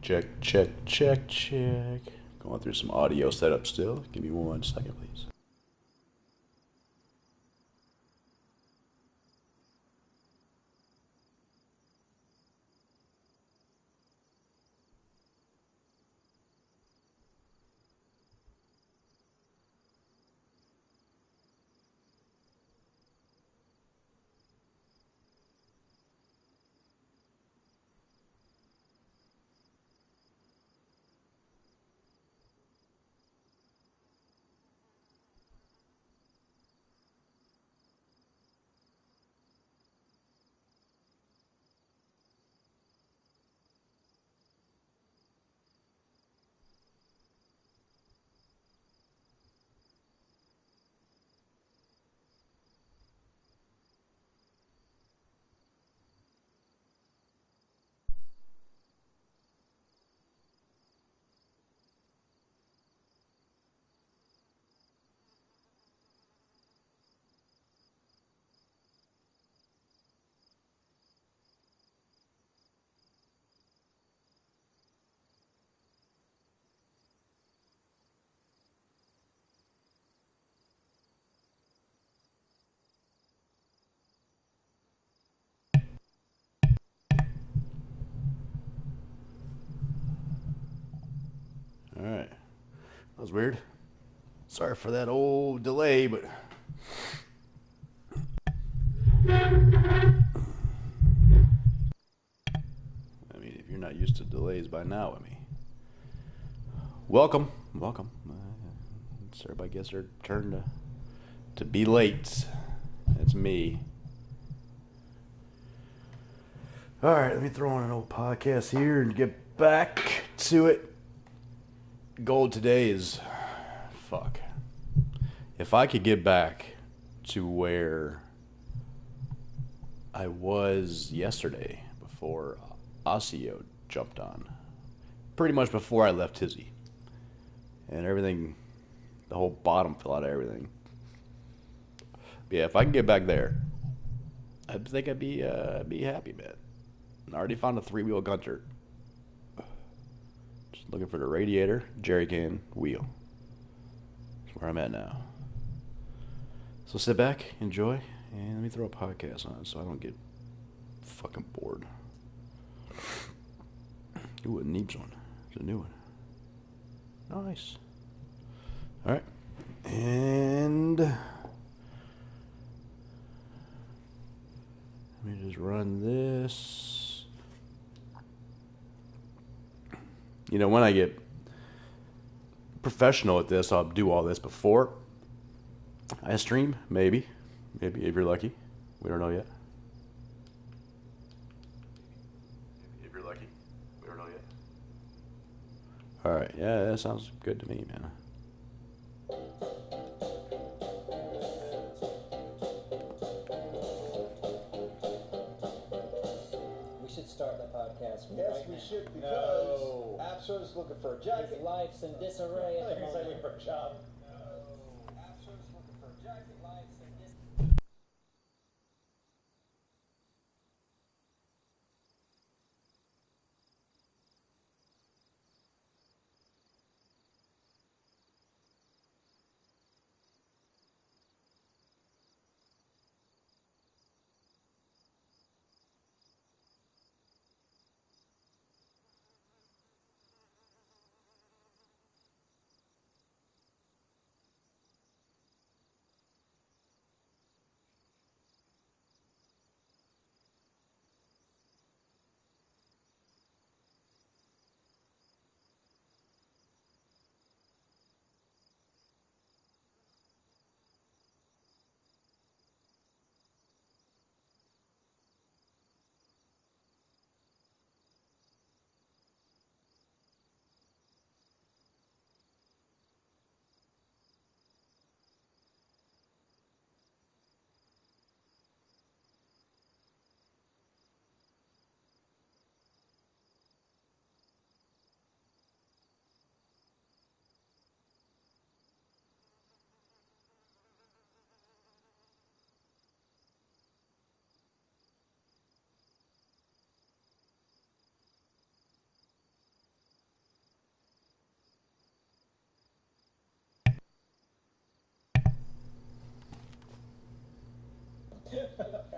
Check, check, check, check. Going through some audio setup still. Give me 1 second, please. Alright. That was weird. Sorry for that old delay, but I mean, if you're not used to delays by now, welcome. It's everybody gets their turn to be late. That's me. Alright, let me throw on an old podcast here and get back to it. Goal today is fuck. If I could get back to where I was yesterday before Osseo jumped on, pretty much before I left Tizzy, and everything, the whole bottom fell out of everything. But yeah, if I can get back there, I think I'd be happy, man. I already found a 3-wheel Gunter. Just looking for the radiator, jerry can, wheel. That's where I'm at now. So sit back, enjoy, and let me throw a podcast on so I don't get fucking bored. Ooh, it needs one. It's a new one. Nice. Alright. And let me just run this. You know, when I get professional at this, I'll do all this before I stream. Maybe if you're lucky. We don't know yet. If you're lucky. We don't know yet. Alright, yeah, that sounds good to me, man. Start the podcast. Yes, we should, because Abso's looking for a jacket. His life's in disarray at the He's moment. looking for a job. Abso's looking for a jacket. Life's in disarray.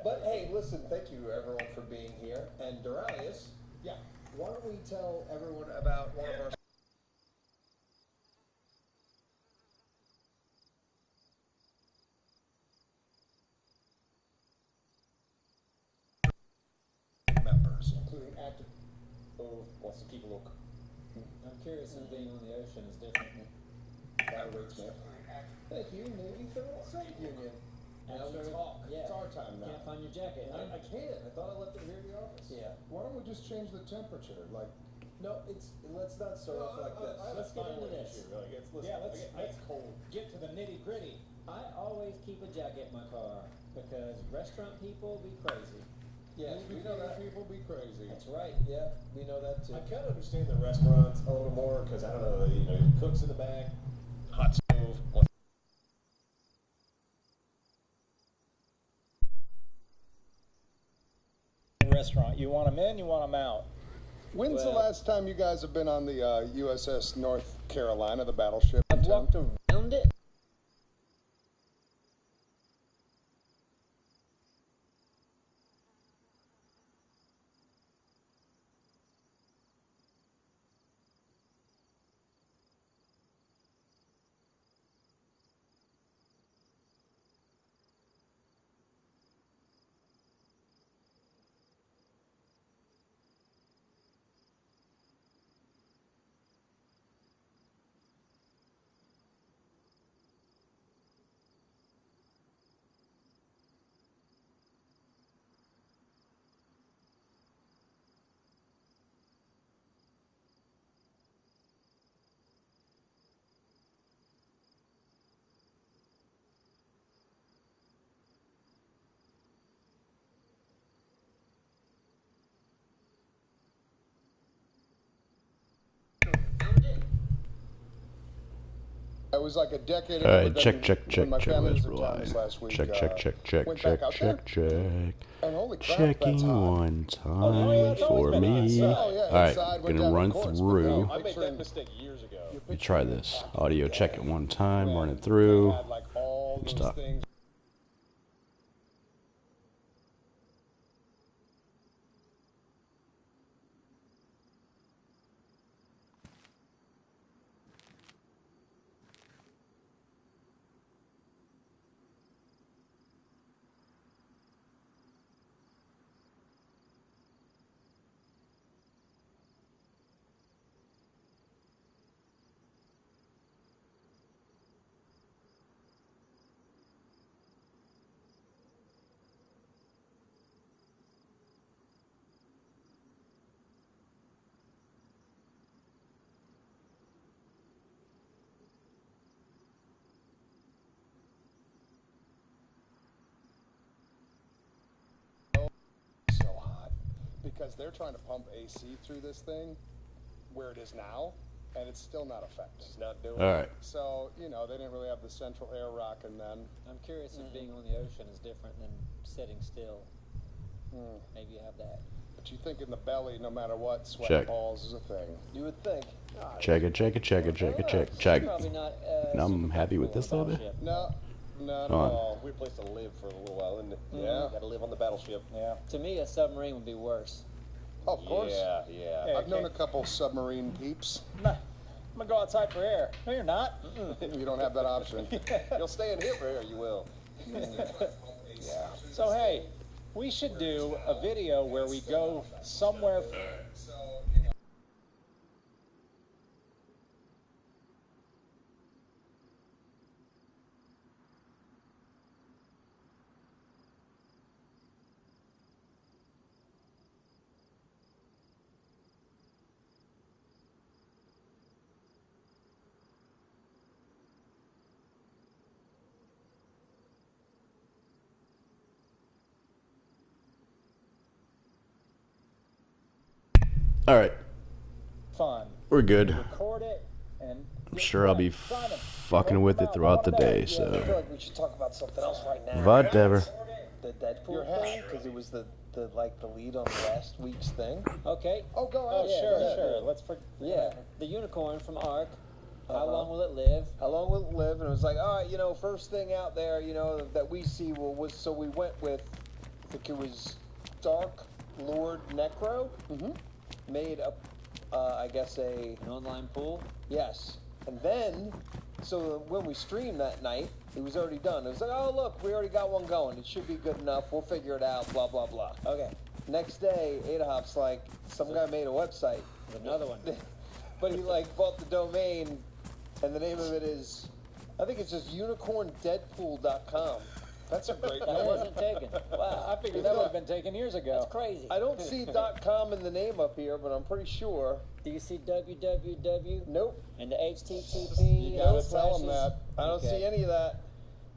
But hey, listen, thank you everyone for being here. And Darius, yeah, why don't we tell everyone about one of our members, including active who wants to keep a look. I'm curious if being on the ocean is different. That rates me. Thank you, Navy Federal Credit Union. Now we talk. Yeah. It's our time now. Can't find your jacket, huh? I can't. I thought I left it here in the office. Yeah. Why don't we just change the temperature? Like, No, let's not start off like this. Let's get into this. Yeah, let's get to the nitty gritty. I always keep a jacket in my car because restaurant people be crazy. Yes, we know that. People be crazy. That's right. Yeah, we know that too. I kind of understand the restaurants a little more because I don't know, cooks in the back, hot stove. Restaurant. You want them in, you want them out. When's the Well- last time you guys have been on the USS North Carolina, the battleship? I've walked around it. It was like a decade All ago. right, check. When my family was Let's in Thomas rewind. last week, Check. went back out there, and holy crap, that's Checking hot. one yeah, time it's always for been me. hot. Oh, yeah, All right, inside, went gonna down run the course, but through. no, I made picturing- that mistake years ago. you're Let me try picturing this. back Audio in the check day it one time. when Run it through. they had, like, all those Stop. things. So hot because they're trying to pump AC through this thing where it is now, and it's still not effective. It's not doing All right. So, they didn't really have the central air rocking then. I'm curious if being on the ocean is different than sitting still. Maybe you have that. But you think in the belly, no matter what, sweat Check. balls is a thing. You would think. Check it. Probably not. And I'm super happy with comfortable this on a little bit. battleship. No, not at Come on. all. Weird place to live for a little while, isn't it? Yeah. Got to live on the battleship. Yeah. To me, a submarine would be worse. Oh, of course. Yeah. Yeah. I've known a couple submarine peeps. Nah, I'm gonna go outside for air. No, you're not. You don't have that option. You'll stay in here for air, you will. Yeah. So hey, we should do a video where we go somewhere. All right, Fun. we're good. Record it and. I'm sure I'll be fucking with it throughout the day. I feel So like we should talk about something else right now. whatever. The Deadpool thing, because it was the lead on last week's thing. Okay. Oh, go Oh, ahead. sure. Let's. Yeah. The unicorn from Ark. How Uh-huh. long will it live? How long will it live? And it was like, all right, first thing out there, that we see was, so we went with I think it was Dark Lord Necro, made a, I guess an online pool? Yes. And then, so when we streamed that night, it was already done. It was like, oh, look, we already got one going. It should be good enough. We'll figure it out, blah, blah, blah. Okay. Next day, Adahop's like, some guy made a website. Another one. But he, like, bought the domain, and the name of it is, I think it's just unicorndeadpool.com. That's a great That name. wasn't taken. Wow. I figured that would have been taken years ago. That's crazy. I don't see .com in the name up here, but I'm pretty sure. Do you see www Nope. and the HTTP? You gotta and tell them slashes? that. I don't see any of that.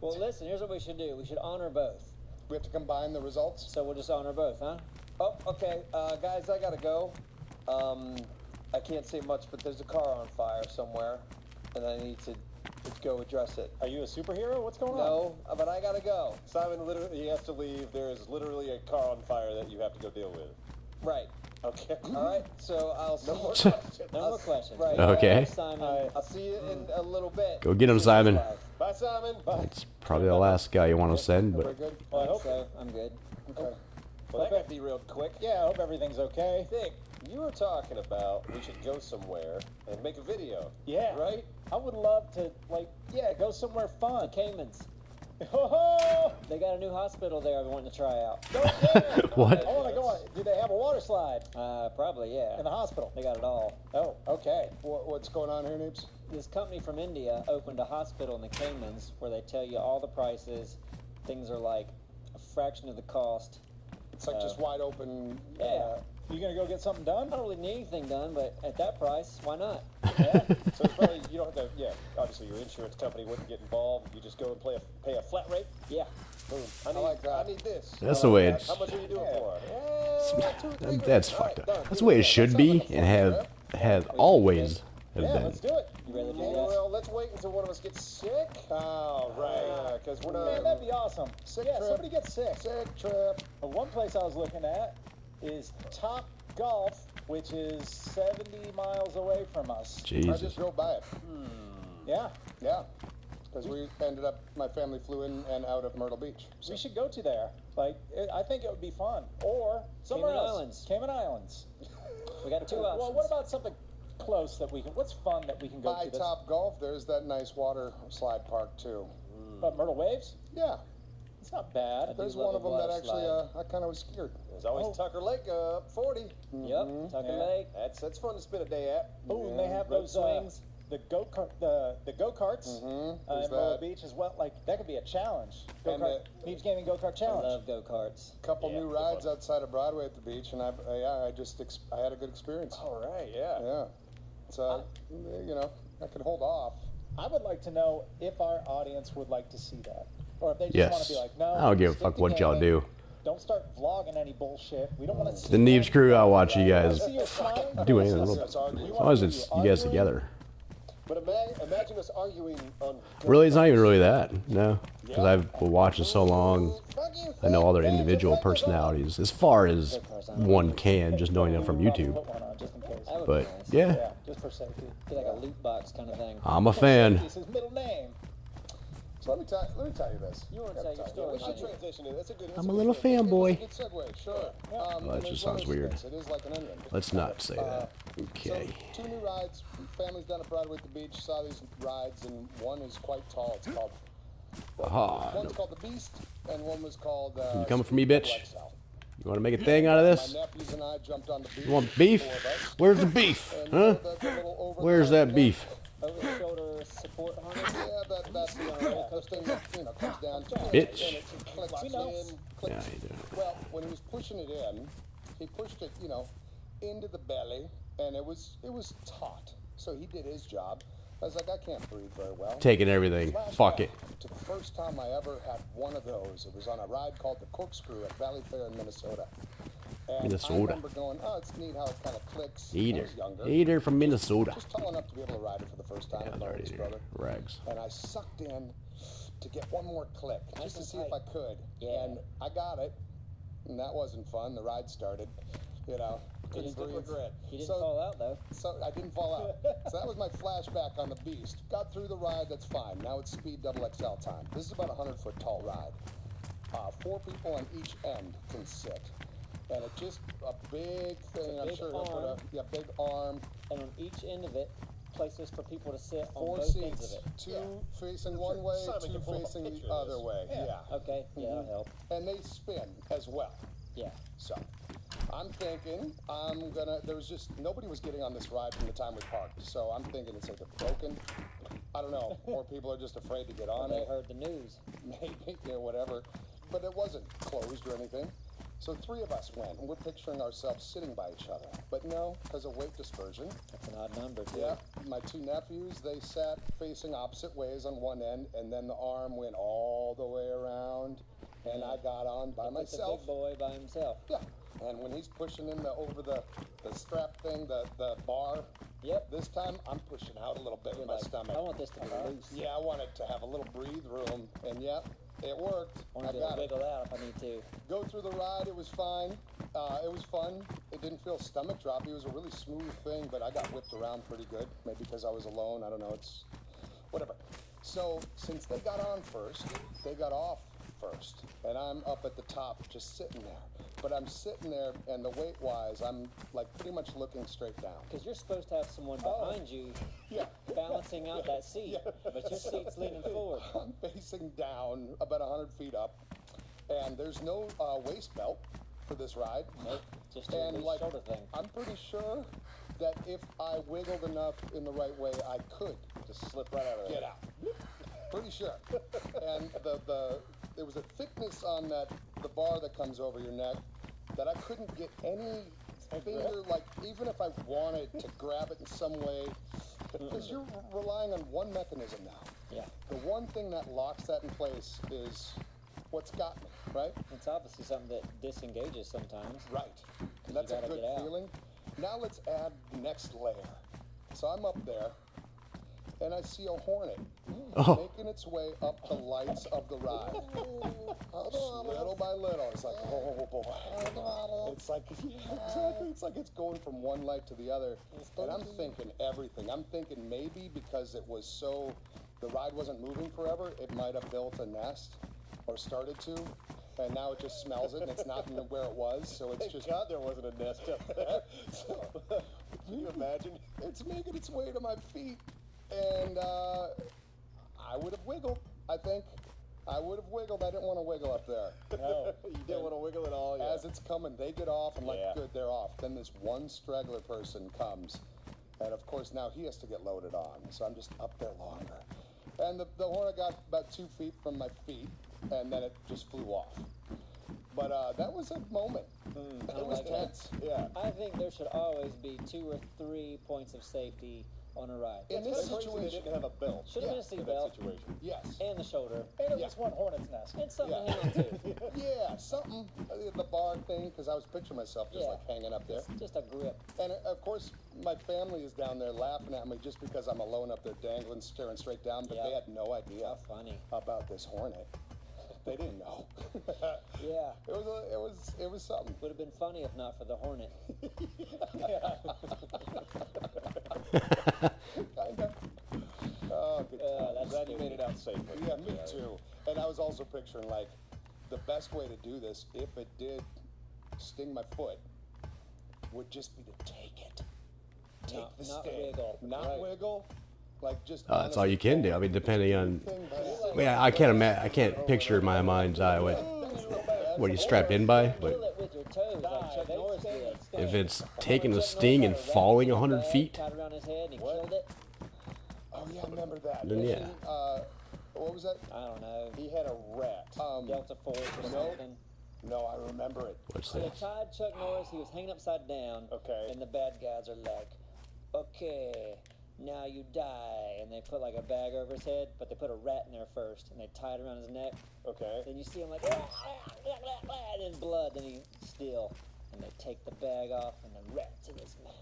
Well, listen, here's what we should do. We should honor both. We have to combine the results. So we'll just honor both, huh? Oh, okay. Guys, I gotta go. I can't say much, but there's a car on fire somewhere, and I need to go address it. Are you a superhero? What's going on? No, but I gotta go. Simon, literally, you have to leave. There is literally a car on fire that you have to go deal with. Right. Okay. All right. So I'll see. No more questions. Right. Okay. Simon. I'll see you in a little bit. Go get him, Simon. Bye, Simon. Bye. It's probably the last guy you want to send, Everybody but good? Well, I I hope think so. I'm good. Okay. Well, that could be real quick. Yeah, I hope everything's okay. Dick, you were talking about we should go somewhere and make a video. Yeah. Right? I would love to, go somewhere The fun. Caymans. Oh, They got a new hospital there I'm wanting to try out. go there. What? I want to go on. Do they have a water slide Probably, yeah. in the hospital? They got it all. Oh, okay. What's going on here, Neeps? This company from India opened a hospital in the Caymans where they tell you all the prices. Things are like a fraction of the cost. It's like just wide open. Yeah. You gonna go get something I done? don't really need anything done, but at that price, why not? Yeah. So it's probably, you don't have to, obviously your insurance company wouldn't get involved. You just go and pay a flat rate. Yeah. Boom. I like that. I need this. That's the way it's. How much are you doing for it? That's fucked up. That's the way it should be and have always have Yeah, been. let's do it. You rather do Yeah, that? well, let's wait until one of us gets sick. Oh, Right. Because we're Man, not. that'd be awesome. Sick Yeah, trip. somebody gets sick. Sick trip. But one place I was looking at is Top Golf, which is 70 miles away from us. I Jesus. just drove by it. Yeah, Yeah. Because we ended up, my family flew in and out of Myrtle Beach. So we should go to there. I think it would be fun. Or somewhere Cayman else. Islands. Cayman Islands. We got two options. Well, what about something close that we can? What's fun that we can go by to? Top Golf, there's that nice water slide park too. But Myrtle Waves? Yeah. It's not bad. There's love one of a them that water actually slide. I kind of was scared. There's always Tucker Lake up 40. Yep. Tucker Yeah. Lake. That's fun to spend a day at. Oh, and they have road those swings. the go karts in There's Myrtle that. Beach as well. That could be a challenge. And Go-kart, Neves Gaming go kart I challenge. love go karts. Couple Yeah, new good rides one. outside of Broadway at the beach, and I had a good experience. All right, yeah. Yeah. So, I could hold off. I would like to know if our audience would like to see that, or if they just want Yes. to be like, no. I don't give a stick fuck to what y'all gaming. do. Don't start vlogging any bullshit. We don't want to see The Neves crew, I'll watch you guys See your smiling do faces. anything. Us arguing. As long as it's you guys together. But imagine us arguing on. Really, it's not even really that. No. Because I've been watching so long. I know all their individual personalities. As far as one can, just knowing them from YouTube. Put one on just in case. That would But, be nice. yeah. Yeah, just for safety. Be like a loot box kind of thing. I'm a fan. It's his middle name. So let me tell you this. You want to tell your Yeah, story? we should transition it. That's a good. I'm a little fanboy. Good segue, sure. Well, that and just there's one sounds of those weird. things. It is like an onion. Let's not say that. Okay. So, 2 new rides. Families down at Broadway at the beach saw these rides, and one is quite tall. It's called. Aha. One's called the Beast, and one was called. You coming for me, bitch? XL. You want to make a thing out of this? My nephews and I jumped on the beach. You want beef? 4 of us, Where's the beef? and, Huh? the little over Where's that beef? Over the shoulder support harness. Yeah, that's the thing that comes down. Bitch. And it clicks in, Yeah, clicks. you do. Well, when he was pushing it in, he pushed it, into the belly, and it was taut. So he did his job. I was like, I can't breathe very well. Taking everything. Fuck it. To the first time I ever had one of those. It was on a ride called the Corkscrew at Valley Fair in Minnesota. And Minnesota. I remember going, oh, it's neat how it kind of clicks. I Eater. was younger. Eater from Minnesota. Just tall enough to be able to ride it for the first time Yeah, with my already oldest there. brother. Rags. And I sucked in to get one more click, just to and see if I tight. could. Yeah. And I got it, and that wasn't fun. The ride started, couldn't Instant breathe. regret. You didn't So- fall out though. So I didn't fall out. So that was my flashback on the Beast. Got through the ride, that's fine. Now it's speed double XL time. This is about a 100-foot tall ride. 4 people on each end can sit. And it's just a big thing. I'm big sure he'll put arm. big arm. And on each end of it, places for people to sit 4 on both seats, ends of it. 2 facing one way, Simon 2 can pull up a facing picture the of other this. way. Yeah. Okay, yeah, that'll help. And they spin as well. Yeah. So, I'm thinking there was just, nobody was getting on this ride from the time we parked. So I'm thinking it's either broken, I don't know, or people are just afraid to get on They it. heard the news. Maybe, whatever. But it wasn't closed or anything. So 3 of us went, and we're picturing ourselves sitting by each other. But no, because of weight dispersion. That's an odd number, too. Yeah, my 2 nephews, they sat facing opposite ways on one end, and then the arm went all the way around, and I got on by It's a myself. big boy by himself. Yeah, and when he's pushing in over the strap thing, the bar, Yep. this time I'm pushing out a little bit You're with my like, stomach. I want this to be loose. Yeah, I want it to have a little breathe room, and yep, it worked. I want I to be able got to it. wiggle out if I need to. Go through the ride, it was fine. It was fun. It didn't feel stomach droppy. It was a really smooth thing, but I got whipped around pretty good. Maybe because I was alone. I don't know. It's whatever. So since they got on first, they got off first, and I'm up at the top just sitting there. But I'm sitting there, and the weight-wise, I'm like pretty much looking straight down. Because you're supposed to have someone behind you Yeah. balancing out that seat, Yeah. but your seat's leaning forward. I'm facing down about 100 feet up, and there's no waist belt for this ride. Nope, just your And loose like, shoulder thing. I'm pretty sure that if I wiggled enough in the right way, I could Just slip right out of there. get out. Pretty sure. And there was a thickness on the bar that comes over your neck that I couldn't get any finger, like even if I wanted to grab it in some way, because you're relying on one mechanism now. Yeah. The one thing that locks that in place is what's got me, right? It's obviously something that disengages sometimes. Right. That's a gotta good get out. feeling. Now let's add the next layer. So I'm up there, and I see a hornet making its way up the lights of the ride. Little by little, it's like, oh boy. It's like, yeah, exactly. It's like it's going from one light to the other. And I'm thinking everything. I'm thinking maybe because the ride wasn't moving forever, it might have built a nest or started to. And now it just smells it, and it's not where it was, so it's Thank just... God there wasn't a nest up there. Can you imagine? It's making its way to my feet, and I would have wiggled, I think. I would have wiggled. I didn't want to wiggle up there. No, you didn't want to wiggle at all. Yeah. As it's coming, they get off. I'm like, Yeah. good, they're off. Then this one straggler person comes, and of course now he has to get loaded on, so I'm just up there longer. And the hornet got about 2 feet from my feet, and then it just flew off. But that was a moment. It was like that. tense. Yeah. I think there should always be 2 or 3 points of safety on a ride. In this It's crazy they situation, didn't have a belt. Should have Yeah, been a in that seatbelt situation. yes. and the shoulder. And at Yeah. least one hornet's nest. And something Yeah. to hang on to. Yeah, something, the bar thing, because I was picturing myself just Yeah. like hanging up there. Just a grip. And of course, my family is down there laughing at me just because I'm alone up there dangling, staring straight down, but Yeah. they had no idea How funny. about this hornet. They didn't know. Yeah. It was something. Would have been funny if not for the hornet. Kinda. Oh, good times. That's Glad you stupid. made it out safely. Yeah, me too. And I was also picturing like the best way to do this, if it did sting my foot, would just be to take it. Take Not- the not sting. wiggle. Not Right. wiggle. Like just. That's all you can do. I mean, depending on. Yeah, I can't picture in my mind's eye what you strapped in by, Kill but it with your toes like Chuck Norris did. if it's taking a sting and falling 100 feet, Tied around his head and he killed it. Oh yeah, I remember that. Then, yeah. Isn't, what was that? I don't know. He had a rat. Delta Force or no. something. No, I remember it. what's So they that? tied Chuck Norris. He was hanging upside down. Okay. And the bad guys are like, okay, now you die. And they put like a bag over his head, but they put a rat in there first. And they tie it around his neck. Okay. Then you see him like, and then blood. Then he's still. And they take the bag off and the rat's in his mouth.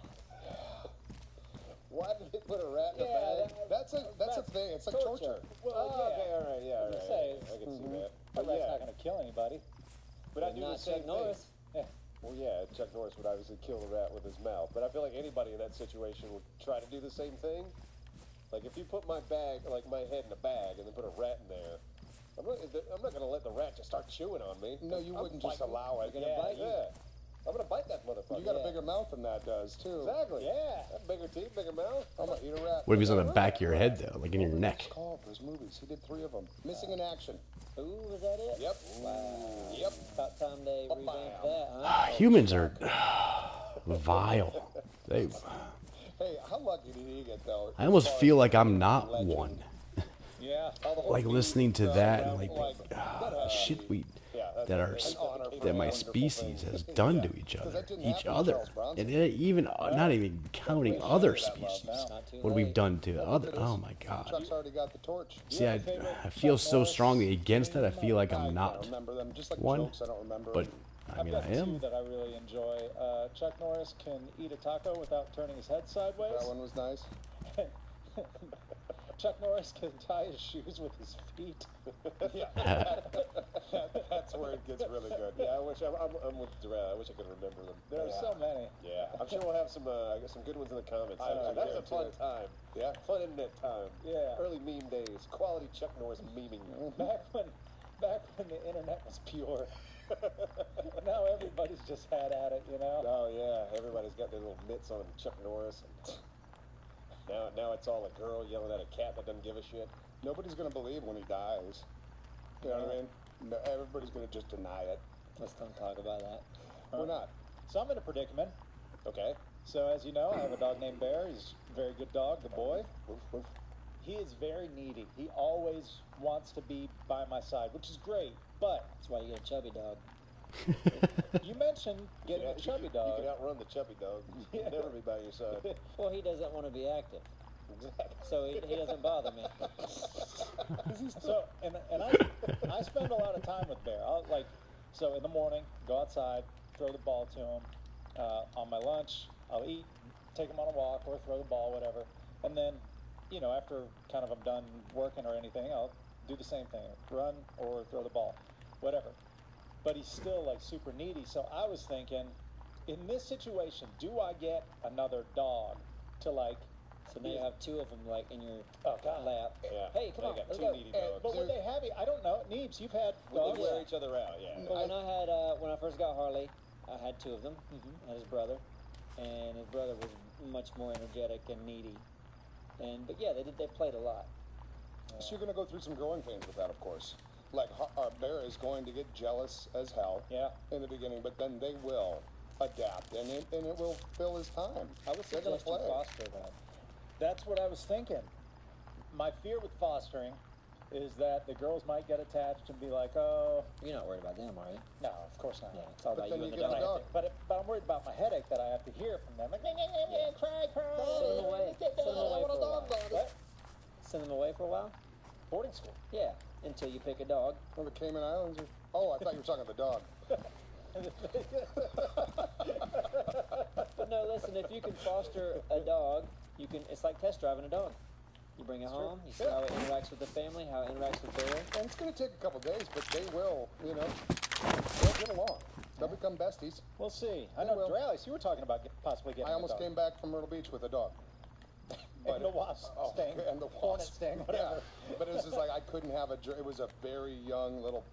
Why did they put a rat in a Yeah, bag? That's a thing. It's like torture. Well, okay, all right, yeah, all right. Say, I can see that. That But rat's yeah, not going to kill anybody. but I do the Not same Chuck Norris. thing. Well, yeah, Chuck Norris would obviously kill the rat with his mouth, but I feel like anybody in that situation would try to do the same thing. Like if you put my bag, like my head in a bag, and then put a rat in there, I'm not gonna let the rat just start chewing on me. No, you wouldn't just biting. allow it. You're gonna bite you. Yeah. I'm gonna bite that motherfucker. You got a bigger mouth than that does, too. Exactly. Yeah. That bigger teeth, bigger mouth. I'm gonna eat a rat. What if he's on the back of your head though, like in your neck? It's called those movies. He did 3 of them. Missing in Action. Ooh, was that it? Yep. Wow. Yep. About time they Bam. revamped that, huh? Humans are vile. They. Hey, how lucky did he get, though? I almost feel like I'm not Legend. one. Yeah. Like listening to that and like the shit that my species has done to each other, and even not even counting other species, what we've done to other. Oh my God! Chuck's already got the torch. See, I feel so strongly against it. I feel like I'm I not remember them, just like one, jokes I don't remember. but I I've mean got I am. 2 that I really enjoy. Chuck Norris can eat a taco without turning his head sideways. That one was nice. Chuck Norris can tie his shoes with his feet. That's where it gets really good. Yeah, I'm with Durant. I wish I could remember them. There are so many. Yeah, I'm sure we'll have some good ones in the comments. That's a fun time. Yeah. Fun internet time. Yeah. Early meme days. Quality Chuck Norris memeing. Back when the internet was pure. Now everybody's just had at it, you know? Oh yeah, everybody's got their little mitts on Chuck Norris. Now it's all a girl yelling at a cat that doesn't give a shit. Nobody's gonna believe when he dies. You know what I mean? No, everybody's gonna just deny it. Let's don't talk about that. We're not. So I'm in a predicament. Okay. So as you know, I have a dog named Bear. He's a very good dog, the boy. Woof, woof. He is very needy. He always wants to be by my side, which is great. But That's why you get a chubby dog. you mentioned getting a chubby dog. You can outrun the chubby dog. You can never be by your side. Well, he doesn't want to be active, Exactly. so he doesn't bother me. So and I spend a lot of time with Bear. So in the morning, go outside, throw the ball to him. On my lunch, I'll eat, take him on a walk, or throw the ball, whatever. And then, after kind of I'm done working or anything, I'll do the same thing: run or throw the ball, whatever. But he's still like super needy. So I was thinking, in this situation, do I get another dog to like? So now you have 2 of them like in your God. lap. Yeah. Hey, come They on, got let's 2 go. needy dogs. But would they have you? I don't know. Neebs, you've had Well, dogs. they wear each other out, yeah. But when I first got Harley, I had 2 of them. I had his brother, and his brother was much more energetic and needy. But yeah, they played a lot. So you're gonna go through some growing pains with that, of course. Like our Bear is going to get jealous as hell Yeah. in the beginning, but then they will adapt, and it will fill his time. I would They're gonna suggest you play. foster that. That's what I was thinking. My fear with fostering is that the girls might get attached and be like, oh, You're not worried about them, are you? no, of course not. Yeah, it's all about then you you and the get the dog. dog. But I'm worried about my headache that I have to hear from them. Like, cry. Send them away. Send them away for a while. What? Send them away for a while? Boarding school. Yeah, until you pick a dog. Well, the Cayman Islands are... Oh, I thought you were talking the dog. But no, listen, if you can foster a dog, it's like test driving a dog. You bring it home, you see how it interacts with the family, how it interacts with Bear. And it's going to take a couple days, but they will, they'll get along. They'll become besties. We'll see. I They know, will. Dralis, you were talking about possibly getting I almost a dog. came back from Myrtle Beach with a dog. And the wasp sting. And the Hornet wasp. sting, whatever. Yeah. But it was just like I couldn't have it was a very young little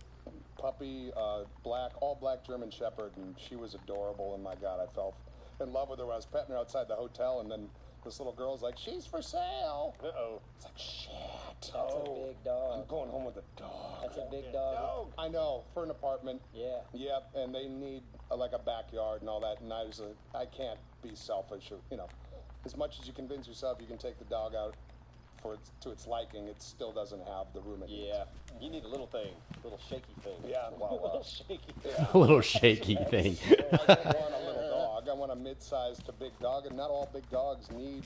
puppy, all black German Shepherd, and she was adorable, and my God, I fell in love with her when I was petting her outside the hotel, and then this little girl's like, she's for sale. Uh-oh. It's like, shit. That's a big I'm dog. going home with a dog. That's a big dog. I know, for an apartment. Yeah. Yep, and they need like a backyard and all that, and I can't be selfish, as much as you convince yourself you can take the dog out to its liking, it still doesn't have the room it needs. Yeah. You need a little thing. A little shaky thing. Yeah, A well, little shaky. A little shaky thing. I don't want a little dog. I want a mid-sized to big dog, and not all big dogs need.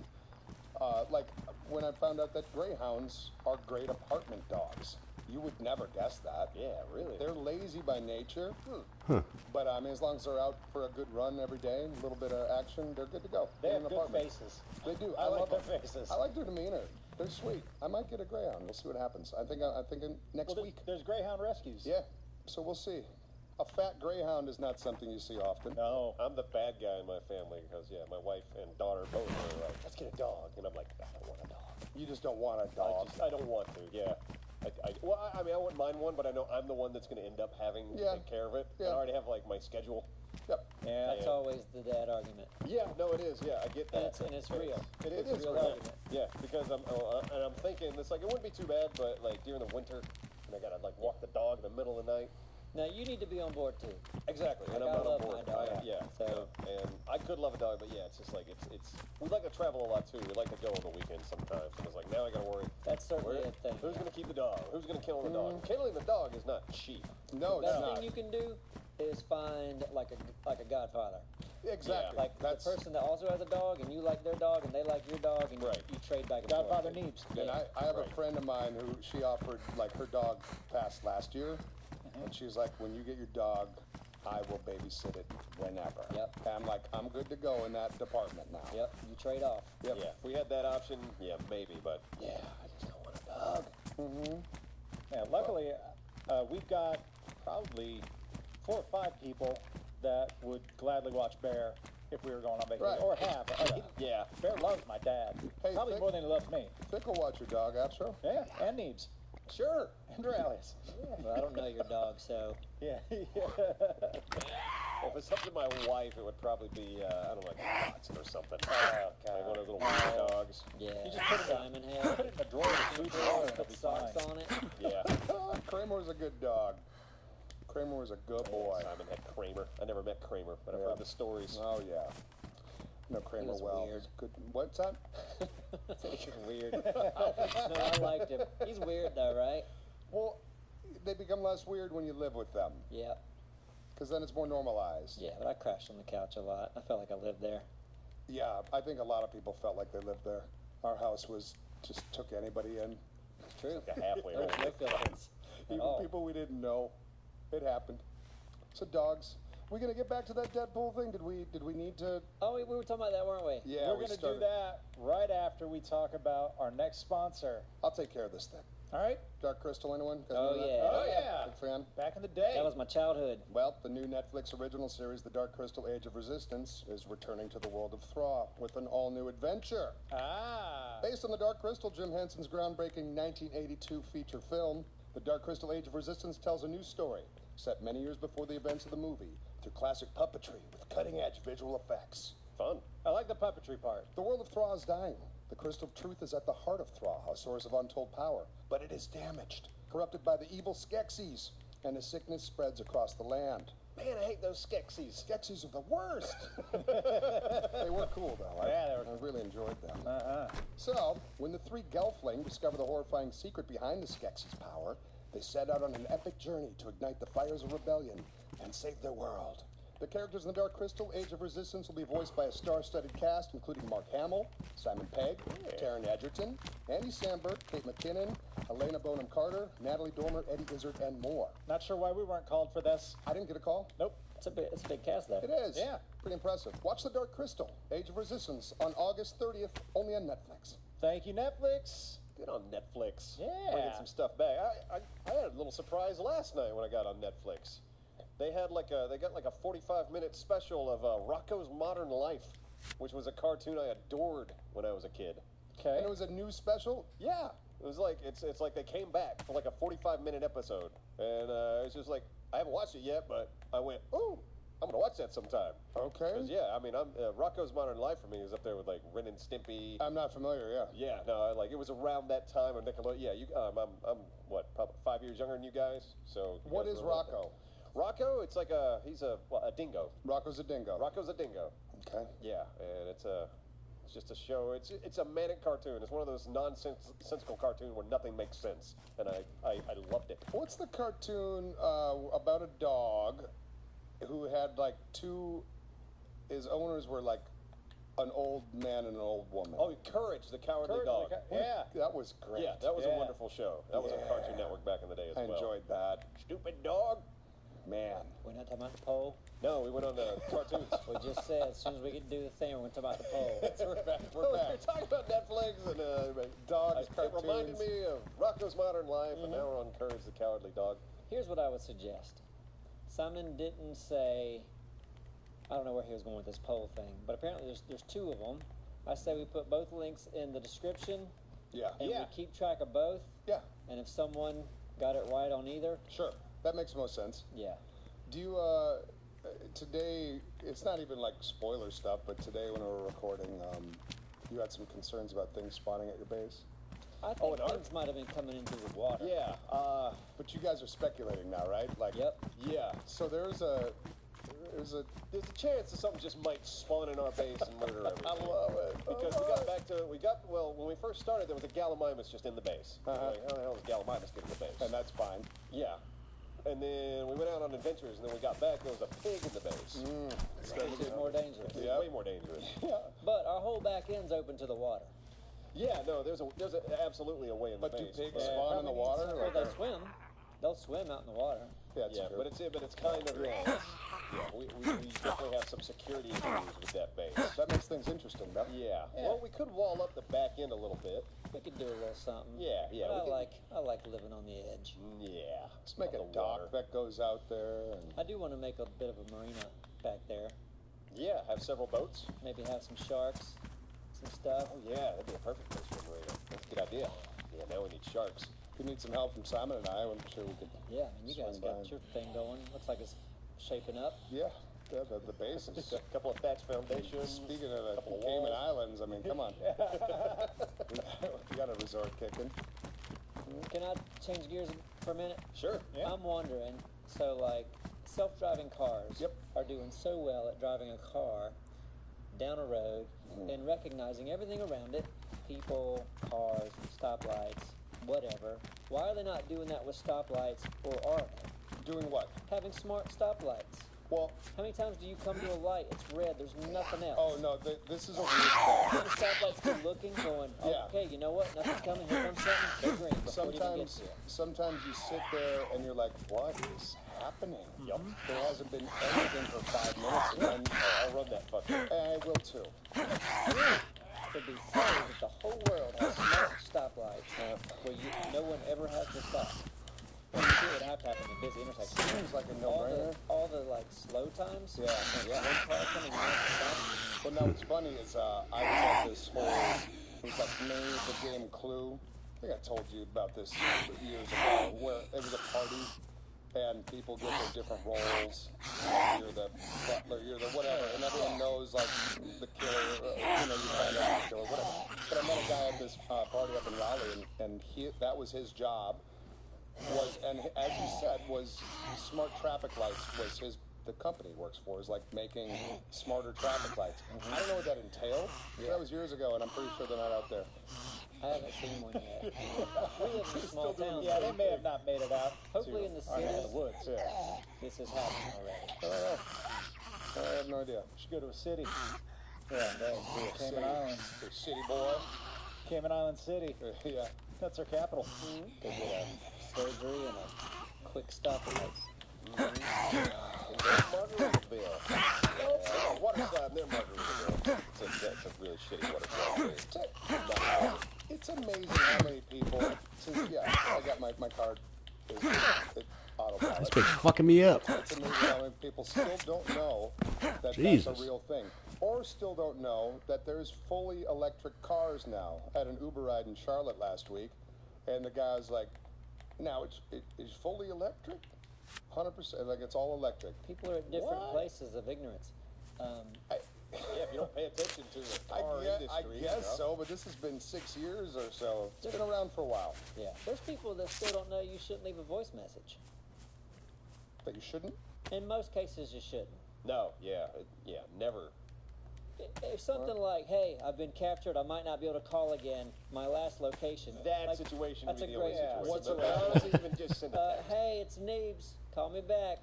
Like when I found out that greyhounds are great apartment dogs. You would never guess that. Yeah, really. They're lazy by nature, but I mean, as long as they're out for a good run every day, a little bit of action, they're good to go. They in have an good apartment. faces. They do. I like love their them. faces. I like their demeanor. They're sweet. I might get a greyhound. We'll see what happens. I think next Well, week. there's Greyhound rescues. Yeah. So we'll see. A fat greyhound is not something you see often. No. I'm the bad guy in my family because, my wife and daughter both are like, let's get a dog. And I'm like, I don't want a dog. You just don't want a dog. I don't want to, yeah. I mean, I wouldn't mind one, but I know I'm the one that's going to end up having to take care of it. Yeah. I already have like my schedule. Yep. Yeah. That's always the dad argument. Yeah, no, it is. Yeah, I get that. And it's real. It is It's a real real. argument. Yeah, because I'm thinking it's like it wouldn't be too bad, but like during the winter, and I gotta like walk the dog in the middle of the night. Now you need to be on board too. Exactly, and Like, I'm I not love on board. my dog. Yeah, So- and I could love a dog, but yeah, it's just like it's. We like to travel a lot too. We like to go on the weekends sometimes, and it's like now I gotta worry. That's certainly a thing. Who's gonna keep the dog? Who's gonna kill the dog? Killing the dog is not cheap. No, The it's best not. thing you can do is find like a godfather. Exactly. Like That's the person that also has a dog, and you like their dog, and they like your dog, and Right. you trade back and Godfather forth. Neebs. And I have a Right. friend of mine who she offered, like, her dog passed last year, and she's like, when you get your dog, I will babysit it whenever. Yep. And I'm like, I'm good to go in that department now. Yep, you trade off. Yep. Yeah, if we had that option, yeah, maybe, but yeah, I just don't want a dog. Yeah, luckily, we've got probably 4 or 5 people that would gladly watch Bear if we were going on vacation, Right. or have. Yeah. Bear loves my dad, Hey, probably think- more than he loves me. Vic will watch your dog, Astro. Yeah, and Neebs, Sure. and Rallies. Well, I don't know your dog, so Yeah, yeah. If it's up to my wife, it would probably be, I don't know, like Watson or something. Oh, Like one of those little weird dogs. yeah. You just put it Simon Put had it in the drawer, the food drawer, and it'll put be socks fine. on it. Yeah. Kramer was a good dog. Kramer was a good boy. Simon had Kramer. I never met Kramer, but I've Yeah. heard the stories. Oh, yeah. No, Kramer was well. weird. Good. What's that? He's weird. No, I liked him. He's weird though, right? Well, they become less weird when you live with them, Yeah. because then it's more normalized. Yeah, but I crashed on the couch a lot. I felt like I lived there. Yeah, I think a lot of people felt like they lived there. Our house was just took anybody in. It's true. Like a halfway There was home. no filters at Even all. people we didn't know. It happened. So dogs. We gonna get back to that Deadpool thing? Did we need to? Oh, we were talking about that, weren't we? Yeah, We're we going to do started. that right after we talk about our next sponsor. I'll take care of this thing. All right? Dark Crystal, anyone? Guys Oh, know that? yeah. Oh, yeah. Big fan. Back in the day. That was my childhood. Well, the new Netflix original series, The Dark Crystal Age of Resistance, is returning to the world of Thraw with an all-new adventure. Ah. Based on The Dark Crystal, Jim Henson's groundbreaking 1982 feature film, The Dark Crystal Age of Resistance tells a new story, set many years before the events of the movie, through classic puppetry with cutting-edge visual effects. Fun. I like the puppetry part. The world of Thraw is dying. The crystal of truth is at the heart of Thraw, a source of untold power. But it is damaged, corrupted by the evil Skeksis, and a sickness spreads across the land. Man, I hate those Skeksis. Skeksis are the worst. They were cool, though. Yeah, they were I really enjoyed them. Uh-huh. So, when the 3 Gelfling discover the horrifying secret behind the Skeksis' power, they set out on an epic journey to ignite the fires of rebellion and save their world. The characters in The Dark Crystal Age of Resistance will be voiced by a star-studded cast, including Mark Hamill, Simon Pegg, Taron Egerton, Andy Samberg, Kate McKinnon, Helena Bonham Carter, Natalie Dormer, Eddie Izzard, and more. Not sure why we weren't called for this. I didn't get a call. Nope. It's a big cast though. It is. Yeah. Pretty impressive. Watch The Dark Crystal Age of Resistance on August 30th, only on Netflix. Thank you, Netflix. Get on Netflix. Yeah. Bringing some stuff back. I had a little surprise last night when I got on Netflix. They got like a 45-minute special of Rocco's Modern Life, which was a cartoon I adored when I was a kid. Okay. And it was a new special? Yeah, it was like it's like they came back for like a 45-minute episode, and it's just like I haven't watched it yet, but I went, oh, I'm gonna watch that sometime. Okay. 'Cause, yeah, I mean, Rocco's Modern Life for me is up there with like Ren and Stimpy. I'm not familiar, yeah. Yeah, no, like it was around that time of Nickelodeon. Yeah, I'm what, probably 5 years younger than you guys. So you What guys is were around Rocco? that. Rocco, it's like he's a dingo. Rocco's a dingo. Rocco's a dingo. Okay. Yeah, and it's just a show. It's a manic cartoon. It's one of those nonsensical cartoons where nothing makes sense, and I loved it. What's the cartoon about a dog who had like his owners were like an old man and an old woman? Oh, Courage the Cowardly Dog. Yeah. That was great. Yeah, that was a Yeah. wonderful show. That was on Yeah. Cartoon Network back in the day as I well. enjoyed that. Stupid dog. Man. We're not talking about the poll. No, we went on the cartoons. We just said as soon as we get to do the thing, we're going to talk about the poll. We're back. We We're were back. talking about Netflix and Dogs, it cartoons. reminded me of Rocco's Modern Life, and now we're on Courage the Cowardly Dog. Here's what I would suggest. Simon didn't say, I don't know where he was going with this poll thing, but apparently there's 2 of them. I say we put both links in the description, Yeah. and Yeah. we keep track of both. Yeah. And if someone got it right on either, Sure. That makes most sense. yeah. Do you, today, it's not even like spoiler stuff, but today when we were recording, you had some concerns about things spawning at your base? I think and our- things might have been coming into the water. Yeah. But you guys are speculating now, right? Like, Yep. Yeah. So there's a There's a chance that something just might spawn in our base and murder everything. I love it. Because when we first started, there was a Gallimimus just in the base. Like, how the hell does Gallimimus get in the base? And that's fine. Yeah. And then we went out on adventures, and then we got back, there was a pig in the base. Which is more dangerous. It's way more dangerous. But our whole back end's open to the water. Yeah, no, there's absolutely a way in the But do base. pigs spawn in the water? Well, they swim. They'll swim out in the water. Yeah, it's Yeah, true. but it's kind of we definitely have some security issues with that base. That makes things interesting, though. Yeah. Well, we could wall up the back end a little bit. We could do a little something. Yeah. But we I like living on the edge. Yeah. Let's make a On the dock water. that goes out there. And I do want to make a bit of a marina back there. Yeah, have several boats. Maybe have some sharks, some stuff. Oh yeah, that'd be a perfect place for a marina. That's a good idea. Yeah, now we need sharks. if you need some help from Simon and I'm sure we could. Yeah, I mean, you guys Swing got by. your thing going. Looks like it's shaping up. Yeah, the base is. A couple of thatch foundations. Speaking of the couple of Cayman walls. Islands, I mean, come on. we got a resort kicking. Can I change gears for a minute? Sure. Yeah. I'm wondering, so like self-driving cars Yep. are doing so well at driving a car down a road and recognizing everything around it, people, cars, stoplights, whatever. Why are they not doing that with stoplights, or are they? Doing what? Having smart stoplights. Well, How many times do you come to a light, it's red, there's nothing else? oh no, this is a weird Then thing. the stoplights keep looking, going, Yeah. okay, you know what, nothing's coming, here comes something, they're green before it even gets Sometimes here. you sit there and you're like, what is happening? Yep. There hasn't been anything for 5 minutes, and then I'll run that fucker. I will too. To be safe that the whole world has smart stoplights where no one ever has to stop. Well, you see it would have to happen in busy intersections. Seems like a no-brainer. All the like slow times. Yeah. One car coming in to stop. Well, now what's funny is I was at this whole, it was like May the game Clue. I think I told you about this years ago, where it was a party and people get their different roles. You're the butler, you're the whatever, and everyone knows like the killer, you kind of the killer, whatever. But I met a guy at this party up in Raleigh, and that was his job. And as you said, was smart traffic lights was the company he works for is like making smarter traffic lights. I don't know what that entailed. That was years ago, and I'm pretty sure they're not out there. I haven't seen one yet. We live in a small town. Yeah, they may have not made it out. Hopefully to in the our neck cities. of the woods. Yeah. This has happened already. I don't know. I have no idea. Should go to a city. Yeah, Cayman Islands. The city boy. Cayman Island City. Yeah. That's our capital. They get a surgery and a quick stop at like Margaritaville. Oh, waterside near Margaritaville. That's a really shitty waterside. It's amazing how many people. Since I got my card. It's autopilot. This bitch fucking me up. It's amazing how many people still don't know that Jesus. that's a real thing. Or still don't know that there's fully electric cars now. I had an Uber ride in Charlotte last week, and the guy was like, now it's fully electric? 100%, like it's all electric. people are at different What? places of ignorance. Yeah, if you don't pay attention to the car I industry. guess so, but this has been 6 years or so. It's been around for a while. Yeah, there's people that still don't know you shouldn't leave a voice message. That you shouldn't? In most cases, you shouldn't. No, never. If something like, "Hey, I've been captured. I might not be able to call again. My last location." That like, situation that's would be a the only great situation. What's But a- I was even just send a text. Hey, it's Noobs. Call me back.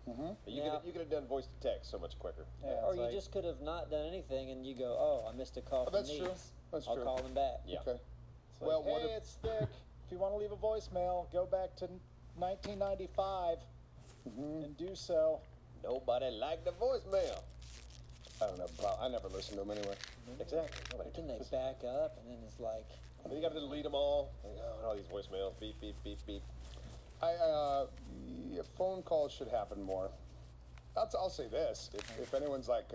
You could have done voice to text so much quicker. Yeah, Or it's you like- just could have not done anything, and you go, "Oh, I missed a call from that's true. Neebs. That's I'll true. call him back." Yeah. Okay. It's like, Well, hey, what if- it's Dick. If you want to leave a voicemail, go back to 1995 and do so. Nobody liked the voicemail. I don't know. I never listened to them anyway. Exactly. Nobody Then they back up, and then it's like, Then you got to delete them all. Like, oh, all these voicemails. Beep, beep, beep, beep. Phone calls should happen more. I'll say this: if anyone's like,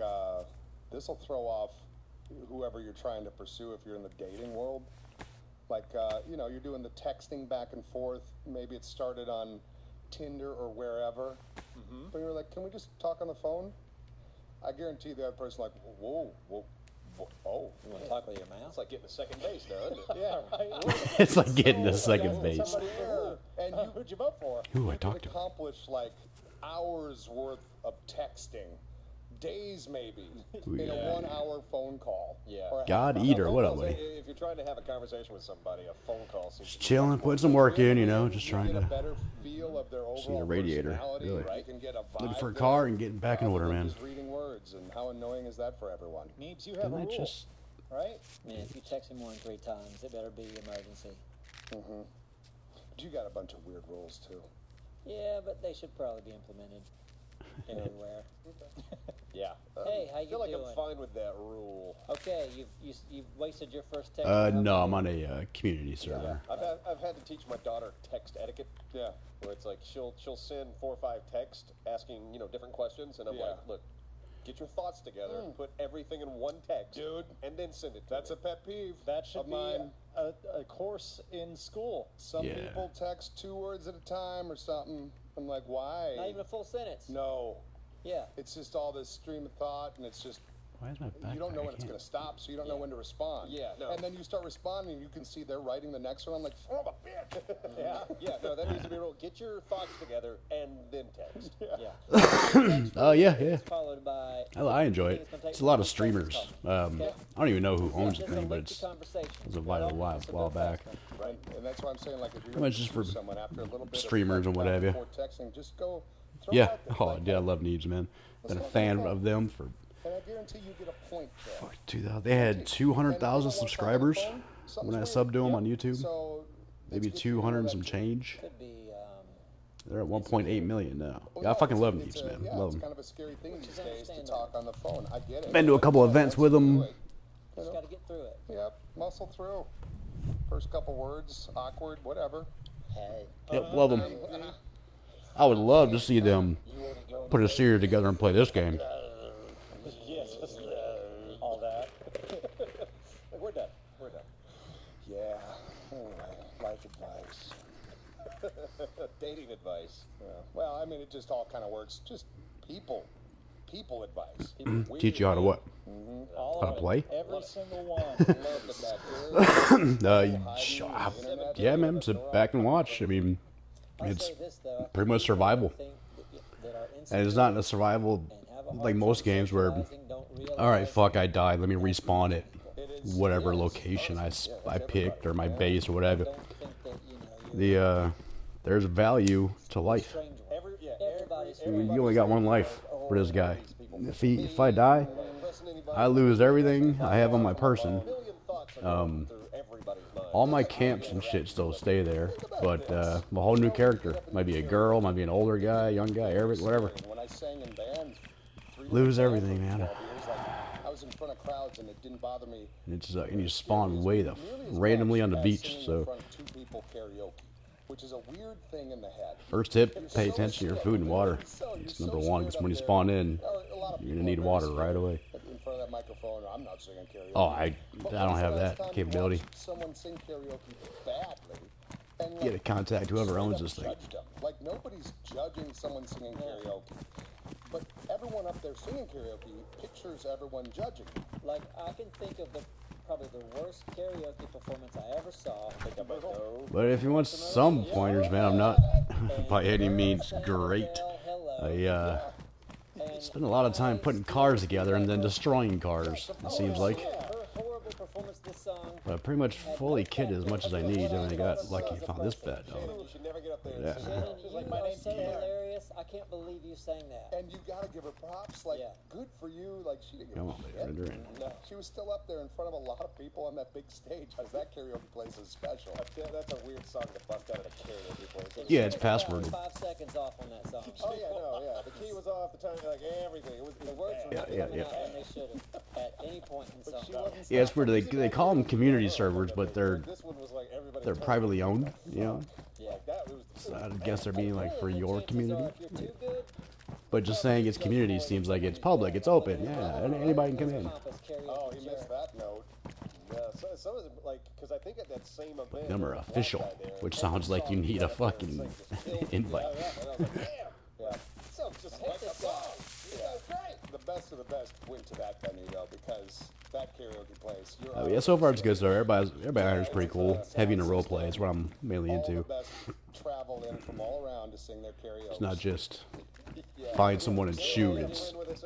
this will throw off whoever you're trying to pursue if you're in the dating world. Like, you're doing the texting back and forth. Maybe it started on Tinder or wherever. But you're like, can we just talk on the phone? I guarantee the other person like, whoa. Oh, You want to talk with your mouth? It's like getting a second base now, isn't it? Yeah, right. It's like getting to second base. Somebody and who'd you vote for? Who I you could talked to? accomplish like hours worth of texting, days maybe, in a 1 hour phone call. Yeah. Or a God half eater, hour. what up, Well, buddy? if you're trying to have a conversation with somebody, a phone call seems Just to be chilling, much more putting some work in, You just get trying a to better feel of their see the overall radiator, personality, really. right? You can get a vibe looking for a there, car and getting back in rather order, than man. Just reading words, and how annoying is that for everyone? Neebs, you have a Didn't I rule, just? right? Man, if you text me more than 3 times, it better be emergency. But you got a bunch of weird rules too. Yeah, but they should probably be implemented everywhere. Yeah. Hey, how I you feel like doing? I'm fine with that rule. Okay, you've wasted your first text. No, I'm on a community server. I've had to teach my daughter text etiquette. Yeah. Where it's like she'll send 4 or 5 texts asking different questions, and I'm Yeah. like, look, get your thoughts together, put everything in one text, Dude, and then send it. That's to a pet peeve. That should of be mine. a course in school. Some Yeah. people text 2 words at a time or something. I'm like, why? Not even a full sentence. No. Yeah. It's just all this stream of thought, and it's just Why is my backpack? you don't know I when it's can't- going to stop, so you don't know when to respond. Yeah, no. And then you start responding, and you can see they're writing the next one. I'm like, son of a bitch. Yeah, no, that needs to be a rule. Get your thoughts together and then text. Yeah. Oh yeah. It's followed by. I enjoy it. It's a lot of streamers. I don't even know who owns the There's a thing, but lengthy it's conversation. it was a while back. Right, and that's why I'm saying, like, if you're Pretty much just gonna for someone after a little bit streamers of and what have you. before texting, just go. Throw it Yeah. out there, Oh, like, dude, I love Neebs, man. Been a fan of them for. And I guarantee you get a point there. 2000. They had 200,000 subscribers when I subbed to them on YouTube. So Maybe 200 and some change. Could be. They're at 1.8 million now. Well, Yeah, I fucking love it's Neebs, man. Yeah, Love it's them. kind of a scary thing these is days to understandable. talk on the phone. I get it. Been to a couple events with them. Just got to get through it. Yep, muscle through. First couple words, awkward, whatever. Hey. Yep, love them. I would love to see them put a series together and play this game. Yes, all that. Like, we're done. We're done. Yeah. Anyway, life advice. Dating advice. Yeah. Well, I mean, it just all kind of works. Just people advice. Teach you how to what? All How to of it. play? Every single one. Love the bacteria. Yeah, man. Sit back and watch. I mean, I'll it's say this, though. pretty much survival. And it's not a survival like most games where, all right, fuck, I died. Let me respawn it. Whatever location I picked or my base or whatever. There's value to life. I mean, you only got one life for this guy. If I die, I lose everything I have on my person. All my camps and shit still stay there, but a whole new character. Might be a girl, might be an older guy, young guy, whatever. When I sang in bands, Lose everything, man. I was in front of crowds and it didn't bother me. And it's and you spawn way the randomly on the beach. In So front of 2 people karaoke, which is a weird thing in the head. first tip: pay attention to your food and water. It's number one. Because when you spawn in, you're gonna need water right away. In front of that microphone, I'm not singing karaoke. Oh, I don't have that But when's the last time you capability. watched Someone sing karaoke badly, and You gotta contact whoever owns this thing. judged them. Like nobody's judging someone singing karaoke, but everyone up there singing karaoke pictures everyone judging. Like, I can think of probably the worst karaoke performance I ever saw. But if you want some pointers, man, I'm not by any means great. I spend a lot of time putting cars together and then destroying cars. It seems like. Her horrible performance this song. But I pretty much fully kit as much as I need, and I got lucky and found this bed. You should never get up there and Yeah. sing. Shannon, She's you like, "My are name's so Ken." hilarious. I can't believe you sang that. And you gotta give her props. Like, Yeah. good for you. Like, she didn't give Come a on, shit. ladies and gentlemen. No, She was still up there in front of a lot of people on that big stage because that karaoke place is special. that's a weird song to bust out of a karaoke place. Yeah, it's About passworded. 5 seconds off on that song. Oh yeah, no, yeah. The key was off. The time, like everything. It was The words were Yeah, not yeah, coming yeah. out when they should have at any point in the song. she wasn't. Yeah, it's weird. They call them community servers, but they're This one was like everybody. they're privately owned. You know, Yeah. That was. so I guess they're being like for your community. If you're too good, But just saying it's community seems like it's public, it's open. Yeah, anybody can come in. Compass karaoke Oh, he chair. missed that note. Yeah, some of them, like, because I think at that same event, Them are there was a black official, guy there, which and sounds he like saw you me need get a up there and fucking it's like just killed me. invite. And I was like, damn. Yeah. Sounds just like a song. Yeah, great. The best of the best went to that venue though, because that karaoke place. You're Oh yeah, so far it's good. So everybody out here is pretty cool. Heavy into role play. It's what I'm mainly all the into. best travel in from all around to sing their karaoke. It's not just Yeah. find someone and shoot. Yeah, It's when it's,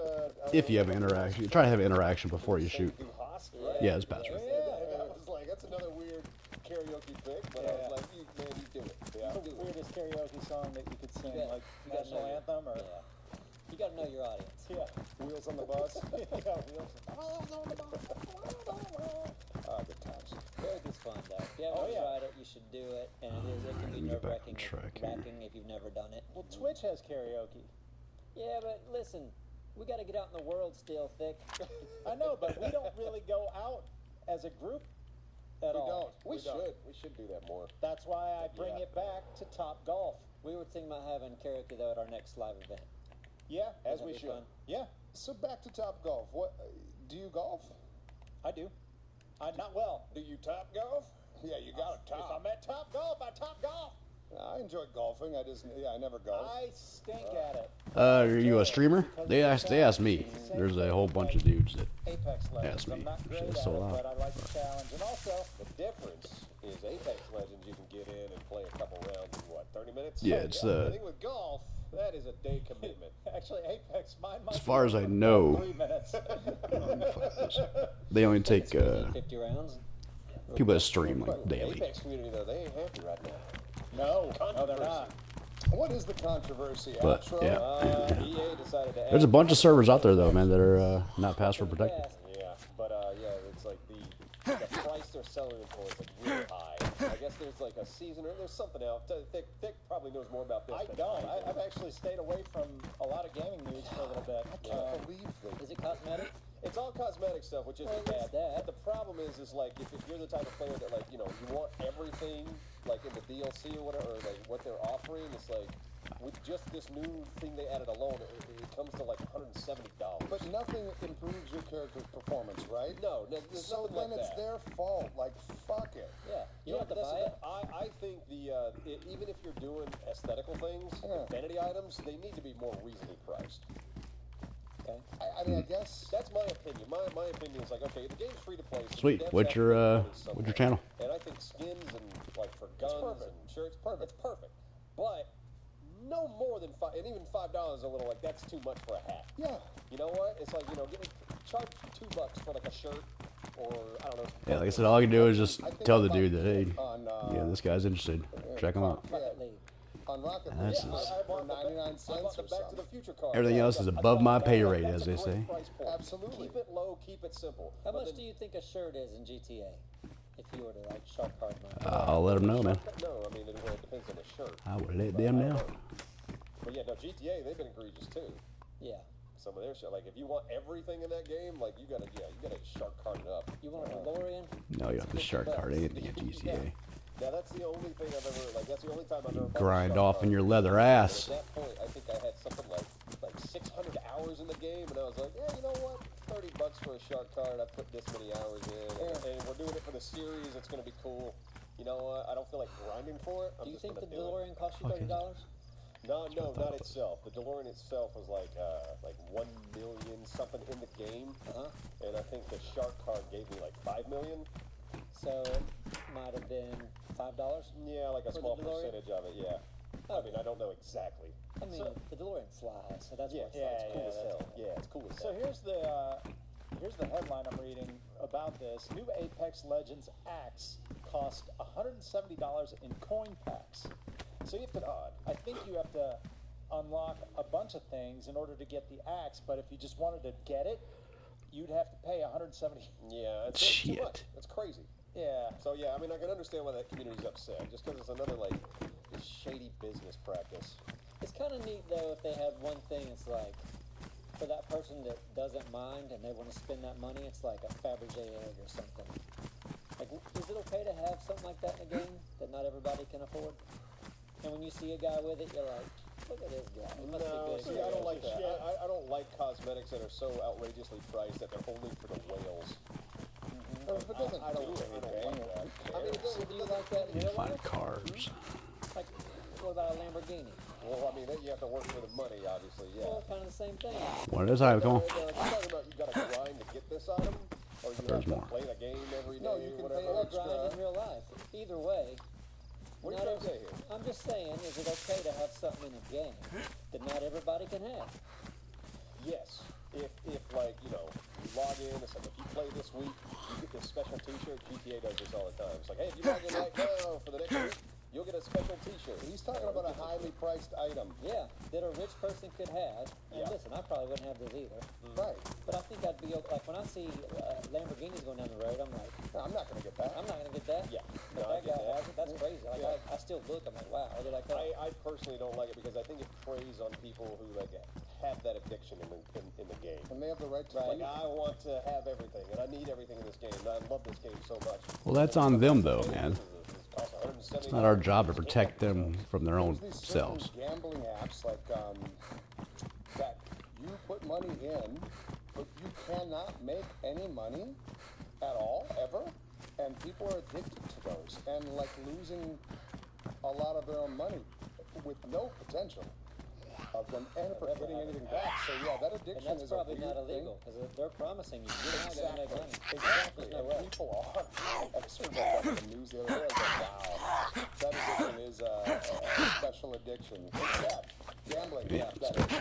if you have an interaction. You try to have an interaction before you shoot. do Haas, right? Yeah, it's Patrick. Yeah, I was like, that's another weird karaoke pick, but I was like, you do it. Yeah, What's the weirdest karaoke song that you could sing, Yeah, like you gotta national know your- anthem or? Yeah. You gotta know your audience. Yeah. Wheels on the bus. Yeah, wheels. Good times. Karaoke's fun though. If you haven't Oh, yeah. tried it, you should do it. And it can be Get back on nerve-wracking track here. if you've never done it. Well, Twitch has karaoke. Yeah, but listen, we gotta get out in the world still, Thick. I know, but we don't really go out as a group at We all. don't. We should. We should do that more. That's why I bring Yeah. it back to Top Golf. We were thinking about having karaoke though at our next live event. Yeah, As That'd we be should. fun. yeah, So back to Top Golf. What do you golf? I do. I'm not well. Do you top golf? Yeah, you got a If top. I'm at Top Golf, I Top Golf. I enjoy golfing. I never golf. I stink at it. Are you a streamer? They asked me. There's a whole bunch of dudes that Apex Legends. Ask me. I'm not Shit, great at it's it, sold out. but I like the challenge. And also, The difference is Apex Legends, you can get in and play a couple rounds in what, 30 minutes? Yeah, it's, I think with golf, that is a day commitment. actually, Apex, mine might as be far as I about know, 3 minutes. they only take 50 rounds. people that stream like The daily. Apex community, though, they ain't happy right now. No, they're not. What is the controversy? But, Outro? yeah. EA decided to There's a add- bunch of servers out there though, man, that are not password protected. Yeah, but yeah, it's like the price they're selling it for is like really high. I guess there's like a season or there's something else. Thick probably knows more about this. I than don't. do. I've actually stayed away from a lot of gaming news for a little bit. I can't believe this. Is it cosmetic? It's all cosmetic stuff, which isn't Well, it's bad. that. The problem is like if you're the type of player that like you want everything like in the DLC or whatever, or like what they're offering, it's like with just this new thing they added alone, it comes to like $170. But nothing improves your character's performance, right? No, there's So nothing like then it's that. their fault. Like, fuck it. Yeah. You don't have to that's buy it. I think even if you're doing aesthetical things, Yeah. vanity items, they need to be more reasonably priced. Okay. I mean, I guess. That's my opinion. My opinion is like, okay, the game's free to play. So Sweet. the devs What's have to your make money what's your somewhere. channel? And I think skins and like for guns perfect. and shirts, perfect. It's perfect. But no more than $5, and even $5 is a little like that's too much for a hat. Yeah. You know what? It's like charge $2 for like a shirt or I don't know. Yeah, like I said, all I can do is just I think tell I the bought dude that hey, on, yeah, this guy's interested. Check him out. Yeah, Rocket League. on Rocket That's League just- I for bought the 99 I cents bought the or Back to something. the Future card. Everything else is I above thought my that pay was- rate, that's as a they great say. price point. Absolutely. Keep it low, keep it simple. How But much then- do you think a shirt is in GTA? If you were to like shark card money. I'll let them know, man. No, I mean, it depends on the shirt. I will let them know. But yeah, no, GTA, they've been egregious too. Yeah. Some of their shit, like if you want everything in that game, like you gotta shark card it up. You want a DeLorean? No, you have to shark card anything at GTA. Now that's the only thing I've ever, like that's the only time I've ever bought a Grind shark off card. in your leather And ass. at that point, I think I had something like 600 hours in the game, and I was like, yeah, you know what? $30 for a shark card. I put this many hours in, and we're doing it for the series. It's gonna be cool. You know what? I don't feel like grinding for it. I'm Do you just think the gonna do it. DeLorean cost you $30? No, not itself. The DeLorean itself was like 1 million something in the game, and I think the shark card gave me like 5 million. So it might have been $5. Yeah, like a For the small DeLorean? percentage of it. Yeah. I mean, I don't know exactly. I mean, the DeLorean flies, so that's Yeah, what it's cool yeah, as hell. Yeah, it's cool as So hell. here's the headline I'm reading about this. New Apex Legends axe cost $170 in coin packs. So you have to, I think you have to unlock a bunch of things in order to get the axe, but if you just wanted to get it, you'd have to pay $170. Yeah, it's too much. Shit. It's crazy. Yeah. So yeah, I mean, I can understand why that community's upset, just because it's another like shady business practice. It's kind of neat though if they had one thing. It's like for that person that doesn't mind and they want to spend that money. It's like a Fabergé egg or something. Like, is it okay to have something like that in a game that not everybody can afford? And when you see a guy with it, you're like, look at this guy. He must No, be see, good. I don't like that. I don't like cosmetics that are so outrageously priced that they're only for the whales. if it doesn't I don't do anything, like that. I mean, do you like that in real Find life? cars. Like, what about a Lamborghini? Well, I mean, you have to work for the money, obviously, yeah. Well, kind of the same thing. What is that? Come on. You're talking about you gotta grind to get this item, or you There's have to more. play the game every day, No, you can pay whatever. extra. Grind in real life. Either way. What are you trying to say here? I'm just saying, is it okay to have something in a game that not everybody can have? Yes. If like, you know, you log in, it's like if you play this week, you get this special t-shirt. GTA does this all the time. It's like, hey, if you log in right now for the next week, you'll get a special t-shirt. He's talking about a highly priced item. Yeah, that a rich person could have. And Yeah. listen, I probably wouldn't have this either. Right. But I think I'd be okay. Like when I see Lamborghinis going down the road, I'm like, No, I'm not going to get that. I'm not gonna get that. Yeah. But No, I that get guy that. has it. That's crazy. Like Yeah. I still look. I'm like, wow. Did I come? I personally don't like it because I think it preys on people who like have that addiction in the game. And they have the right to Right. Like I want to have everything, and I need everything in this game. And I love this game so much. Well, that's on them, though, man. It's It's not our job to protect them from their own There's these certain selves. gambling apps like that you put money in, but you cannot make any money at all ever, and people are addicted to those and like losing a lot of their own money with no potential of them ever getting anything back. So yeah, that And addiction that's is a probably weird not illegal thing. because they're promising you you're not gonna make money. Exactly. There's no And way. people are. I just heard about that in the news the other day. I was like, wow, that addiction is a special addiction. Yeah, gambling. Yeah, that is.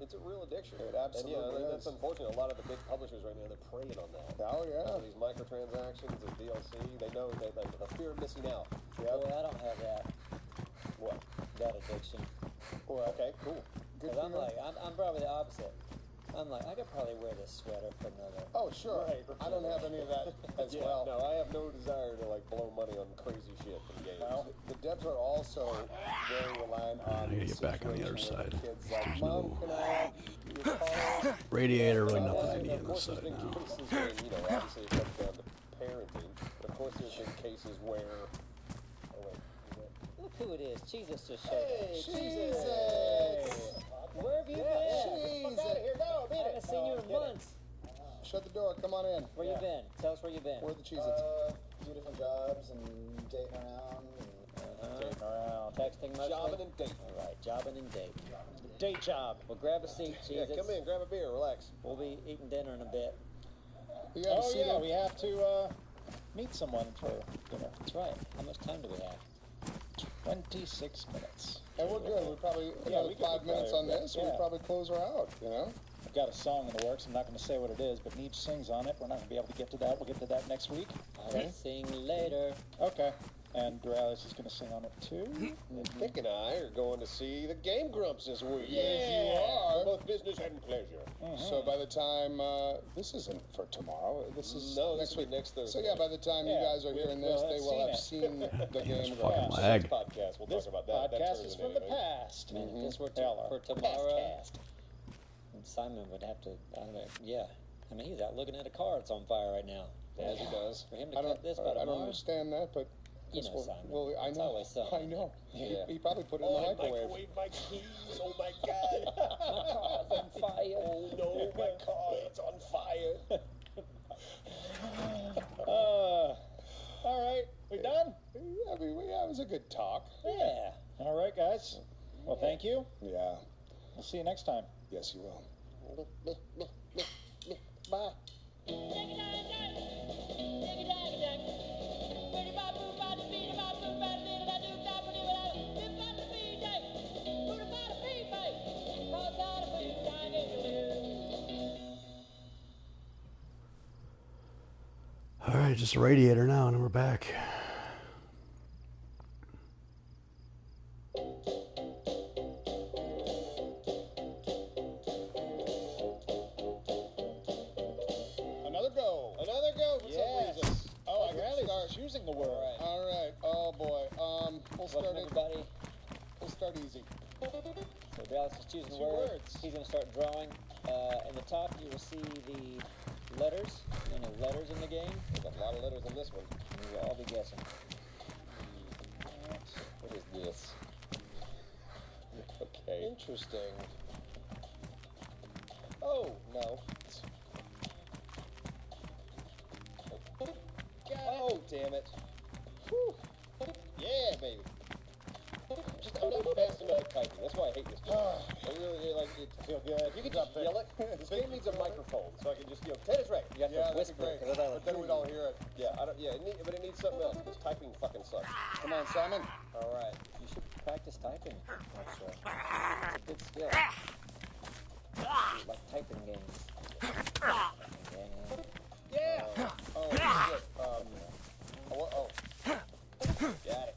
It's a real addiction. It absolutely and yeah, is. that's unfortunate. A lot of the big publishers right now they're preying on that. Oh yeah. These microtransactions and DLC, they know that like the fear of missing out. Boy, I don't have that What? addiction. Well, Okay, cool. good Because for I'm you. like, I'm probably the opposite. I'm like, I could probably wear this sweater for another. Oh sure. Right. I don't have any of that as Yeah, well. no, I have no desire to like blow money on crazy shit in games. Well, the devs are also very reliant on I gotta the get back on the other situation where the side. kids like, There's Mom, no can I have your car? radiator or Well, nothing and on of the course, side there's been now. cases where, you know, obviously it comes down to parenting, but of course there's been cases where. Oh wait, is that- Look who it is. Jesus just showed Hey, up. Jesus! Where have you been? Jesus! Fuck out of here! No, I haven't seen you in months. Shut the door. Come on in. Where you been? Tell us where you been. Where are the Cheez-Its? 2 different jobs and dating around. Dating around. Texting mostly? Jobbing and dating. All right, jobbing and dating. Day job. Well, grab a seat, Yeah, Jesus. come in, grab a beer, relax. We'll be eating dinner in a bit. You got a Oh seat yeah, in? we have to meet someone for dinner. That's right. How much time do we have? 26 minutes. And we're good. We probably another we can- 5 minutes on this. yeah. We probably close her out. You know. I've got a song in the works. I'm not going to say what it is, but Neej sings on it. We're not going to be able to get to that. We'll get to that next week. I'll sing later. Okay. And Doralis is going to sing on it too. Nick and I are going to see the Game Grumps this week. Yes, you are. For both business and pleasure. So by the time this isn't for tomorrow. This is No, next this will week. be next Thursday. So yeah, by the time you Yeah, guys are hearing this, we'll they have will have seen seen the game. fucking Grumps. lag. Next podcast, we'll This talk about that. That podcast turns is into from the anything. past. Man, if this were Eller. for tomorrow, Past. Simon would have to. I don't know. Yeah. I mean, he's out looking at a car that's on fire right now. As he does. For him to I don't, cut this by I don't tomorrow. understand that, but You this know, will, Simon. well, I It's know, always something. I know. Yeah. He probably put it in the microwave. my keys. Oh my god. My car's on fire. Oh no, my car, it's on fire. All right. We done? I mean, yeah, it was a good talk. Yeah. All right, guys. Well, thank you. Yeah. We'll see you next time. Yes, you will. Bye. All right, just a radiator now, and we're back. Another go. Another go for Yes. some reason. Oh, I Riley's got to start. choosing the word. All right. Oh boy. We'll start Welcome, it. everybody. We'll start easy. So Dallas is choosing Two words. words. He's going to start drawing. In the top, you will see the letters. You know, letters in the game. There's a lot of letters in this one. You will all be guessing. What is this? Okay. Interesting. Oh, no. Oh, damn it. Whew. Yeah, baby. I'm not fast enough at typing. That's why I hate this game. I really like it. Feel good. You can just yell it. This game needs a microphone, so I can just, Ted is right. You have to whisper, great. because But then we'd all hear it. Yeah, but it needs something else, because typing fucking sucks. Come on, Simon. All right. You should practice typing. That's it's a good skill. Like typing games. Yeah! Oh, shit. Got it.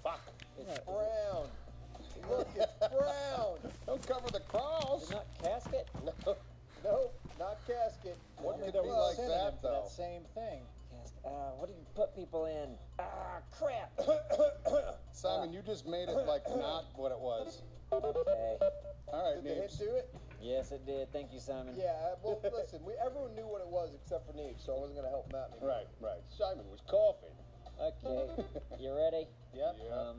Fuck. It's brown. Look, it's brown. Don't cover the cross. It's not casket. No, not casket. What could There be was like a synonym that, for though? that same thing. What did you put people in? Crap. Simon, you just made it like not what it was. Okay. All right, Did the hit Neebs. do it? Yes, it did. Thank you, Simon. Yeah, well, listen, everyone knew what it was except for Neebs, so I wasn't going to help him out anymore. Right. Simon was coughing. Okay. You ready? Yep. Yeah.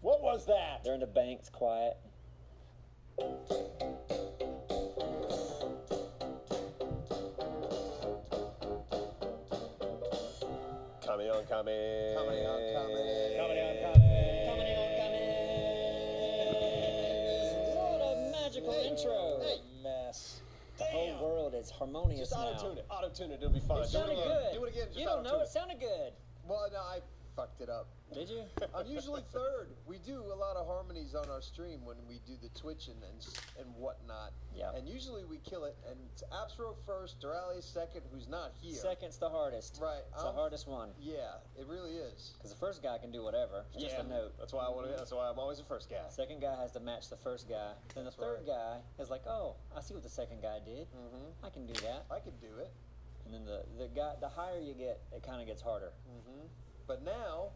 What was that? They're in the bank. It's quiet. Coming on, coming. Coming on, coming. Comedy on What a magical intro. Hey. mess. The whole world is harmonious Just now. auto-tune it. Auto-tune it. It'll be fine. It sounded do it again. good. Do it again. Just You don't know. auto-tune It sounded good. Well, no, I fucked it up. Did you? I'm usually third. We do a lot of harmonies on our stream when we do the Twitch and whatnot. Yeah. And usually we kill it. And it's Absro first, Durali second, who's not here. Second's the hardest. Right. It's the hardest one. Yeah, it really is. Because the first guy can do whatever. It's just a note. That's why That's why I'm always the first guy. Second guy has to match the first guy. Then the third guy is like, oh, I see what the second guy did. Mm-hmm. I can do that. I can do it. And then the higher you get, it kind of gets harder. Mm-hmm. But now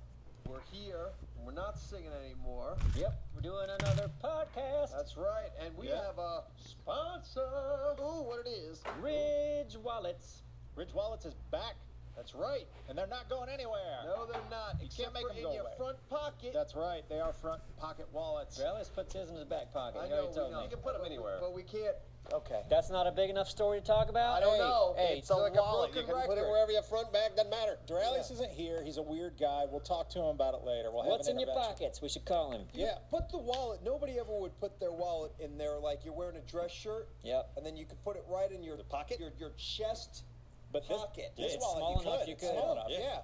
we're here. And we're not singing anymore. Yep, we're doing another podcast. That's right. And we have a sponsor. Ooh, what it is? Ridge Wallets. Ridge Wallets is back. That's right. And they're not going anywhere. No, they're not. You Except can't make for them in go your away. front pocket. That's right. They are front pocket wallets. Relish puts his in his back pocket. I He know, already told we know. me. You can put them anywhere. But we can't. Okay. That's not a big enough story to talk about? I don't know. Hey, It's it's a like a wallet. broken You can put it record. wherever you front, back, doesn't matter. Duralis isn't here. He's a weird guy. We'll talk to him about it later. We'll have What's an in your intervention. pockets? We should call him. Yeah, put the wallet. Nobody ever would put their wallet in there like you're wearing a dress shirt. Yep. And then you could put it right in your pocket? your chest But this, pocket. this It's wallet, small you enough could. you It's could. small enough. Yeah.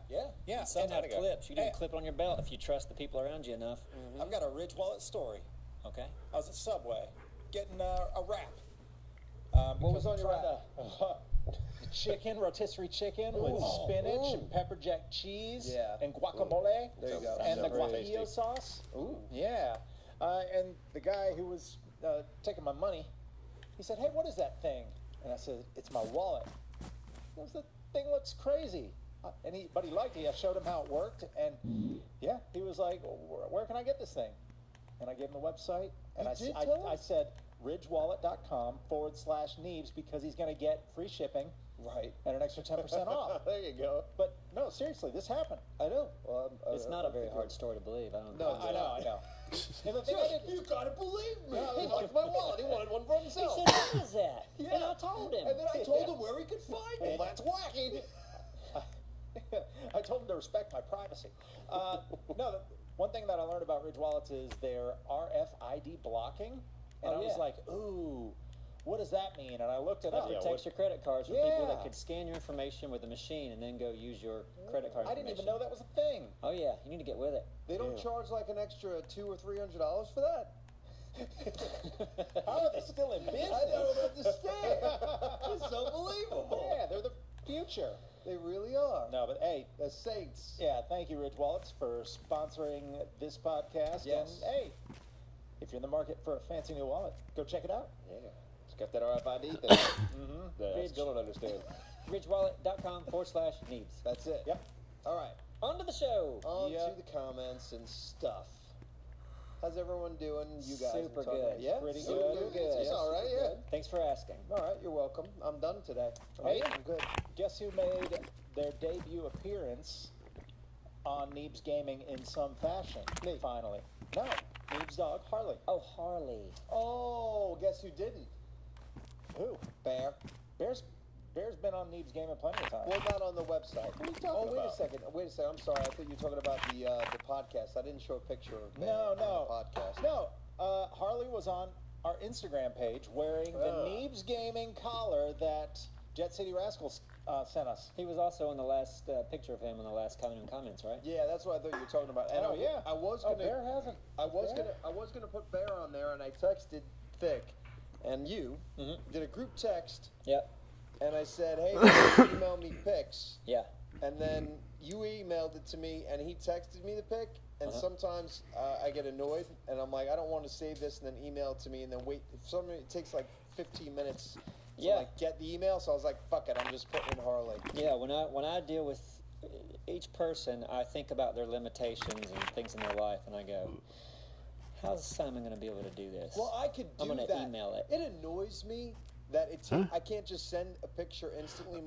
And some And have there you go. clips. You can Hey. clip it on your belt if you trust the people around you enough. I've got a Ridge Wallet story. Okay. I was at Subway getting a wrap. What was on your chicken, rotisserie chicken with spinach and pepper jack cheese and guacamole. There you go. And the Sounds very guajillo tasty. sauce. Ooh. Yeah. And the guy who was taking my money, he said, "Hey, what is that thing?" And I said, "It's my wallet." He goes, "The thing looks crazy." But he liked it. I showed him how it worked, and yeah, he was like, "Where can I get this thing?" And I gave him the website, and You I did tell him? I said ridgewallet.com/Neebs because he's going to get free shipping Right. and an extra 10% off. There you go. But no, seriously, this happened. I know. Well, It's not a very hard story to believe. I don't No, think. I know. And the thing I didn't- You gotta believe me. He liked my wallet. He wanted one for He himself. said, what is that? And I told him. And then I told him where he could find it. Well, that's wacky. I told him to respect my privacy. One thing that I learned about Ridge Wallets is their RFID blocking. And I was like, ooh, what does that mean? And I looked it That up. protects your credit cards from people that Yeah. could scan your information with a machine and then go use your credit card I information. didn't even know that was a thing. Oh, yeah. You need to get with it. They don't charge like an extra $200 or $300 for that. How are they still in business? I don't understand. It's unbelievable. Yeah, they're the future. They really are. No, but hey, The saints. yeah, thank you, Ridge Wallets, for sponsoring this podcast. Yes. And hey, if you're in the market for a fancy new wallet, go check it out. Yeah. It's got that RFID thing. That I Ridge. still don't understand. Ridgewallet.com/Neebs. That's it. Yep. All right. On to the show. On Yeah. to the comments and stuff. How's everyone doing? You guys Super were talking- good. Yeah, Pretty super good. It's Yes, all right. super Yeah. good. Thanks for asking. All right. You're welcome. I'm done today. Hey. I'm good. Guess who made their debut appearance on Neebs Gaming in some fashion? Me. Finally. No, Neebs' dog, Harley. Oh, Harley. Oh, guess who didn't? Who? Bear. Bear's Bear's been on Neeb's Gaming plenty of times. Well, not on the website. What are you talking wait about? a second. Wait a second. I'm sorry. I thought you were talking about the podcast. I didn't show a picture of Bear No. on the podcast. No. Harley was on our Instagram page wearing the Neeb's Gaming collar that Jet City Rascals sent us. He was also in the last picture of him in the last comments, right? Yeah, that's what I thought you were talking about. And Oh, yeah. I was gonna. Bear hasn't. I was gonna put Bear on there, and I texted Thick, and you did a group text, Yep. and I said, "Hey, email me pics." Yeah. And then you emailed it to me, and he texted me the pic. And sometimes I get annoyed, and I'm like, I don't want to save this and then email it to me, and then wait. If something it takes like 15 minutes to like get the email, so I was like, fuck it, I'm just putting in Harley. Yeah. When I deal with each person, I think about their limitations and things in their life, and I go, how's Simon going to be able to do this? Well, I could do I'm that. gonna email it. It annoys me that I can't just send a picture instantly.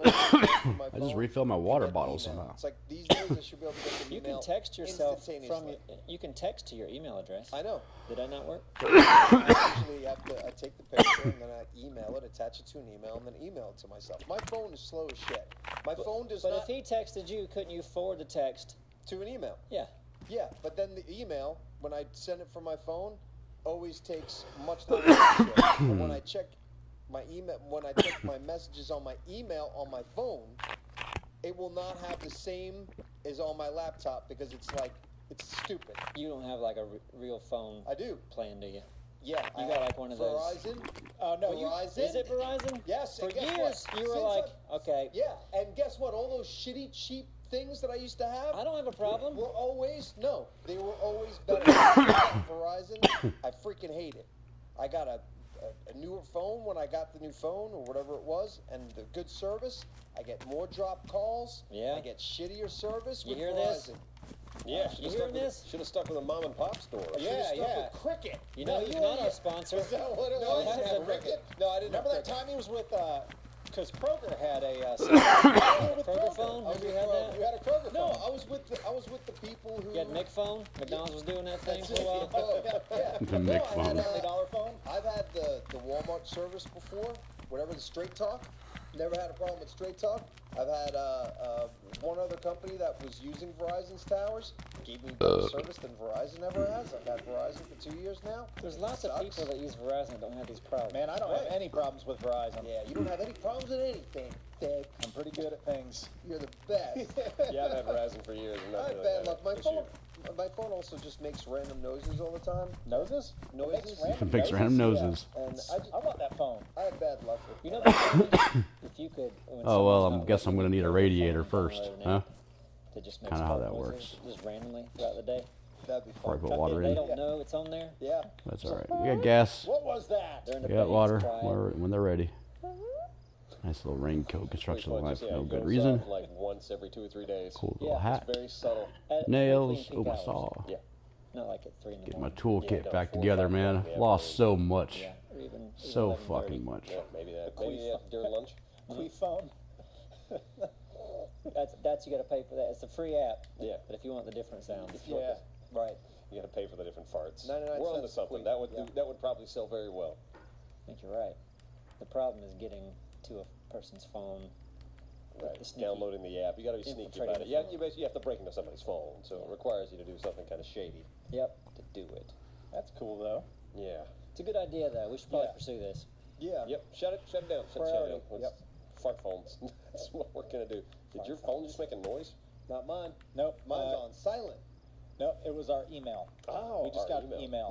From my I just phone refill my and water get bottle email. somehow. It's like these days I should be able to get the You email can text yourself from instantaneously. you can text to your email address. I know. Did that not work? I actually have to. I take the picture and then I email it, attach it to an email, and then email it to myself. My phone is slow as shit. My phone does But not if he texted you, couldn't you forward the text? to an email. Yeah. Yeah, but then the email when I send it from my phone always takes much longer. Than shit. But when I check my email, when I check my messages on my email on my phone, it will not have the same as on my laptop because it's stupid. You don't have like a real phone I do. plan, do you? Yeah, You I got have like one of those. Verizon. No, Verizon. Is it Verizon? Yes. For and guess years, what? you were Since like, okay, yeah, and guess what? All those shitty, cheap things that I used to have. I don't have a problem. Were always they were always better. Verizon, I freaking hate it. I got a newer phone when I got the new phone or whatever it was, and the good service. I get more drop calls. Yeah. I get shittier service. You with hear Verizon. this? Yeah, You hearing this? Should have stuck with a mom and pop store. Should've stuck with Cricket. You know who's not our sponsor? Is that what it No, was? I didn't have Cricket? No, I didn't. Remember have that Cricket. time he was with, because Kroger had a Kroger phone? I was Remember you with had Kroger. that? You had a Kroger No, phone. I was with the people who. You had Mick phone? McDonald's was doing that thing That's for a while? Oh, yeah. The Mick I had phone. $20 phone. I've had the Walmart service before, whatever the Straight Talk. Never had a problem with Straight Talk. I've had one other company that was using Verizon's towers, gave me better service than Verizon ever has. I've had Verizon for 2 years now. There's lots of people that use Verizon that don't have these problems. Man, I don't have any problems with Verizon. Yeah, you don't have any problems with anything, Dave. I'm pretty good at things. You're the best. Yeah, I've had Verizon for years. And I not have really bad had luck. an My issue. phone also just makes random noises all the time. Noses? Noises? It makes random noses. And I want that phone. I have bad luck with You know, if you could. when Oh, well, someone's I not guess I'm looking, gonna need a you could radiator phone first, download an huh? app that just makes Kinda how fart that noises works. just randomly throughout the day. That'd be fun. Probably put water If they in. don't know it's on there. Yeah. That's all right. We got gas. What was that? They're in the We got bed, water it's quiet. when they're ready. Nice little raincoat construction Which one? line Just, for no it good goes reason. off like once every 2 or 3 days. Cool Yeah, little hat. It's very subtle. At Nails. peak Oh, my hours. saw. Yeah. Not like at 3 in the Get my morning. toolkit no, back 4 or together, 5 man. o'clock, yeah, Lost really. so much. Yeah, or even So 11:30. fucking much. Yeah, maybe that. Maybe during lunch. Queef phone. That's you got to pay for that. It's a free app. Yeah. But if you want the different sounds, Yeah. Right. You got to pay for the different farts. 99 We're onto cents something. quick, That would yeah. that would probably sell very well. I think you're right. The problem is getting to a person's phone. Right. The sneaky- Downloading the app. You got to be sneaky infiltrating about it. the Yeah, phone. you basically have to break into somebody's phone, so it requires you to do something kind of shady. Yep, to do it. That's cool, though. Yeah. It's a good idea, though. We should probably Yeah. pursue this. Yeah. Yep. Shut it down. Shut it Priority. down. Yep. Fart phones. That's what we're gonna do. Did your phone just make a noise? Not mine. Nope. Mine's on silent. Nope, it was our email. Oh, We just our got email. an email.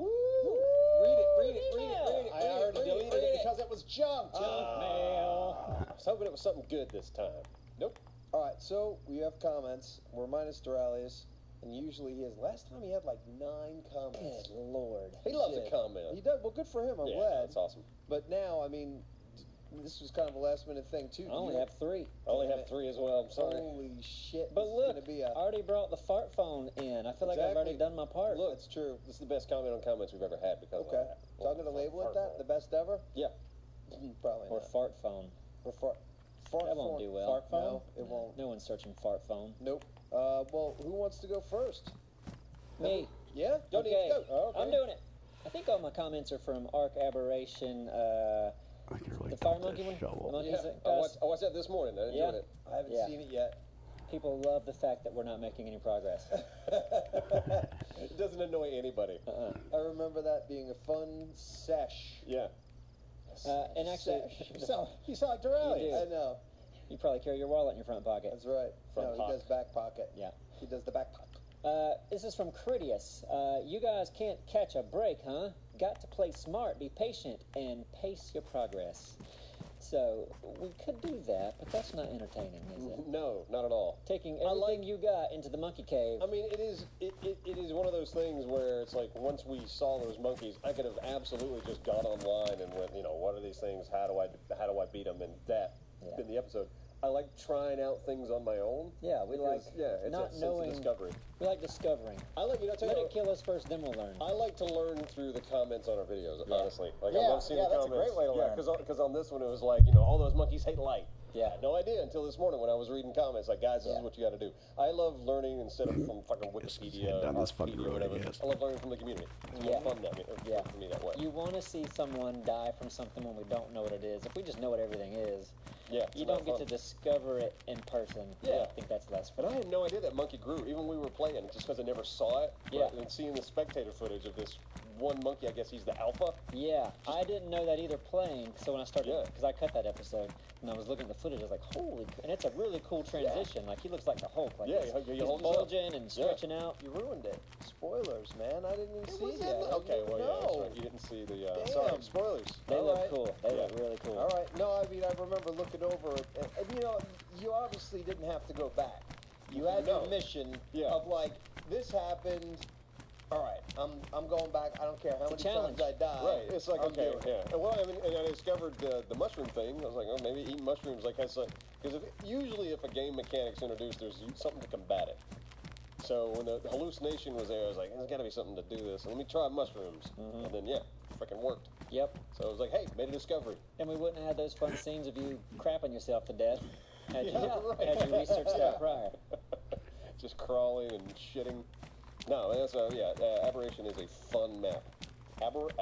Read it. I already deleted it because it was junk. Junk mail. I was hoping it was something good this time. Nope. All right, so we have comments. We're minus Duralius, and usually he has. Last time he had like 9 comments. Good lord. He loves Shit. a comment. He does. Well, good for him. I'm Yeah, glad. that's awesome. But now, I mean, this was kind of a last minute thing too. I only have 3. I only have 3 as well. I'm sorry. Holy shit! But this is look, gonna be I already brought the fart phone in. I feel like I've already Exactly. done my part. Look, it's true. This is the best comment on comments we've ever had because Okay, of that. so I'm gonna label it Fart that phone. the best ever. Yeah. Probably Or not. fart phone. Or fart. That won't do well. Fart phone? No, it won't. No one's searching fart phone. Nope. Well, who wants to go first? Me. Yeah. Don't Okay. even go. Oh, okay. I'm doing it. I think all my comments are from Arc Aberration, I can really The fire dump monkey that one? The shovel. monkeys Yeah, that I guys- watched that this morning. I enjoyed Yeah. it. I haven't Yeah. seen it yet. People love the fact that we're not making any progress. It doesn't annoy anybody. I remember that being a fun sesh. Yeah. And actually, You sound like Dorelli. You do. I know. you probably carry your wallet in your front pocket. That's right. Front no, pocket. he does back pocket. Yeah. He does the back pocket. This is from Critias. You guys can't catch a break, huh? Got to play smart, be patient, and pace your progress. So, we could do that, but that's not entertaining, is it? No, not at all. Taking everything you got into the monkey cave. I mean, it is one of those things where it's like once we saw those monkeys, I could have absolutely just got online and went, what are these things? How do I beat them? And that in the episode. I like trying out things on my own. Yeah, we because, like it's not a sense knowing. of discovery. We like discovering. I like Let it kill us first, then we'll learn. I like to learn through the comments on our videos, honestly. Like, Yeah, I love seeing the that's a comments. great way to learn. Because on this one, it was like, all those monkeys hate light. Yeah. I had no idea until this morning when I was reading comments. Like, guys, this is what you got to do. I love learning instead of from fucking Wikipedia down or this fucking Wikipedia or road, I whatever. guess. I love learning from the community. It's Yeah. more fun that for me that way. You want to see someone die from something when we don't know what it is. If we just know what everything is, Yeah, you it's don't not get fun. to discover it in person. Yeah. I think that's less But fun. I had no idea that monkey grew, even when we were playing, just because I never saw it. Yeah. But, and seeing the spectator footage of this one monkey, I guess he's the alpha. Yeah, I didn't know that either playing. So when I started, Yeah. because I cut that episode, and I was looking at the footage, I was like, holy, and it's a really cool transition. Like, he looks like the Hulk. Like, Yeah, he's he holds up. bulging and stretching out. You ruined it. Spoilers, man. I didn't even see Was it that yet. the- okay, well, yeah, that's No. right. You didn't see the. Damn. Sorry, spoilers. They All look right. cool. They look really cool. All right. No, I mean, I remember looking over it, and you obviously didn't have to go back. You had No. your mission Yeah. of like, this happened. All right, I'm going back. I don't care how It's many a challenge. times I die. Right, it's like, I'm okay, doing it. yeah. And, well, I mean, and I discovered the mushroom thing. I was like, oh, maybe eating mushrooms, like I said. Because usually if a game mechanic's introduced, there's something to combat it. So when the hallucination was there, I was like, there's got to be something to do this. Let me try mushrooms. And then, yeah, freaking worked. Yep. So I was like, hey, made a discovery. And we wouldn't have had those fun scenes of you crapping yourself to death had you, right. had you researched that prior. Just crawling and shitting. No, that's Aberration is a fun map. Aberration?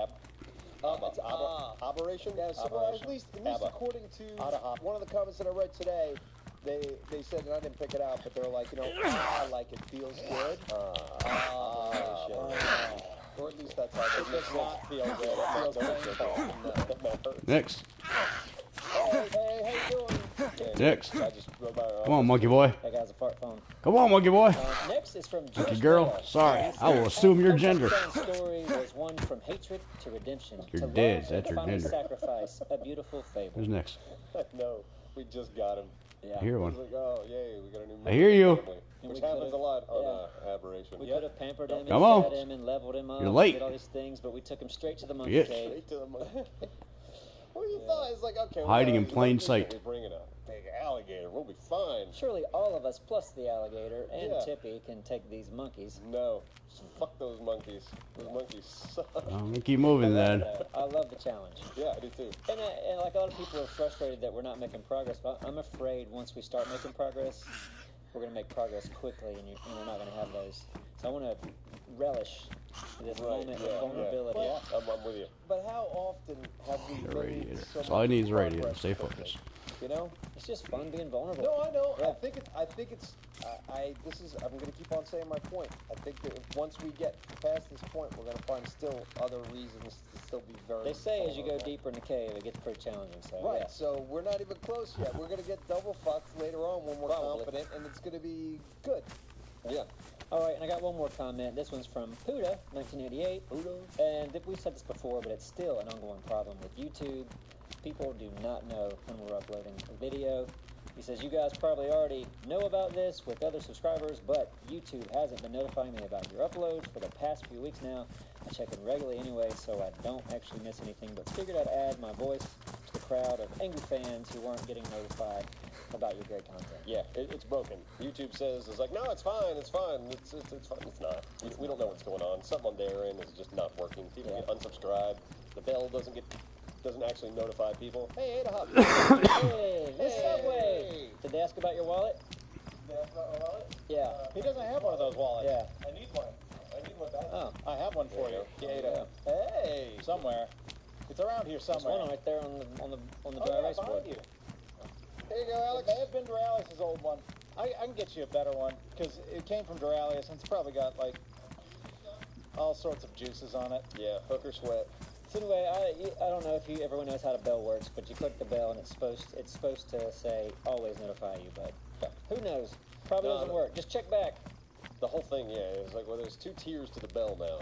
Yeah, so Aberration. at least Abba. according to Adahop. one of the comments that I read today, they said, and I didn't pick it out, but they were like, I like it feels good. Or at least that's how they It does not feel good. It feels painful. Next. Hey, how you doing? Next. I just rode by our Come on, monkey boy. That guy's a fart phone. Come on, monkey boy. Next is from Monkey Josh girl. Bell. Sorry, He I will says, assume your "Our gender." touchdown story was one from hatred to redemption. You're to dead. love That's and your final gender. sacrifice. A beautiful fable. Who's next? No, we just got him. Yeah. I hear I one. was like, oh, yay, we got a new I hear you. family. And Which we happens could've- a lot on Aberration. We could have pampered him Come and on. fed him and leveled him up. You're late. Did all these things, but we took him straight to the monkey Yeah. cave. Straight to the monkey. What do you thought? It's like, okay, Hiding in he's a plain monkey, sight. We bring in a big alligator. We'll be fine. Surely all of us, plus the alligator and Yeah. Tippy, can take these monkeys. No. Fuck those monkeys. Those monkeys suck. I'm gonna keep moving then. I love the challenge. Yeah, I do too. And like a lot of people are frustrated that we're not making progress, but I'm afraid once we start making progress, we're going to make progress quickly, and you're not going to have those. So I want to relish this moment of vulnerability. Yeah. I'm with you. But how often have we The made radiator. so That's all I much need is a radiator. progress Stay quickly? focused. You know? It's just fun being vulnerable. No, I know. Yeah. I think it's. I'm going to keep on saying my point. I think that if once we get past this point, we're going to find still other reasons to still be very. They say as you go vulnerable. deeper in the cave, it gets pretty challenging. So Right, yeah. so we're not even close yet. We're going to get double fucked later on when we're Probably. confident, and it's going to be good. Yeah. All right, and I got one more comment. This one's from Puda, 1988. And we've said this before, but it's still an ongoing problem with YouTube. People do not know when we're uploading a video. He says, you guys probably already know about this with other subscribers, but YouTube hasn't been notifying me about your uploads for the past few weeks now. I check in regularly anyway, so I don't actually miss anything, but figured I'd add my voice to the crowd of angry fans who weren't getting notified about your great content. Yeah, it's broken. YouTube says, it's like, no, it's fine, it's fine. It's fine. It's not. We don't know what's going on. Something on their end is just not working. People get unsubscribed. The bell doesn't actually notify people. Hey, Adahop. Hey, Miss Subway! Did they ask about your wallet? Yeah. He doesn't have one of those wallets. Yeah. I need one. I need one back. Oh. I have one for you. Yeah. Hey. Somewhere. It's around here There's somewhere. one right there on the Oh, dry yeah, race board. behind you. Here you go, It Alex. may have been Duralius' old one. I can get you a better one because it came from Duralius and it's probably got like all sorts of juices on it. Yeah, hooker sweat. So anyway, I don't know if everyone knows how the bell works, but you click the bell and it's supposed to say always notify you, but who knows? Probably doesn't work. Just check back. The whole thing, yeah, it's like, well, there's 2 tiers to the bell now,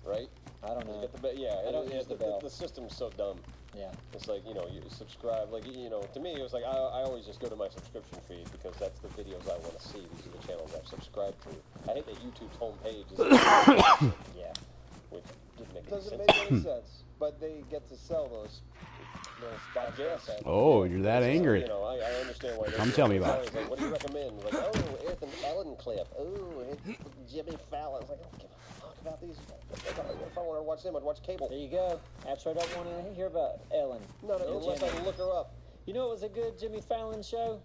right? I don't You know. get the bell, yeah. I don't use the bell. The system's so dumb. Yeah. It's like, you know, you subscribe, like, you know, to me, it was like, I always just go to my subscription feed because that's the videos I want to see. These are the channels I've subscribed to. I hate that YouTube's homepage is Yeah. which didn't make any Doesn't sense. make any sense. But they get to sell those little spots. I guess. Oh, you're that angry. You know, I understand why. Come tell me about it. It's like, what do you recommend? Like, oh, Ethan Allen clip. Oh, Jimmy Fallon. It's like, I don't give a fuck about these. If I want to watch them, I'd watch cable. There you go. Actually, I don't want to hear about Ellen. No, unless I Jimmy. look her up. You know, it was a good Jimmy Fallon show.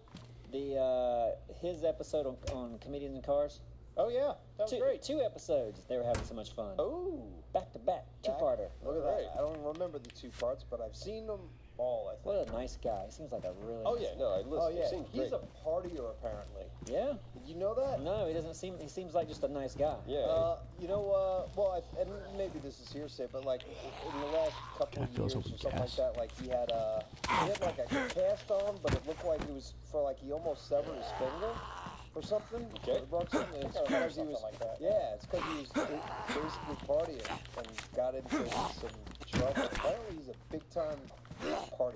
His episode on comedians and cars. Oh yeah, that was great. 2 episodes. They were having so much fun. Oh, Back to back, 2-parter. Look at that. I don't remember the 2 parts, but I've seen them all, I think. What a nice guy. He seems like a really. oh nice yeah, no, I listen. Oh, yeah. It seems He's great. a partier, apparently. Yeah. Did you know that? No, he doesn't seem. He seems like just a nice guy. Yeah. You know, and maybe this is hearsay, but like in the last couple of I feel years so or something like gas. that, like he had like a cast on, but it looked like it was for like he almost severed his finger or something. Okay. Or broke something. It's I remember because he was, something like that. yeah, it's because he was basically partying and got into some trouble. Apparently, he's a big time partier.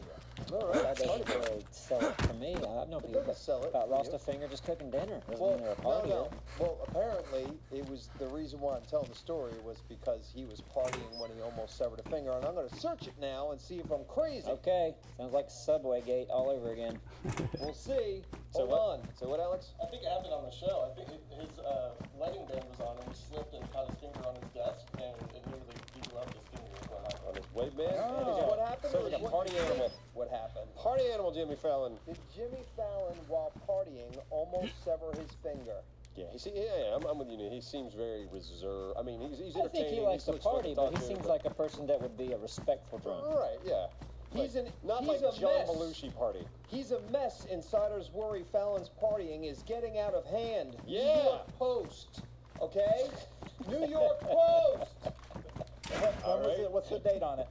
All right, That doesn't really sell it for me. I've known people doesn't sell it about for lost you. a finger just cooking dinner. Doesn't Well, mean they're a partier. no. Well, apparently, it was the reason why I'm telling the story was because he was partying when he almost severed a finger, and I'm going to search it now and see if I'm crazy. Okay, sounds like Subway Gate all over again. We'll see. So Hold what? on. So what, Alex? I think it happened on the show. I think his lighting band was on and he slipped and caught his finger on his desk and it nearly blew up his finger. Is what happened. On his wave band? Is what happened? Sounds or like a what party you think animal. What happened? Party animal, Jimmy Fallon. Did Jimmy Fallon, while partying, almost sever his finger? Yeah, I'm with you. He seems very reserved. I mean, he's I entertaining. think he likes to looks fun party, talk but he to, seems like a person that would be a respectful drunk. Right, yeah. He's Not he's like a John mess. Belushi party. He's a mess. Insiders worry Fallon's partying is getting out of hand. Yeah. New York Post. Okay? New York Post. What's the date on it?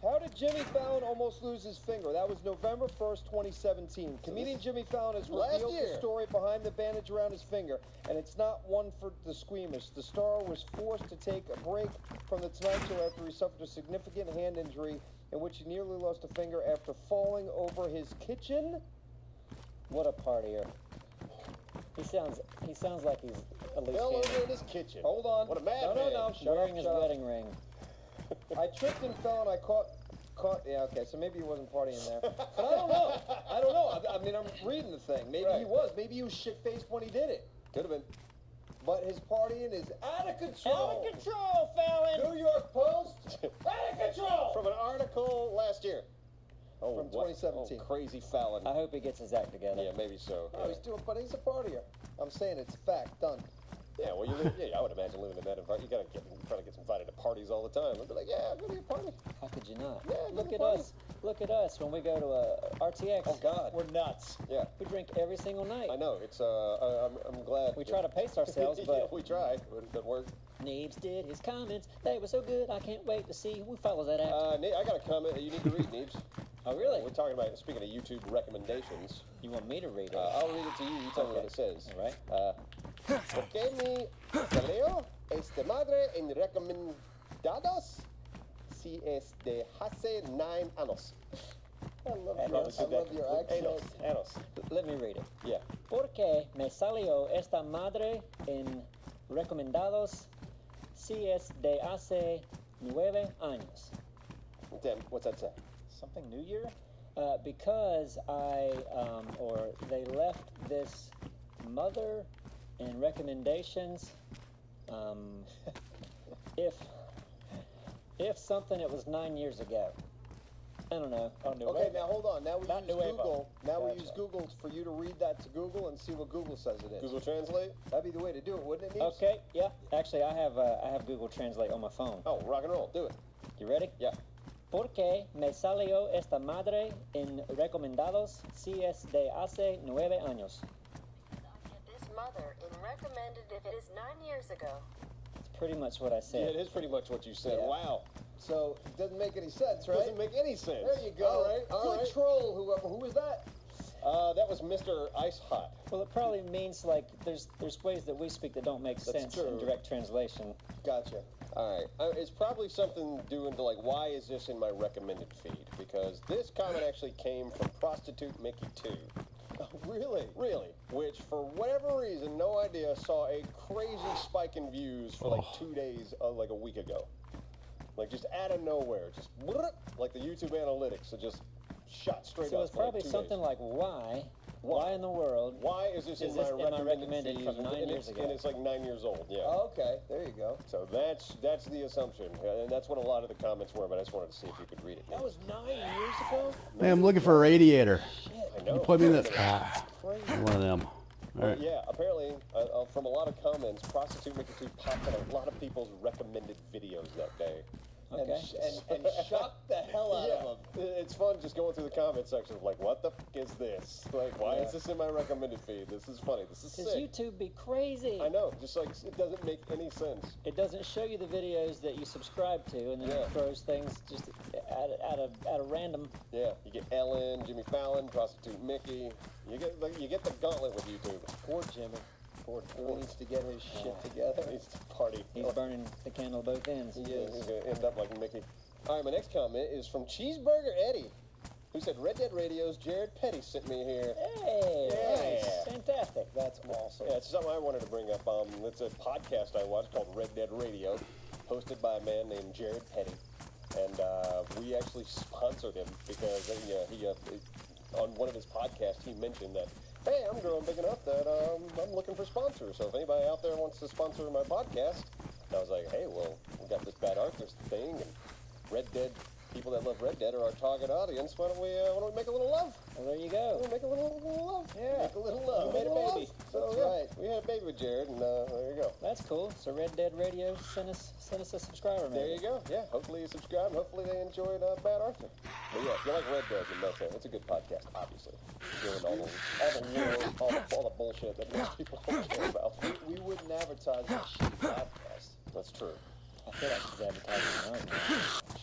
How did Jimmy Fallon almost lose his finger? That was November 1st, 2017. Comedian Jimmy Fallon has Last revealed year. the story behind the bandage around his finger, and it's not one for the squeamish. The star was forced to take a break from The Tonight Show after he suffered a significant hand injury in which he nearly lost a finger after falling over his kitchen. What a partier. He sounds like he's a loose Fell over cannon. in his kitchen. Hold on. What a madman. No. Shut Wearing up, his shut up. wedding ring. I tripped and fell and I caught. Yeah, okay, so maybe he wasn't partying there. But I don't know. I mean, I'm reading the thing. Maybe he was. Maybe he was shit-faced when he did it. Could have been. But his partying is out of control. Out of control, Fallon! New York Post, out of control. From an article last year. Oh, From what? 2017. Oh, crazy Fallon. I hope he gets his act together. Yeah, maybe so. Oh, but he's a partier. I'm saying it's fact. Done. Yeah, well, I would imagine living in that environment, you probably get invited to parties all the time. I'd be like, yeah, go to your party. How could you not? Yeah, Look go at to us. Look at us when we go to a RTX. Oh God. We're nuts. Yeah, We drink every single night. I know. It's I'm glad. We try to pace ourselves, yeah, but we try, but it doesn't work. Neebs did his comments. They were so good. I can't wait to see who follows that act. I got a comment that you need to read, Neebs. Oh, really? We're talking about, speaking of YouTube recommendations. You want me to read it? I'll read it to you. You tell me what it says. All right. Porque mi saleo es de madre en recomendados si es de hace 9 años. I love Anos. your accent. Anos. Let me read it. Yeah. Porque me salió esta madre en recomendados si es de hace 9 años. Damn, what's that say? Something New Year? Because they left this mother in recommendations. If something, it was 9 years ago. I don't know. Oh, New Okay, now hold on. Now we Not use Nuevo. Google. Now we Gotcha. use Google for you to read that to Google and see what Google says it is. Google Translate? That'd be the way to do it, wouldn't it, Neebs? Okay, yeah. Actually, I have Google Translate on my phone. Oh, rock and roll. Do it. You ready? Yeah. porque me salió esta madre en recomendados si es de hace 9 años. This mother in recommended if it is 9 years ago. It's pretty much what I Yeah, said. it is pretty much what you said. Yeah. Wow. So it doesn't make any sense, right? Doesn't make any sense. There you go. All right. Good troll, whoever. Who was that? That was Mr. Ice Hot. Well, it probably means like there's ways that we speak that don't make sense true. in direct translation. Gotcha. All right. It's probably something due into like, why is this in my recommended feed? Because this comment actually came from Prostitute Mickey 2. Really? Really? Which, for whatever reason, no idea, saw a crazy spike in views for like 2 days, like a week ago. Like just out of nowhere, just like the YouTube analytics, it just shot straight So up. it's probably something like why in the world? Why is this in this my recommended feed? from 9 years ago? And it's like 9 years old. Yeah. Oh, okay. There you go. So that's the assumption, and that's what a lot of the comments were. But I just wanted to see if you could read it. That was 9 years ago? Hey, I'm looking for a radiator. I know. You plug me in that. One of them. All right. Yeah, apparently, from a lot of comments, Prostitute Mickey 2 popped in a lot of people's recommended videos that day. Okay. And shocked the hell out of them. It's fun just going through the comment section of like, what the f is this? Like, why is this in my recommended feed? This is funny. This is Does sick. YouTube be crazy? I know. Just like, it doesn't make any sense. It doesn't show you the videos that you subscribe to, and then it throws things just at a random. Yeah, you get Ellen, Jimmy Fallon, Prostitute Mickey. You get the gauntlet with YouTube. Poor Jimmy. Poor Jimmy needs to get his shit together. He needs to party. He's burning the candle at both ends. He's going to end up like Mickey. All right, my next comment is from Cheeseburger Eddie, who said, Red Dead Radio's Jared Petty sent me here. Hey, Yeah. nice. Fantastic. That's awesome. Yeah, it's something I wanted to bring up. It's a podcast I watched called Red Dead Radio, hosted by a man named Jared Petty. And we actually sponsored him because he on one of his podcasts, he mentioned that, hey, I'm growing big enough that I'm looking for sponsors. So if anybody out there wants to sponsor my podcast, I was like, hey, well, we got this Bad Arthur thing, and Red Dead, people that love Red Dead are our target audience. Why don't we make a little love? Well, there you go. We'll make a little love. Yeah. Make a little love. We made a baby. So, That's yeah, right. we had a baby with Jared, and there you go. That's cool. So Red Dead Radio, send us a subscriber, maybe. There you go. Yeah, hopefully you subscribe. Hopefully they enjoyed Bad Arthur. But yeah, if you like Red Dead, then it's a good podcast, obviously. Doing all the bullshit that most people don't care about. We wouldn't advertise that shit podcast. That's true. I feel like he's advertising right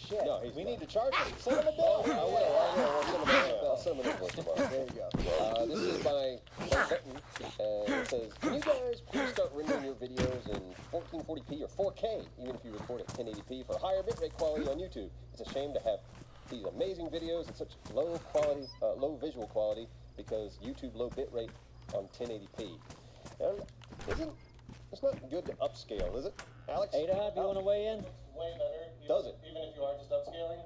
Shit. No, he's we not. need to charge him. Send him a bill. I'll send him an invoice tomorrow. There you go. This is by Benton, and it says, can you guys please start rendering your videos in 1440p or 4K, even if you record at 1080p for higher bitrate quality on YouTube? It's a shame to have these amazing videos at such low quality, low visual quality, because YouTube low bitrate on 1080p. And it's not good to upscale, is it, Alex? Adab, you want to weigh in? Way better. Does it? Even if you are just upscaling.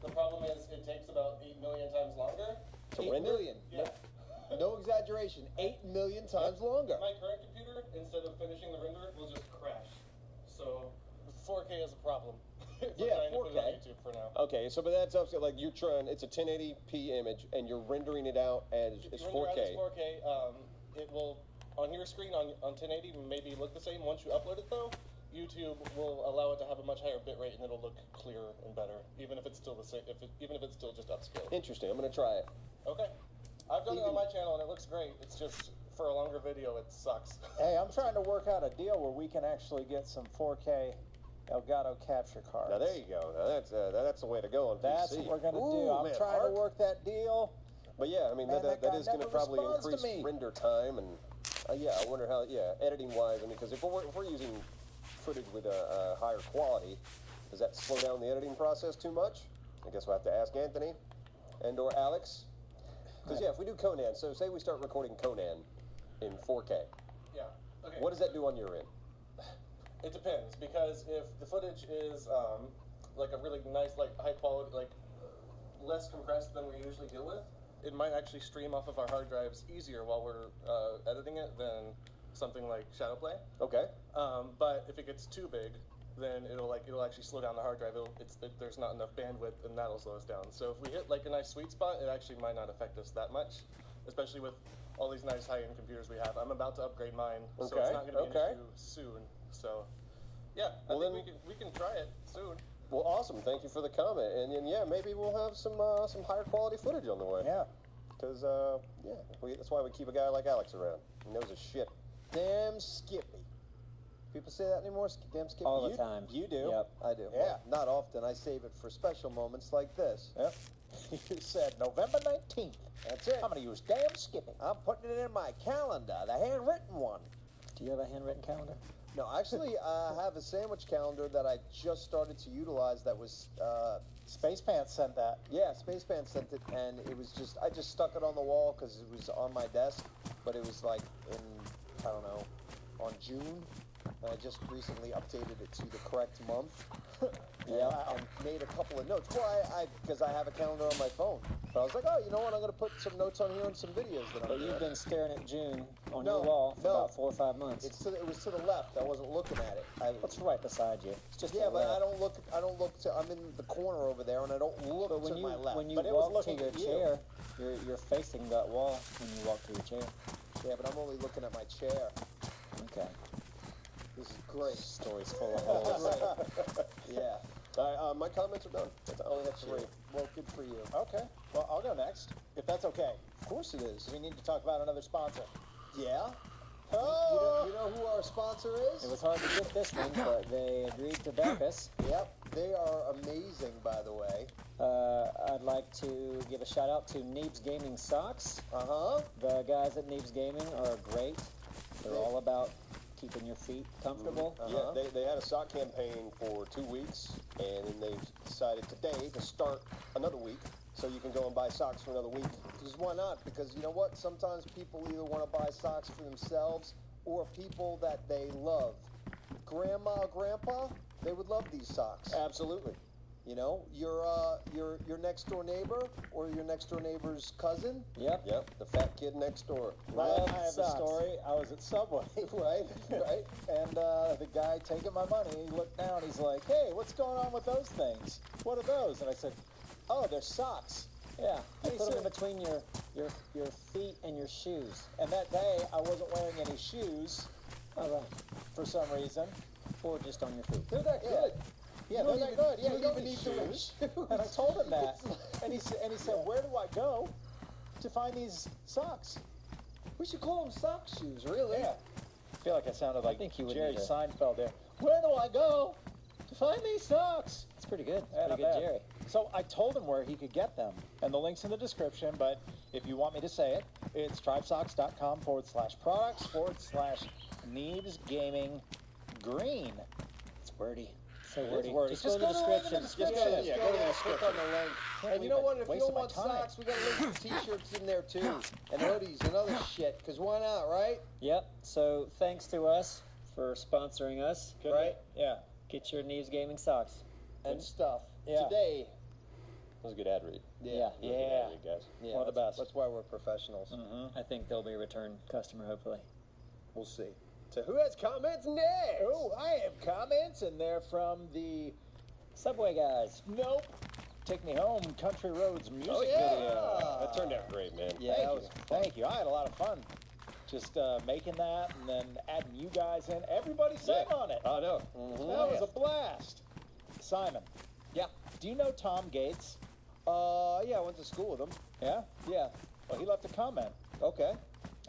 The problem is it takes about 8 million times longer. To 8 render? million. Yeah. No exaggeration. 8 million times longer. My current computer, instead of finishing the render, will just crash. So 4K is a problem. If we're Yeah, trying to put it on 4K. YouTube for now. Okay, so but that's upscale. Like you're trying, it's a 1080p image, and you're rendering it out as If it's you render out 4K. as 4K, it will, on your screen on 1080, maybe look the same. Once you upload it, though, YouTube will allow it to have a much higher bitrate, and it'll look clearer and better, even if it's still the same. Even if it's still just upscaled. Interesting. I'm gonna try it. Okay, I've done it on my channel, and it looks great. It's just for a longer video, it sucks. Hey, I'm trying to work out a deal where we can actually get some 4K Elgato capture cards. Now there you go. Now that's the way to go on That's PC. what we're gonna do. Ooh, I'm man, trying Art. to work that deal. But yeah, I mean Man, that that guy is going to never probably responds to increase me. render time, and yeah, I wonder how. Yeah, editing wise, I mean, because if we're using footage with a higher quality, does that slow down the editing process too much? I guess we'll have to ask Anthony and/or Alex. Because yeah, if we do Conan, so say we start recording Conan in 4K, Yeah. Okay. what does that do on your end? It depends, because if the footage is like a really nice, like high quality, like less compressed than we usually deal with, it might actually stream off of our hard drives easier while we're editing it than something like Shadowplay. Okay. But if it gets too big, then it'll actually slow down the hard drive. There's not enough bandwidth, and that'll slow us down. So if we hit like a nice sweet spot, it actually might not affect us that much, especially with all these nice high-end computers we have. I'm about to upgrade mine, so it's Okay, not going to be okay. an issue soon. So yeah, Well, I think we can try it soon. Well, awesome. Thank you for the comment. And yeah, maybe we'll have some higher quality footage on the way. Yeah. Because, that's why we keep a guy like Alex around. He knows his shit. Damn Skippy. People say that anymore? Damn Skippy? All the time. You do? Yep. I do. Yeah. Well, not often. I save it for special moments like this. Yep. You said November 19th. That's it. I'm going to use damn Skippy. I'm putting it in my calendar, the handwritten one. Do you have a handwritten calendar? No, actually, I have a sandwich calendar that I just started to utilize that was, Space Pants sent that. yeah, Space Band sent it, and it was just, I just stuck it on the wall because it was on my desk, but it was like in, I don't know, on June, and I just recently updated it to the correct month. Yeah. And made a couple of notes. Well, because I have a calendar on my phone. But I was like, oh, you know what? I'm going to put some notes on here and some videos that I'm But doing. you've been staring at June on No, your wall for no. about 4 or 5 months. It was to the left. I wasn't looking at it. What's right beside you? It's just Yeah, to the but left. I don't look to. I'm in the corner over there, and I don't look But when to you my left. when you But it was walk to looking your at you. chair, you're facing that wall when you walk to your chair. Yeah, but I'm only looking at my chair. Okay. This is great. Story's full of holes. Yeah. All right, my comments are done. I only have 3. Well, good for you. Okay. Well, I'll go next, if that's okay. Of course it is. We need to talk about another sponsor. Yeah. Oh! You know who our sponsor is? It was hard to get this one, but they agreed to back us. Yep. They are amazing, by the way. I'd like to give a shout out to Neebs Gaming Socks. Uh-huh. The guys at Neebs Gaming are great. They're all about keeping your feet comfortable. Uh-huh. Yeah, they had a sock campaign for 2 weeks, and then they decided today to start another week, so you can go and buy socks for another week. Because why not? Because you know what? Sometimes people either want to buy socks for themselves or people that they love. Grandma, grandpa, they would love these socks. Absolutely. You know, your next door neighbor or your next door neighbor's cousin. Yep. Yep, the fat kid next door. Love I have a socks. story. I was at Subway, Right, right. and the guy taking my money, he looked down, he's like, hey, what's going on with those things? What are those? And I said, oh, they're socks. Yeah. And he Put them in said- between your feet and your shoes. And that day, I wasn't wearing any shoes All right. for some reason. Or just on your feet. They're that good. Yeah, You they're don't that even- good. Yeah, you you don't don't need need to wear shoes. shoes. And I told him that. And he said, where do I go to find these socks? We should call them sock shoes, really. Yeah. I feel like I sounded like think you would Jerry need a- Seinfeld there. Where do I go to find these socks? It's pretty good. It's Yeah, pretty not good, bad. Jerry. So I told him where he could get them, and the link's in the description, but if you want me to say it, it's tribesocks.com/products/Neebs Gaming Green. It's wordy. So It is wordy. wordy. Just go in the to description. Just go to the Click description. on the link. Can't And you believe know I what? If you wasted don't my want time. socks, we got links to t-shirts in there too, and hoodies and other shit. Cause why not, right? Yep. So thanks to us for sponsoring us. Good Right. Yeah. Get your Neebs Gaming Socks. And stuff. Yeah. Today. That was a good ad read. Yeah. Good ad read, guys. Yeah, One of the that's- best. That's why we're professionals. I think they'll be a return customer, hopefully. We'll see. So who has comments next? Oh, I have comments, and they're from the Subway guys. Nope. Take Me Home Country Roads music Oh, yeah. video. That turned out great, man. Yeah, that was Thank you. I had a lot of fun. Just making that and then adding you guys in. Everybody sang on it. I know. That was a blast. Simon. Yeah. Do you know Tom Gates? Yeah, I went to school with him. Yeah? Yeah. Well, he left a comment. Okay.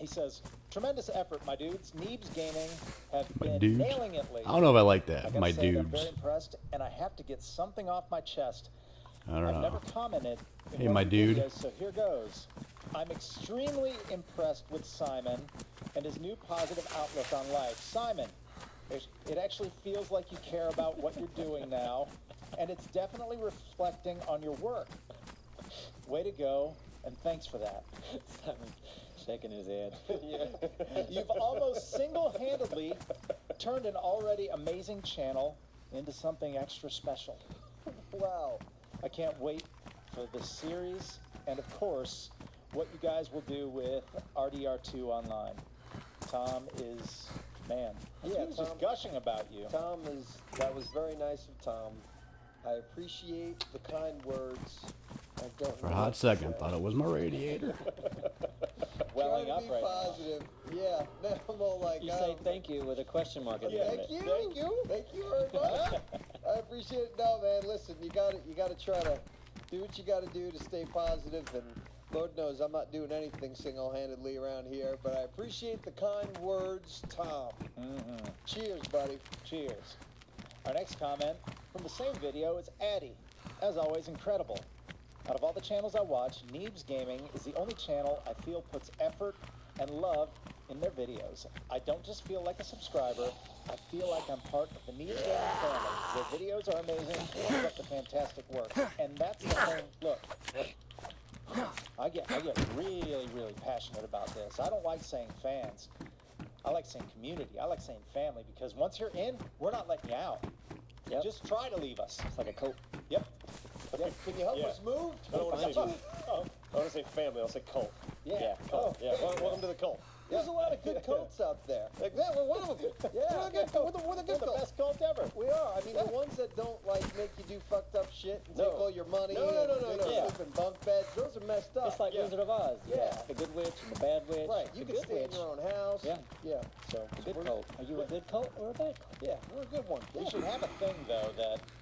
He says, tremendous effort, my dudes. Neebs Gaming have been dudes? nailing it lately. I don't know if I like I that. gotta My say that I'm dudes. very impressed, and I have to get something off my chest. I don't I've know. never commented in Hey, one my of your dude. videos, so here goes. I'm extremely impressed with Simon and his new positive outlook on life. Simon, it actually feels like you care about what you're doing now, and it's definitely reflecting on your work. Way to go, and thanks for that. Simon shaking his head. You've almost single-handedly turned an already amazing channel into something extra special. Wow. I can't wait for the series, and of course, what you guys will do with RDR2 online. Tom is, man, he was Tom- just gushing about you. That was very nice of Tom. I appreciate the kind words. I don't For a know hot what to second, say. thought it was my radiator. Welling Try up to be right positive. Yeah, then I'm all like, You say thank you with a question mark at the end of thank it. you, thank you very much. I appreciate it. No, man, listen, you got to try to do what you got to do to stay positive, and Lord knows I'm not doing anything single-handedly around here, but I appreciate the kind words, Tom. Mm-hmm. Cheers, buddy. Cheers. Our next comment from the same video is Addy. As always, incredible. Out of all the channels I watch, Neebs Gaming is the only channel I feel puts effort and love in their videos. I don't just feel like a subscriber, I feel like I'm part of the Neebs Gaming family. Their videos are amazing, keep up the fantastic work. And that's the thing, look, I get really, really passionate about this. I don't like saying fans. I like saying community. I like saying family, because once you're in, we're not letting you out. Yep. Just try to leave us. It's like a cult. Yep. Can you help us move? I don't want to say. I want to say family. I'll say cult. Yeah. Cult. Yeah. Welcome to the cult. There's a lot of good cults out there. Exactly. We're one of them. Yeah. We're the good cult. We're the good We're the cult. best cult ever. We are. I mean, the ones that don't, like, make you do fucked up shit and No. take all your money No. and make you Yeah. sleep in bunk beds, those are messed up. Just like Wizard of Oz. Yeah. The good witch and the bad witch. Right, The you can good stay witch. in your own house. Yeah. Yeah, so. The good cult. Are you a good cult or a bad cult? Yeah, we're a good one. We should have a thing, though,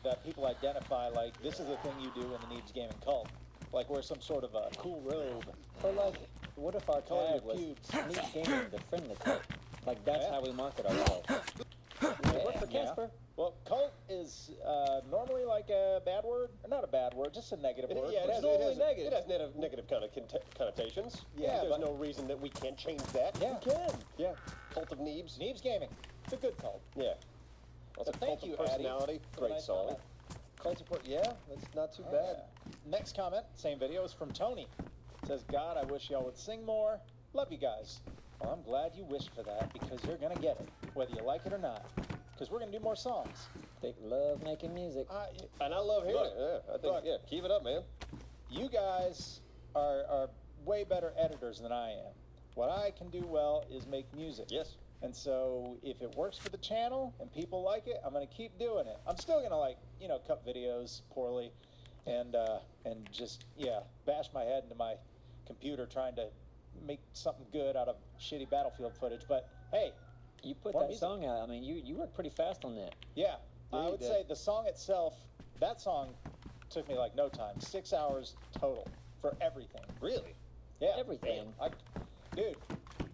that people identify, like, this is the thing you do in the Neebs Gaming cult. Like, wear some sort of a cool robe. Or like, what if our Color tag your was pubes. Neebs Gaming, the friendly cult? Like, that's Yeah. how we market ourselves. Work for Yeah. Casper. Well, cult is normally like a bad word. Or not a bad word, just a negative word. Yeah, it has, It's it has, negative. it has negative kind of connotations. Yeah, There's but- no reason that we can't change that. Yeah. We can. Yeah. Cult of Neebs. Neebs Gaming. It's a good cult. Yeah. Also, So thank Cult you, of Personality. Addy, for Great nice song. comment. Cult support, yeah, that's not too bad. Next comment, same video, is from Tony. It says, God, I wish y'all would sing more. Love you guys. Well, I'm glad you wished for that, because you're going to get it, whether you like it or not. Because we're going to do more songs. They love making music. And I love hearing Look, it. Yeah, I think, look. yeah, keep it up, man. You guys are way better editors than I am. What I can do well is make music. Yes. And so if it works for the channel and people like it, I'm going to keep doing it. I'm still going to, like, cut videos poorly and just, bash my head into my computer trying to make something good out of shitty Battlefield footage. But, hey, You put more that music. song out. I mean, you worked pretty fast on that. Yeah, Yeah, I you would did. say the song itself, that song took me like no time. 6 hours total for everything. Really? Yeah. Everything. Dude,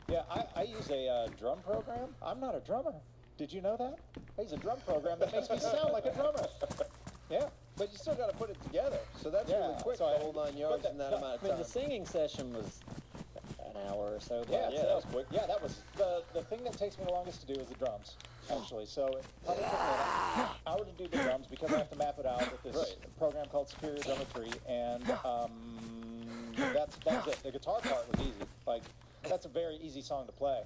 yeah, I use a drum program. I'm not a drummer. Did you know that? I use a drum program that makes me sound like a drummer. Yeah. But you still got to put it together, so that's Yeah, really quick, so the I- whole 9 yards in that amount I of mean, time. the singing session was an hour or so. by Yeah, Yeah, itself. that was quick. Yeah, that was the thing that takes me the longest to do is the drums, actually. So it probably took me an hour to do the drums because I have to map it out with this program called Superior Drummer 3, and that's it. The guitar part was easy. Like, that's a very easy song to play.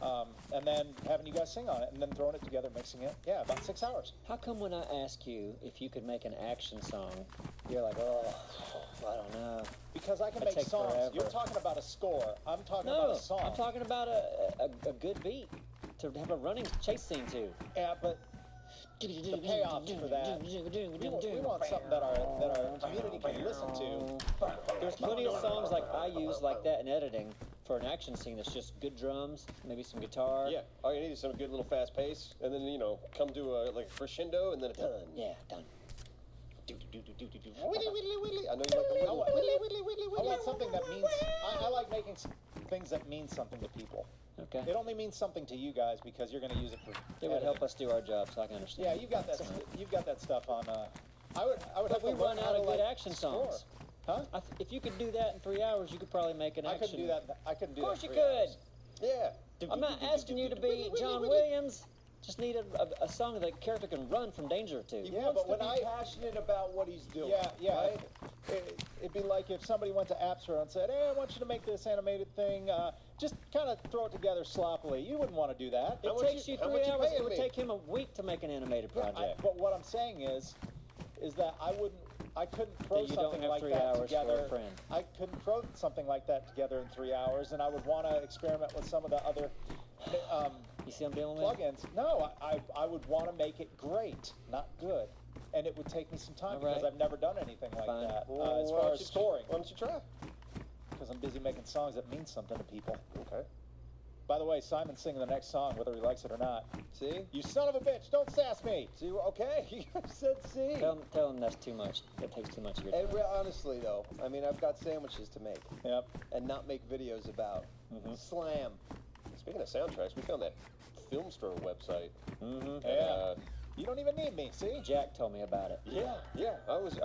And then having you guys sing on it, and then throwing it together, mixing it. Yeah, about 6 hours. How come when I ask you if you could make an action song, you're like, oh, I don't know. Because I can That make takes songs. forever. You're talking about a score. I'm talking about No, a song. I'm talking about a good beat to have a running chase scene to. Yeah, but the payoffs for that. We want something that our community can listen to. There's plenty of songs like I use like that in editing for an action scene that's just good drums, maybe some guitar. Yeah. All you need is some good little fast pace, and then come to a crescendo, and then it's done. Yeah, done. Whittly, whittly, whittly. I know you like the whittly, whittly, whittly, whittly, I whittly. want something that means. I like making things that mean something to people. Okay. It only means something to you guys because you're going to use it for. It would help us do our job, so I can understand. Yeah, you've got that. You've got that stuff on. I would But have we to run learn out how of to, good like, action score. songs. Huh? If you could do that in 3 hours, you could probably make an I action. couldn't do that. I couldn't do that. Of course in you 3 could. hours. Yeah. I'm not asking you to be John Williams. Just need a song that the character can run from danger to. He Yeah, wants but to when be passionate about what he's doing. Yeah. Right? It'd be like if somebody went to Apsra and said, "Hey, I want you to make this animated thing. Just kind of throw it together sloppily." You wouldn't want to do that. It takes you how 3 much you hours. It paying would me? take him a week to make an animated project. But what I'm saying is that I couldn't throw That you don't something have like 3 that hours for a together. friend. I couldn't throw something like that together in 3 hours, and I would want to experiment with some of the other You see what I'm dealing with? plugins. No, I would want to make it great, not good. And it would take me some time All because right. I've never done anything like Fine. that Well, as why far don't as you scoring. Why don't you try? Because I'm busy making songs that mean something to people. Okay. By the way, Simon's singing the next song, whether he likes it or not. See? You son of a bitch! Don't sass me. See? Okay. You said see. Tell him that's too much. That takes too much of your time. And honestly, though, I mean, I've got sandwiches to make. Yep. And not make videos about. Slam. Speaking of soundtracks, we found that Filmster website. Yeah. You don't even need me. See? Jack told me about it. Yeah. I was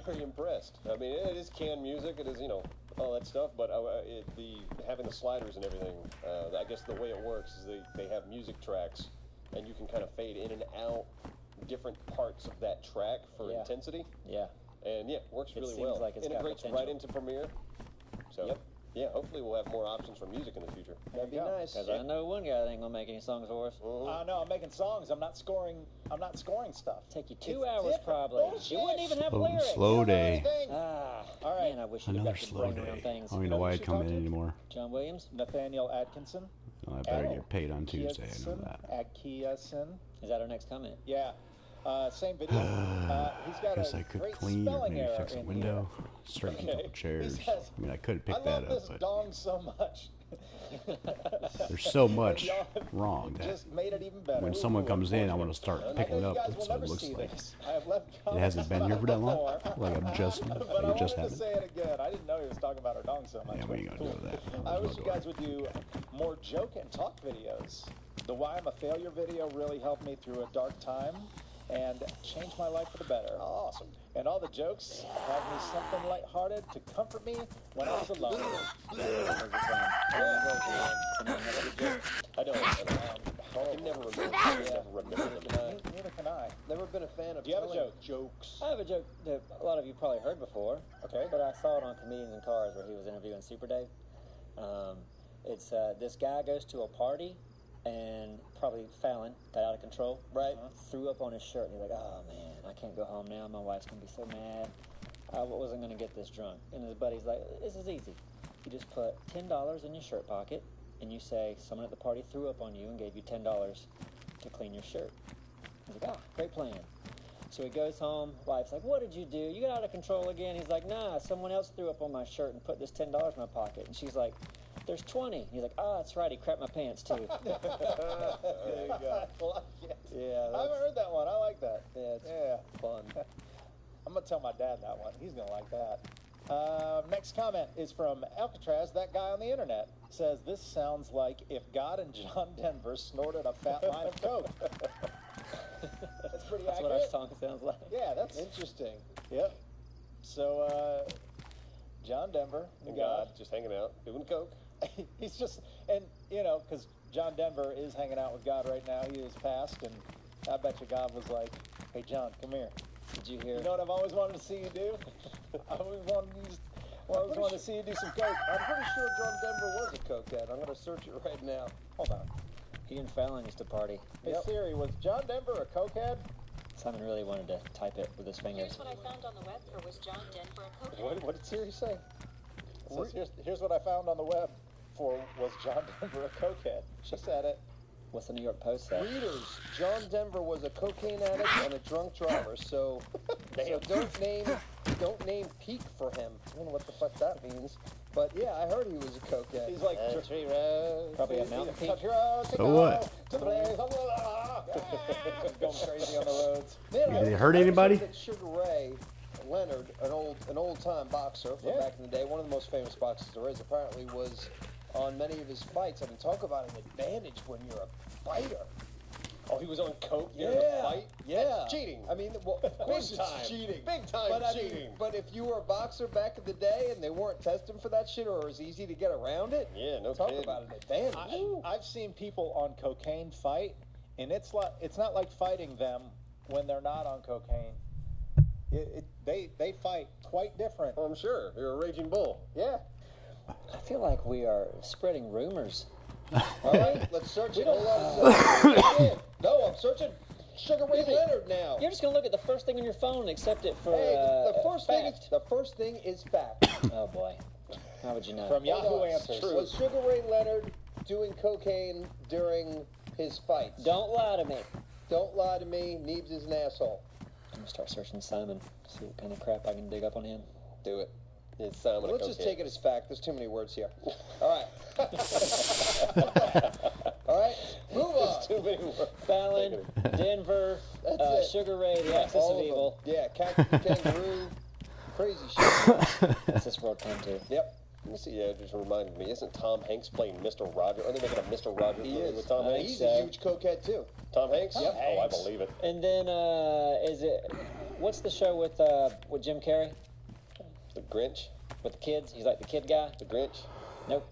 very impressed. I mean, it is canned music. It is, you know, all that stuff. But having the sliders and everything, I guess the way it works is they have music tracks, and you can kind of fade in and out different parts of that track for intensity. Yeah. And yeah, works really seems well. like it's got Integrates potential. right into Premiere. So yeah, hopefully we'll have more options for music in the future. That'd be nice. Because I know one guy that ain't gonna make any songs for us. No, I'm making songs. I'm not scoring stuff. Take you 2 hours probably. You wouldn't even have lyrics. Slow day. All right. Man, I wish you'd Another got to slow bring around day. things. I don't even know why I'd come in anymore. John Williams? Nathaniel Atkinson. Oh, I better get paid on Tuesday. I know that. Atkinson. Is that our next comment? Yeah. Same video. He's got Guess a I could great clean or spelling maybe error fix a in window, straighten a couple chairs. He says, I mean, I could pick I that love up, this but dong so much. there's so much Y'all have wrong that just made it even better. when someone comes in, I want to start picking it I know up you guys will so it never looks see like this. I have left it hasn't been here for that long. before. Like I'm just, But like I it just wanted to happened. say it again. I didn't know he was talking about our dong so much. Yeah, we ain't gonna do that. I wish you guys would do more joke and talk videos. The Why I'm a Failure video really helped me through a dark time and changed my life for the better. Awesome. And all the jokes have me something lighthearted to comfort me when I was alone. I know. I can never remember them. Neither can I. Never been a fan of Do you have a telling joke? jokes. I have a joke that a lot of you probably heard before. Okay. But I saw it on Comedians in Cars where he was interviewing Super Dave. It's this guy goes to a party and probably Fallon got out of control, right? Threw up on his shirt and he's like, oh man, I can't go home now. My wife's going to be so mad. I wasn't going to get this drunk. And his buddy's like, this is easy. You just put $10 in your shirt pocket and you say someone at the party threw up on you and gave you $10 to clean your shirt. He's like, great plan. So he goes home. Wife's like, what did you do? You got out of control again. He's like, nah, someone else threw up on my shirt and put this $10 in my pocket. And she's like, there's 20. He's like, that's right. He crapped my pants too. There you go. Yeah, I haven't heard that one. I like that. Yeah, it's fun. I'm going to tell my dad that one. He's going to like that. Next comment is from Alcatraz, that guy on the internet. Says, this sounds like if God and John Denver snorted a fat line of coke. That's pretty That's accurate. what our song sounds like. Yeah, that's Interesting. Yep. So, John Denver, the God, Just hanging out, doing coke. he's just, and you know, because John Denver is hanging out with God right now. He is passed, and I bet you God was like, hey, John, come here. Did you hear? You know what I've always wanted to see you do? I always wanted to see you do some coke. I'm pretty sure John Denver was a cokehead. I'm going to search it right now. Hold on. He and Fallon used to party. Hey, Siri, was John Denver a cokehead? Simon really wanted to type it with his fingers. Here's what I found on the web for was John Denver a cokehead. What did Siri say? It says, here's what I found on the web for was John Denver a cokehead. She said it. What's the New York Post say? Readers, John Denver was a cocaine addict and a drunk driver, so don't name peak for him. I don't know what the fuck that means. But yeah, I heard he was a cokehead. He's like, Probably a mountain peak. So what? To the place. Going crazy on the roads. Man, Did it hurt anybody? That Sugar Ray Leonard, an old time boxer from back in the day, one of the most famous boxers there is, apparently was on many of his fights. I mean, talk about an advantage when you're a fighter. Oh, he was on coke during the fight? Yeah. That's cheating. I mean, well, of course Big it's time. cheating. Big time but cheating. But if you were a boxer back in the day and they weren't testing for that shit, or it was easy to get around it, Yeah, no talk kidding. about an advantage. I've seen people on cocaine fight, and it's not like fighting them when they're not on cocaine. They fight quite different. Oh, I'm sure. You're a raging bull. Yeah. I feel like we are spreading rumors. All right, let's search it. Hold on a second. No, I'm searching Sugar Ray Leonard now. You're just gonna look at the first thing on your phone and accept it for Hey, the first thing is fact. Oh boy, how would you know? From Yahoo Hold on. Answers. Was Sugar Ray Leonard doing cocaine during his fights? Don't lie to me. Don't lie to me. Neebs is an asshole. I'm gonna start searching Simon. See what kind of crap I can dig up on him. Do it. It's Simon. Let's just take it as fact. There's too many words here. All right. All right, move on. Too many more. Fallon, Denver, That's it. Sugar Ray, The Axis All of them. Evil. Yeah, Kangaroo. Crazy shit. That's this world come to. Yep. Let me see. Yeah, it just reminded me. Isn't Tom Hanks playing Mr. Roger? Are they making a Mr. Rogers He movie is. with Tom Hanks? He's a huge cokehead too. Tom Hanks? Yep. Oh, I believe it. And then is it what's the show with Jim Carrey The Grinch? with the kids? He's like the kid guy. The Grinch? Nope.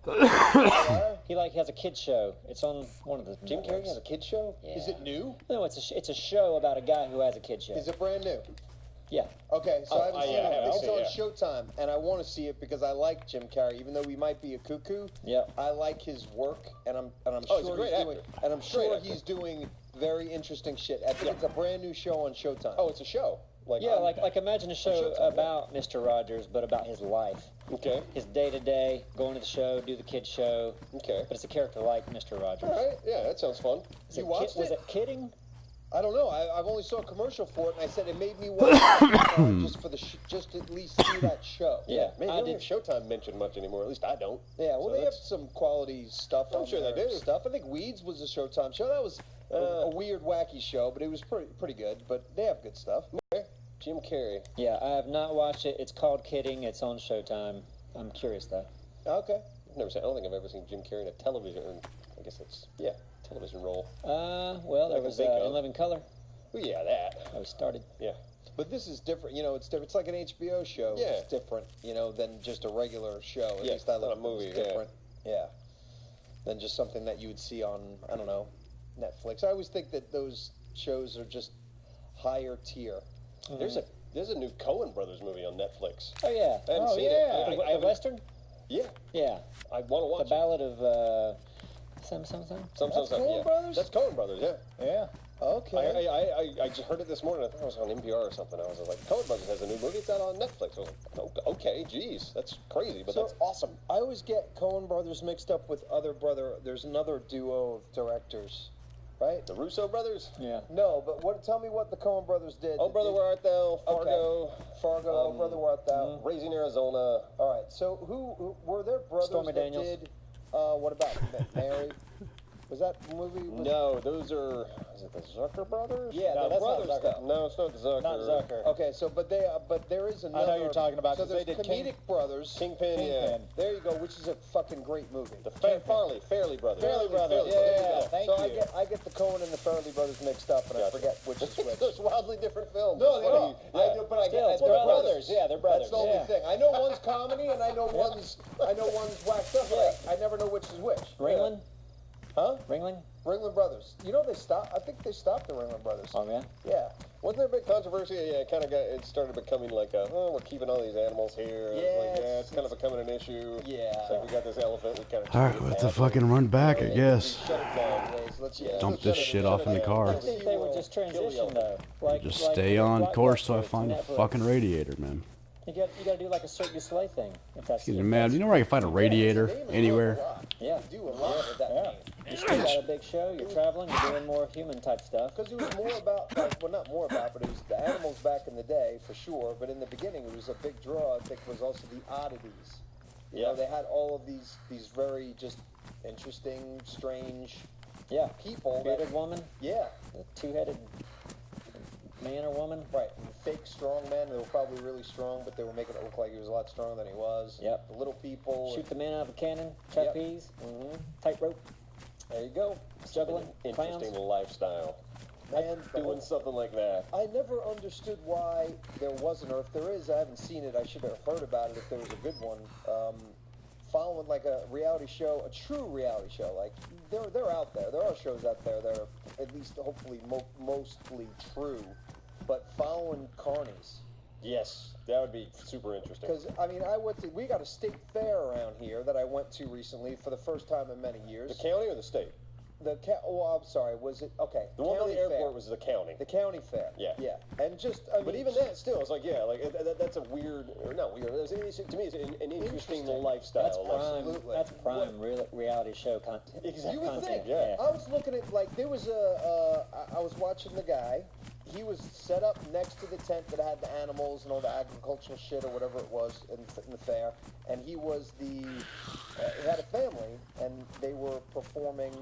He has a kid show. It's on one of the Jim Carrey has a kid show? Yeah. Is it new? No, it's a show about a guy who has a kid show. Is it brand new? Yeah. Okay, so I haven't seen it. yeah, It's okay, on yeah. Showtime, and I want to see it because I like Jim Carrey. Even though he might be a cuckoo, Yep. I like his work, and I'm Oh, he's a sure great doing, actor. and I'm Great sure actor. he's doing very interesting shit. I think it's a brand new show on Showtime. Oh, it's a show. Yeah, like imagine a show Showtime, yeah. about Mr. Rogers, but about his life. Okay. His day-to-day, going to the show, do the kid show. Okay. But it's a character like Mr. Rogers. All right. Yeah, that sounds fun. You watched Was it? it kidding? I don't know. I've only saw a commercial for it, and I said it made me watch it just for just to at least see that show. Yeah, Man, I you don't did. hear Showtime mentioned much anymore. At least I don't. Yeah, well, So they have that's- some quality stuff. I'm on sure they there and do. Stuff. I think Weeds was a Showtime show. That was a weird, wacky show, but it was pretty good. But they have good stuff. Jim Carrey. Yeah, I have not watched it. It's called Kidding. It's on Showtime. I'm curious though. Okay. I've never seen. I don't think I've ever seen Jim Carrey in a television. Or I guess that's television role. Well, there I can was think of. In Living Color. Well, yeah, that. I was started. Yeah. But this is different. You know, it's different. It's like an HBO show. Yeah. It's different, than just a regular show. At Yeah, least I not a look movie, It's different. Yeah. Than just something that you would see on, I don't know, Netflix. I always think that those shows are just higher tier. There's a new Coen Brothers movie on Netflix. Oh yeah. I haven't seen it. The Western. Yeah. Yeah. I want to watch The Ballad of some. That's Coen yeah. Brothers? That's Coen Brothers, yeah. Yeah. Okay. I just heard it this morning. I thought it was on NPR or something. I was like, Coen Brothers has a new movie. It's out on Netflix. I was like, okay, geez, that's crazy, but So- that's awesome. I always get Coen Brothers mixed up with There's another duo of directors, right? The Russo brothers? Yeah. No, but tell me what the Coen Brothers did. Oh, Brother, Where Art Thou? Fargo. Fargo, Oh Brother, Where Art Thou? Raising Arizona. All right, so who were there brothers Stormy that Daniels. did, what about Mary? Was that movie? No, those are. Is it the Zucker brothers? Yeah, No, they're that's not brothers Zucker. though. No, it's not Zucker. Not Zucker. Okay, so but there is another. I know you're talking about, So 'cause they there's did Comedic Brothers. Kingpin, yeah. Kingpin. There you go, which is a fucking great movie. The Fairley Brothers. Fairley Brothers. Fairley Yeah, Brothers. yeah, yeah. Thank so you. I get the Coen and the Fairley Brothers mixed up, and I Gotcha. forget which is which. Those wildly different films. No, they It's are. funny. I Yeah. do, but I Still, get it's they're brothers. Yeah, they're brothers. That's the only Yeah. thing. I know one's comedy, and I know one's whacked up. But I never know which is which. Ringling. Huh? Ringling. Ringling Brothers. You know they stopped. I think they stopped the Ringling Brothers. Oh yeah. Yeah. Wasn't there a big controversy? Yeah, it kind of got. It started becoming like we're keeping all these animals here. Yeah, It's kind of becoming an issue. Yeah. It's like we got this elephant. We kind of. All right, we'll have to fucking run back, I guess. Shut it down. Dump this shit off in the car. I think they would just transition though. Like Just like stay with on course till I blockbusters, find a Netflix. fucking radiator, man. You got to do like a Cirque du Soleil thing. If that's Excuse me, man. You know where I can find a radiator anywhere? Yeah. Do a lot with that name. You still got a big show. You're traveling. You're doing more human type stuff. Because it was more about, not more about, but it was the animals back in the day, for sure. But in the beginning, it was a big draw, I think, was also the oddities. You know, they had all of these very just interesting, strange Yeah. people. Bearded woman. Yeah. The two-headed man or woman. Right. And fake strong men. They were probably really strong, but they were making it look like he was a lot stronger than he was. Yep. The little people. Shoot the man out of a cannon. Trapeze. Mm-hmm. Tightrope. There you go. Juggling. Interesting Clowns. lifestyle. And Doing something like that. I never understood why there wasn't, or if there is, I haven't seen it. I should have heard about it if there was a good one. Following like a reality show, a true reality show. Like they're out there. There are shows out there that are at least hopefully mostly true, but following carnies. Yes, that would be super interesting. Because we got a state fair around here that I went to recently for the first time in many years. The county or the state? I'm sorry. Was it okay? The one by county the airport fair. was the county. The county fair. Yeah. Yeah. And just, But even that, still, it's like, that's a weird, or not weird. To me, it's an interesting lifestyle. That's prime. Absolutely. That's prime reality show content. Exactly. You would content. think. Yeah. I was looking at, like, there was I was watching the guy, he was set up next to the tent that had the animals and all the agricultural shit or whatever it was in the fair, and he was he had a family, and they were performing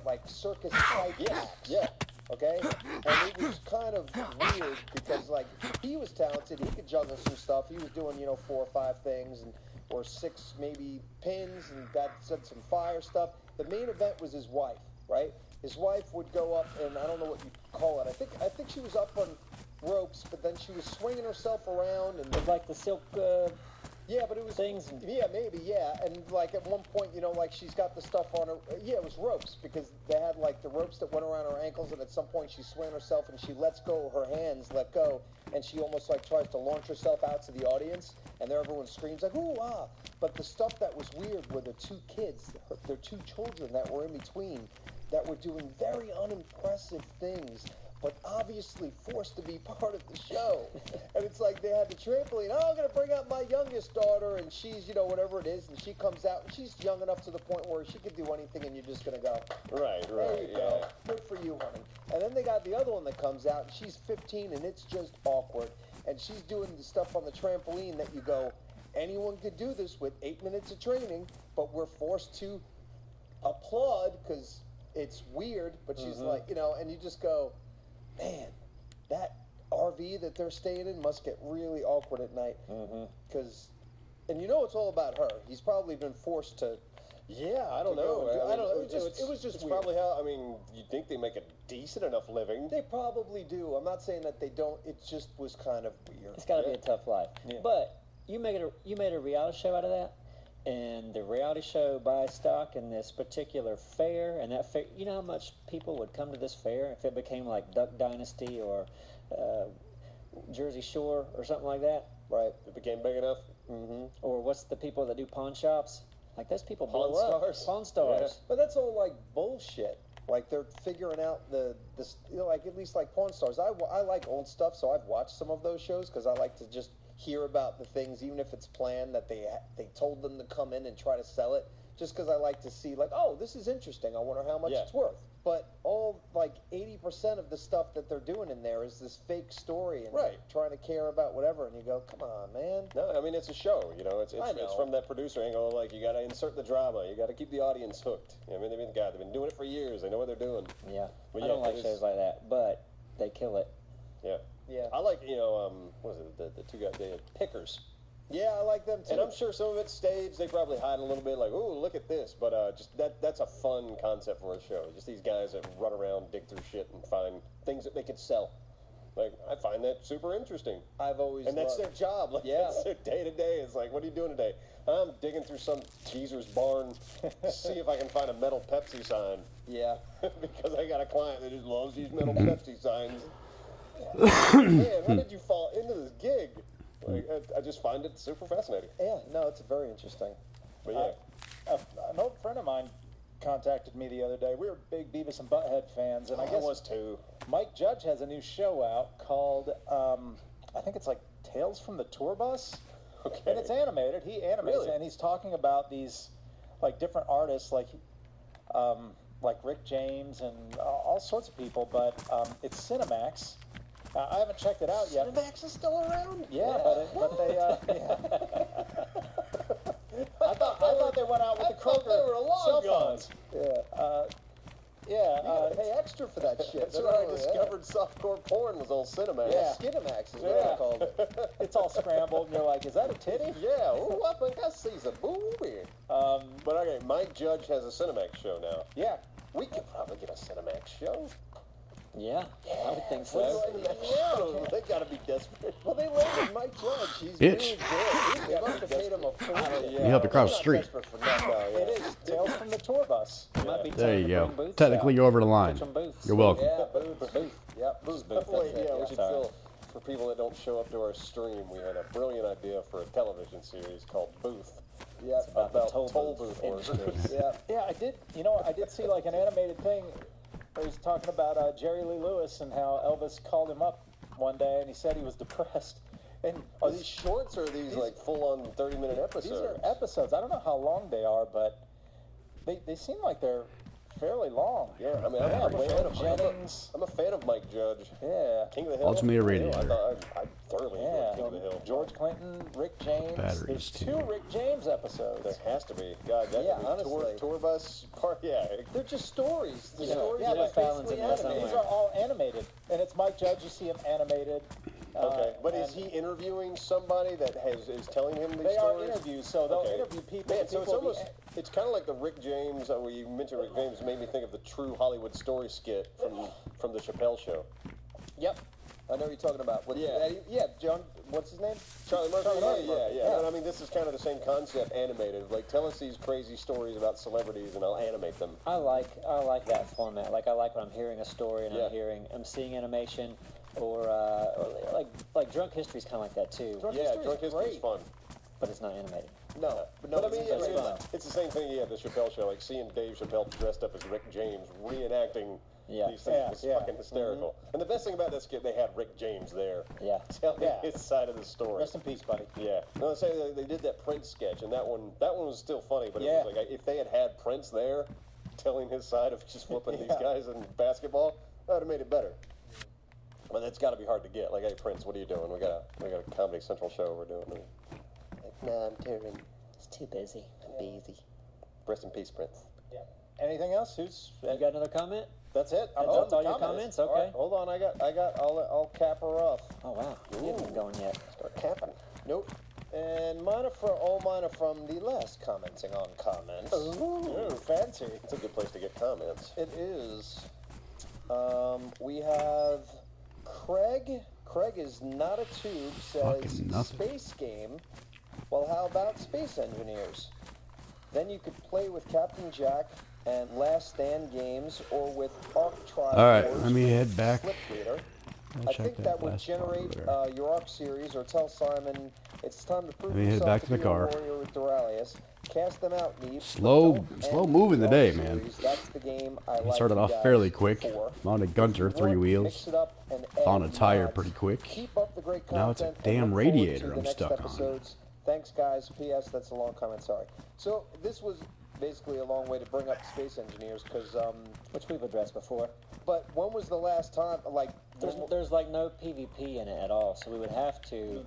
like circus type acts. Yeah. Okay? And it was kind of weird because, like, he was talented. He could juggle some stuff. He was doing, 4 or 5 things or 6 maybe pins and said some fire stuff. The main event was his wife, right? His wife would go up, and I don't know what you call it. I think she was up on ropes, but then she was swinging herself around and With like the silk yeah, but it was things. yeah, maybe, yeah. And like at one point, like she's got the stuff on her. Yeah, it was ropes because they had like the ropes that went around her ankles, and at some point she's swinging herself and she lets go. Her hands let go, and she almost like tries to launch herself out to the audience, and there everyone screams like ooh ah. But the stuff that was weird were the 2 kids, their 2 children that were in between, that were doing very unimpressive things, but obviously forced to be part of the show. And it's like they had the trampoline. Oh, I'm going to bring out my youngest daughter, and she's, whatever it is, and she comes out, and she's young enough to the point where she could do anything, and you're just going to go, Right, there you go. Good for you, honey. And then they got the other one that comes out, and she's 15, and it's just awkward. And she's doing the stuff on the trampoline that you go, anyone could do this with 8 minutes of training, but we're forced to applaud because it's weird, but she's like, and you just go, man, that RV that they're staying in must get really awkward at night. Because, and it's all about her. He's probably been forced to. Yeah, I don't know. I don't know. It was just it's weird. probably how. I mean, you'd think they make a decent enough living. They probably do. I'm not saying that they don't. It just was kind of weird. It's got to be a tough life. Yeah. But you made a reality show out of that, and the reality show buys stock in this particular fair, and that fair. You know how much people would come to this fair if it became like Duck Dynasty or Jersey Shore or something like that, Right. It became big enough. or what's the people that do pawn shops? Like those people Pawn blow stars? up. Pawn stars. But that's all like bullshit. Like they're figuring out this, like at least like Pawn Stars. I like old stuff, so I've watched some of those shows because I like to just hear about the things, even if it's planned that they told them to come in and try to sell it. Just because I like to see, like, oh, this is interesting. I wonder how much it's worth. But all, like, 80% of the stuff that they're doing in there is this fake story and trying to care about whatever. And you go, come on, man. No, I mean, it's a show, It's I know. it's from that producer angle, like, you got to insert the drama. You got to keep the audience hooked. I mean, they've been doing it for years. They know what they're doing. Yeah. But I don't like shows like that, but they kill it. Yeah. Yeah. I like, what was it, the 2 guys, they had Pickers. Yeah, I like them, too. And I'm sure some of it's staged. They probably hide a little bit, like, "Ooh, look at this!" But just that's a fun concept for a show. Just these guys that run around, dig through shit, and find things that they could sell. Like, I find that super interesting. I've always And that's loved- their job. Like, that's their day to day. It's like, what are you doing today? I'm digging through some geezer's barn to see if I can find a metal Pepsi sign. Yeah. Because I got a client that just loves these metal Pepsi signs. Man, how did you fall into this gig? Like, I just find it super fascinating. Yeah, no, it's very interesting. But yeah. An old friend of mine contacted me the other day. We were big Beavis and Butthead fans, and I guess was too. Mike Judge has a new show out called, I think it's like Tales from the Tour Bus. Okay. And it's animated. He animates it, and he's talking about these, like, different artists, like Rick James and all sorts of people, but it's Cinemax. I haven't checked it out yet. Cinemax is still around? Yeah, but they, I thought they went out with the Kroger they were long cell gone. phones. Yeah. You gotta pay extra for that shit. That's where I discovered softcore porn was old Cinemax. Yeah. Skinemax is what I called it. It's all scrambled, and you're like, is that a titty? Yeah, ooh, I think I see a booby. But okay, Mike Judge has a Cinemax show now. Yeah. We could probably get a Cinemax show. Yeah, I would think so. Yeah, they gotta be desperate. Well, they landed Mike Judge. He's Bitch. really good. They must have paid him a fortune. You helped across the street. Desperate for nothing. It is Tales from the Tour Bus. Might be There time you to go. bring booths Technically, out. you're over the line. Put some booths. You're welcome. Yeah, booth. Yep, Booth, definitely. that's it. Yeah, we Yeah, should sorry. fill. For people that don't show up to our stream, we had a brilliant idea for a television series called Booth. Yeah, About the toll booth workers. yeah. Yeah, I did see like an animated thing where he's talking about Jerry Lee Lewis and how Elvis called him up one day and he said he was depressed. And Are these shorts or are these like full-on 30-minute episodes? these are episodes. I don't know how long they are, but they seem like they're fairly long. Yeah, I mean, I'm a fan of Mike Judge. Yeah. King of the Hill. Ultimately a I radiator. thoroughly enjoyed King of the Hill. George Clinton, Rick James. Batteries, There's too. 2 Rick James episodes. There has to be. God, that Yeah, I mean, honestly. tour bus part. Yeah, They're just stories. The Yeah. stories Yeah, are but Fallon's basically in there animated. somewhere. These are all animated, and it's Mike Judge. You see him animated. okay. But is and he interviewing somebody that is telling him these They are stories? interviews, so they'll Okay. interview people. Man, so it's people almost, it's kind of like the Rick James, where you mentioned Rick James, made me think of the True Hollywood Story skit from the Chappelle Show. Yep. I know what you're talking about. Yeah. John, what's his name? Charlie Murphy, Charlie Murphy. yeah. And I mean, this is kind of the same concept, animated. Like, tell us these crazy stories about celebrities, and I'll animate them. I like that format. Like I like when I'm hearing a story and Yeah. I'm seeing animation, or like Drunk History is kind of like that too. Drunk History's fun. But it's not animated. No. But I mean, it's fun. it's the same thing. Yeah, the Chappelle Show, like seeing Dave Chappelle dressed up as Rick James, reenacting these things was fucking hysterical. And the best thing about that skit, they had Rick James there, Yeah. telling his side of the story. Rest in peace, buddy. Yeah. No, they did that Prince sketch, and that one was still funny. But it was like if they had Prince there, telling his side of just whooping these guys in basketball, that would have made it better. But that's got to be hard to get. Like, hey, Prince, what are you doing? We got a Comedy Central show we're doing. Like, nah, I'm tearing. It's too busy. I'm busy. Rest in peace, Prince. Anything else? You got another comment? That's it. I'm That's done all with your comments? All Okay. right. Hold on, I'll cap her off. Oh wow, you haven't gone yet. Start capping. Nope. And mine are from the last commenting on comments. Ooh, fancy. It's a good place to get comments. It is. We have Craig. Craig is not a tube. Says Fucking nothing. space game. Well, how about space engineers? Then you could play with Captain Jack and Last Stand games, or with Arc Trials. All right, let me head back. Slip Reader. I'll I check think that that would last part generate over there. your Arc series, or tell Simon it's time to prove Let me head yourself back to the be car. a warrior with Duralius. Cast them out, Neeb. Slow moving the today, man. That's the game I I like started you off guys fairly quick. for. On a Gunter, 3 wheels. Mix it up and On a add tire mods. pretty quick. Keep up the great Now it's a content and damn look forward to radiator the I'm next stuck on. episodes. Thanks, guys. P.S. That's a long comment. Sorry. So this was basically a long way to bring up space engineers, because Which we've addressed before. But when was the last time, like, There's like no PvP in it at all, so we would have to.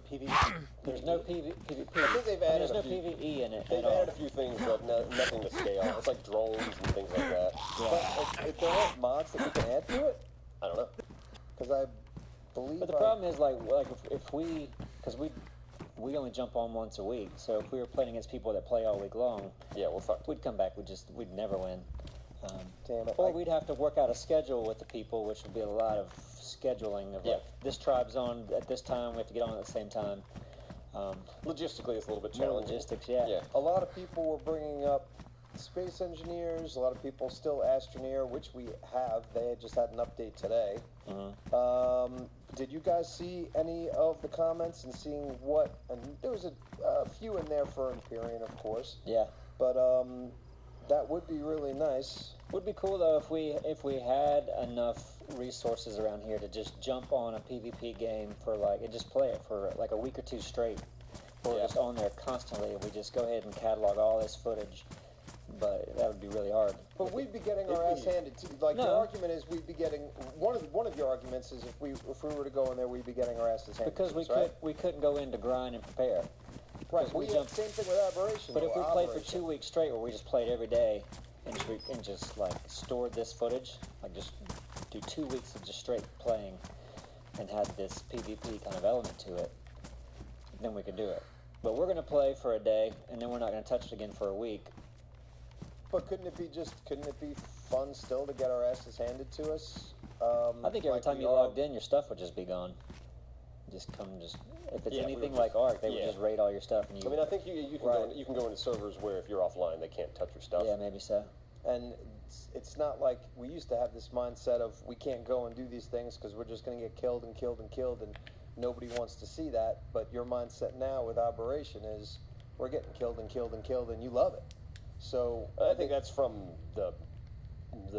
There's no PvP. I think they've added There's no a few- PvE in it They've at all. added a few things, but nothing to scale. It's like drones and things like that. but if there aren't mods that we can add to it, I don't know. because I believe. But the problem is like if we, because we only jump on once a week, so if we were playing against people that play all week long, Yeah, we're fucked. we'd come back. We'd never win. Damn it. Or we'd have to work out a schedule with the people, which would be a lot of scheduling of like this tribe's on at this time, we have to get on at the same time. Logistically, it's a little bit More challenging. logistics, yeah. A lot of people were bringing up space engineers. A lot of people still Astroneer, which we have. They had just had an update today. Did you guys see any of the comments and seeing what? And there was a few in there for Empyrean, of course. Yeah. But that would be really nice. Would be cool though if we had enough resources around here to just jump on a PvP game for like and just play it for like a week or two straight. Or just on there constantly and we just go ahead and catalog all this footage. But that would be really hard. But we'd be getting our ass handed to. Like your argument is, we'd be getting one of your arguments is if we were to go in there, we'd be getting our asses handed. Because to us, we couldn't go in to grind and prepare. Right. Because we We jumped. same thing with Aberration. But if we though, played for Operation. 2 weeks straight, where we just played every day, and just like stored this footage, like just do 2 weeks of just straight playing, and had this PvP kind of element to it, then we could do it. But we're gonna play for a day, and then we're not gonna touch it again for a week. But couldn't it be fun still to get our asses handed to us? I think every like time we you are- logged in, your stuff would just be gone. If it's Yeah, we anything would like just- Ark, they would yeah. just raid all your stuff, and you. I mean, I think you can go into servers where if you're offline, they can't touch your stuff. Yeah, maybe so. And it's not like we used to have this mindset of we can't go and do these things because we're just going to get killed and killed and killed, and nobody wants to see that. But your mindset now with Aberration is we're getting killed and killed and killed, and you love it. So I think that's from the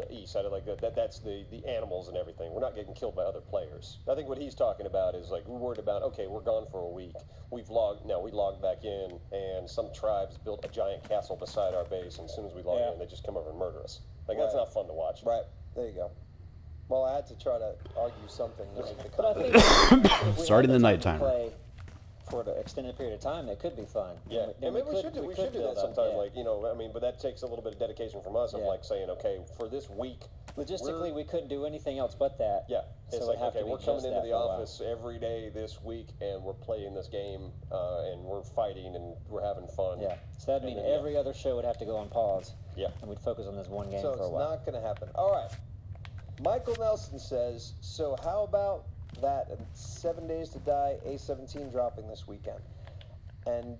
east side of like that's the animals and everything. We're not getting killed by other players. I think what he's talking about is like we're worried about, okay, we're gone for a week. We logged back in, and some tribes built a giant castle beside our base, and as soon as we log in, they just come over and murder us. Like, that's not fun to watch. Right. There you go. Well, I had to try to argue something to make the But I comment. think if we Starting had the time night to timer. play for an extended period of time, it could be fun. Yeah, Then and maybe we should do could that build up, sometime. yeah. Like, you know, I mean, but that takes a little bit of dedication from us of Yeah. like saying, okay, for this week, Logistically, we couldn't do anything else but that. yeah, So it's it'd like, have to okay, be we're coming just into that the for a while. office every day this week, and we're playing this game, and we're fighting, and we're having fun. Yeah. So that'd And mean then, yeah. every other show would have to go on pause. Yeah. And we'd focus on this one game So for a it's while. not going to happen. All right. Michael Nelson says, so how about that 7 Days to Die A17 dropping this weekend? And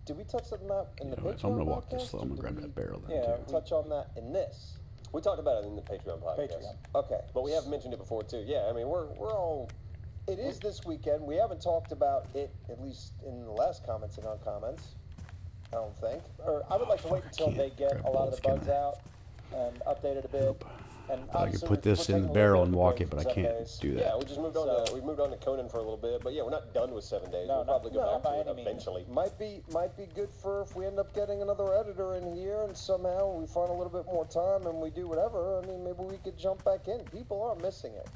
did we touch on that in the Patreon If I'm gonna walk this podcast, slow, or I'm gonna did grab we, that barrel then Yeah, too. touch on that in this. We talked about it in the Patreon podcast. Patreon. Okay. But we have mentioned it before, too. Yeah, I mean, we're all... It is this weekend. We haven't talked about it, at least in the last comments and on comments. I don't think. Or I would like to wait until can't they get grab a lot of both, the bugs can I? out and update it a bit. Nope. And I could obviously put this we're in the taking a barrel little and bit walk of it, but I 7 can't days. do Yeah, that. we just moved on to... We've moved on to Conan for a little bit. But, yeah, we're not done with 7 days. No, we'll probably go not back by to it any means. eventually. Might be good for if we end up getting another editor in here and somehow we find a little bit more time and we do whatever. I mean, maybe we could jump back in. People are missing it.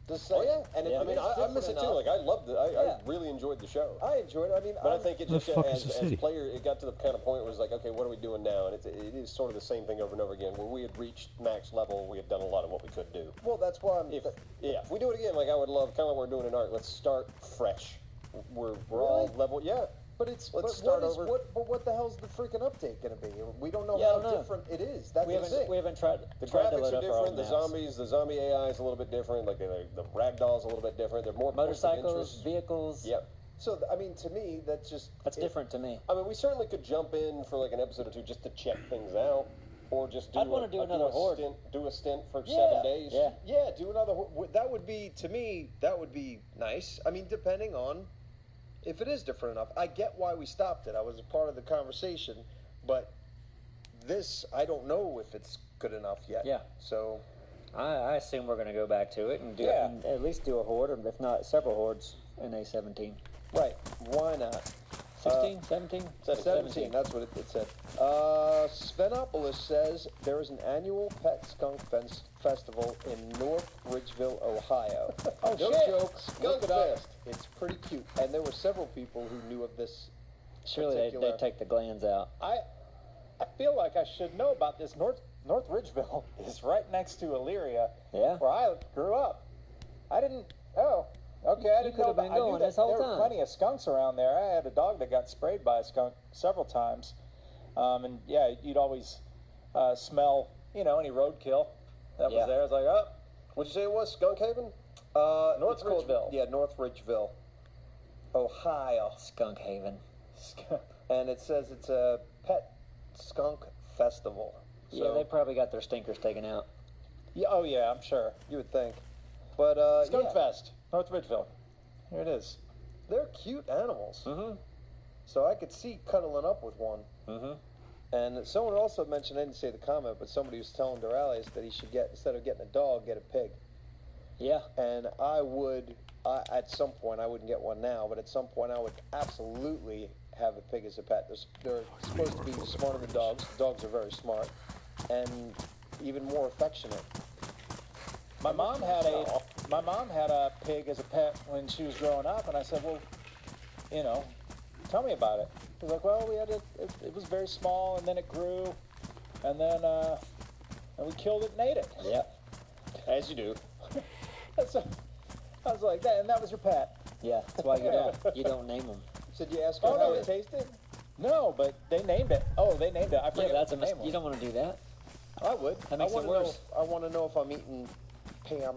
Just Oh, saying. yeah. And Yeah. I mean, I miss it, too. Like, I loved it. I Yeah. really enjoyed the show. I enjoyed it. I mean, But I think it The just, fuck is as the city? player, it got to the kind of point where it was like, okay, what are we doing now? And it is sort of the same thing over and over again. Where we had reached max level, we had done a lot of what we could do. well, that's why I'm. If we do it again, like I would love, kind of like we're doing in art. Let's start fresh. We're all Really? level, yeah. But it's Let's but start what is, over. But what the hell's the freaking update going to be? We don't know Yeah, I how don't know. different it is. That's We the haven't thing. we haven't tried The tried to graphics load are up our own different. The zombie AI is a little bit different. Like the ragdoll's a little bit different. They're more points of motorcycles, interest. vehicles. Yep. So I mean, to me, that's just That's different to me. I mean, we certainly could jump in for like an episode or two just to check things out, or just do. I'd wanna do another horde. Do a stint for Yeah. 7 days. Yeah. Yeah, do another. That would be, to me, that would be nice. I mean, depending on if it is different enough. I get why we stopped it. I was a part of the conversation, but this, I don't know if it's good enough yet. Yeah. So, I assume we're going to go back to it and do Yeah. and at least do a horde, or if not several hordes in A17. right, why not? 16, 17? 17, that's what it said. Svenopolis says there is an annual pet skunk festival in North Ridgeville, Ohio. Oh, No shit. joke, Skunk look it up. Fest. It's pretty cute. And there were several people who knew of this. Surely particular- they'd take the glands out. I feel like I should know about this. North Ridgeville is right next to Elyria, Yeah. where I grew up. I didn't. Oh, okay. I You didn't could know have been about. I knew going that this whole there were time. plenty of skunks around there. I had a dog that got sprayed by a skunk several times, and yeah, you'd always smell, any roadkill that Yeah. was there. I was like, oh, What'd you say it was? Skunk Haven? North It's called- Ridgeville. Yeah, North Ridgeville, Ohio. Skunk Haven. skunk. And it says it's a pet skunk festival. Yeah, So, they probably got their stinkers taken out. Yeah, oh yeah, I'm sure. you would think. But, Skunk yeah, Fest, North Ridgeville. Here it is. they're cute animals. Mm-hmm. So I could see cuddling up with one. Mm-hmm. And someone also mentioned, I didn't say the comment, but somebody was telling Doraleus that he should get, instead of getting a dog, get a pig. Yeah. And at some point, I wouldn't get one now, but at some point I would absolutely have a pig as a pet. They're supposed to be smarter than dogs. Dogs are very smart. And even more affectionate. My mom had a pig as a pet when she was growing up, and I said, well, tell me about it. She was like, well, we had it was very small, and then it grew, and then and we killed it and ate it. Yeah. As you do. So, I was like, that, and that was your pet. Yeah. That's why you don't name them. So did you ask her Oh, how no, it tasted? No, but they named it. Oh, they named it. I Yeah, forget that's what the name You don't want to do that. was. I would. That makes it worse. I want to know if I'm eating Pam.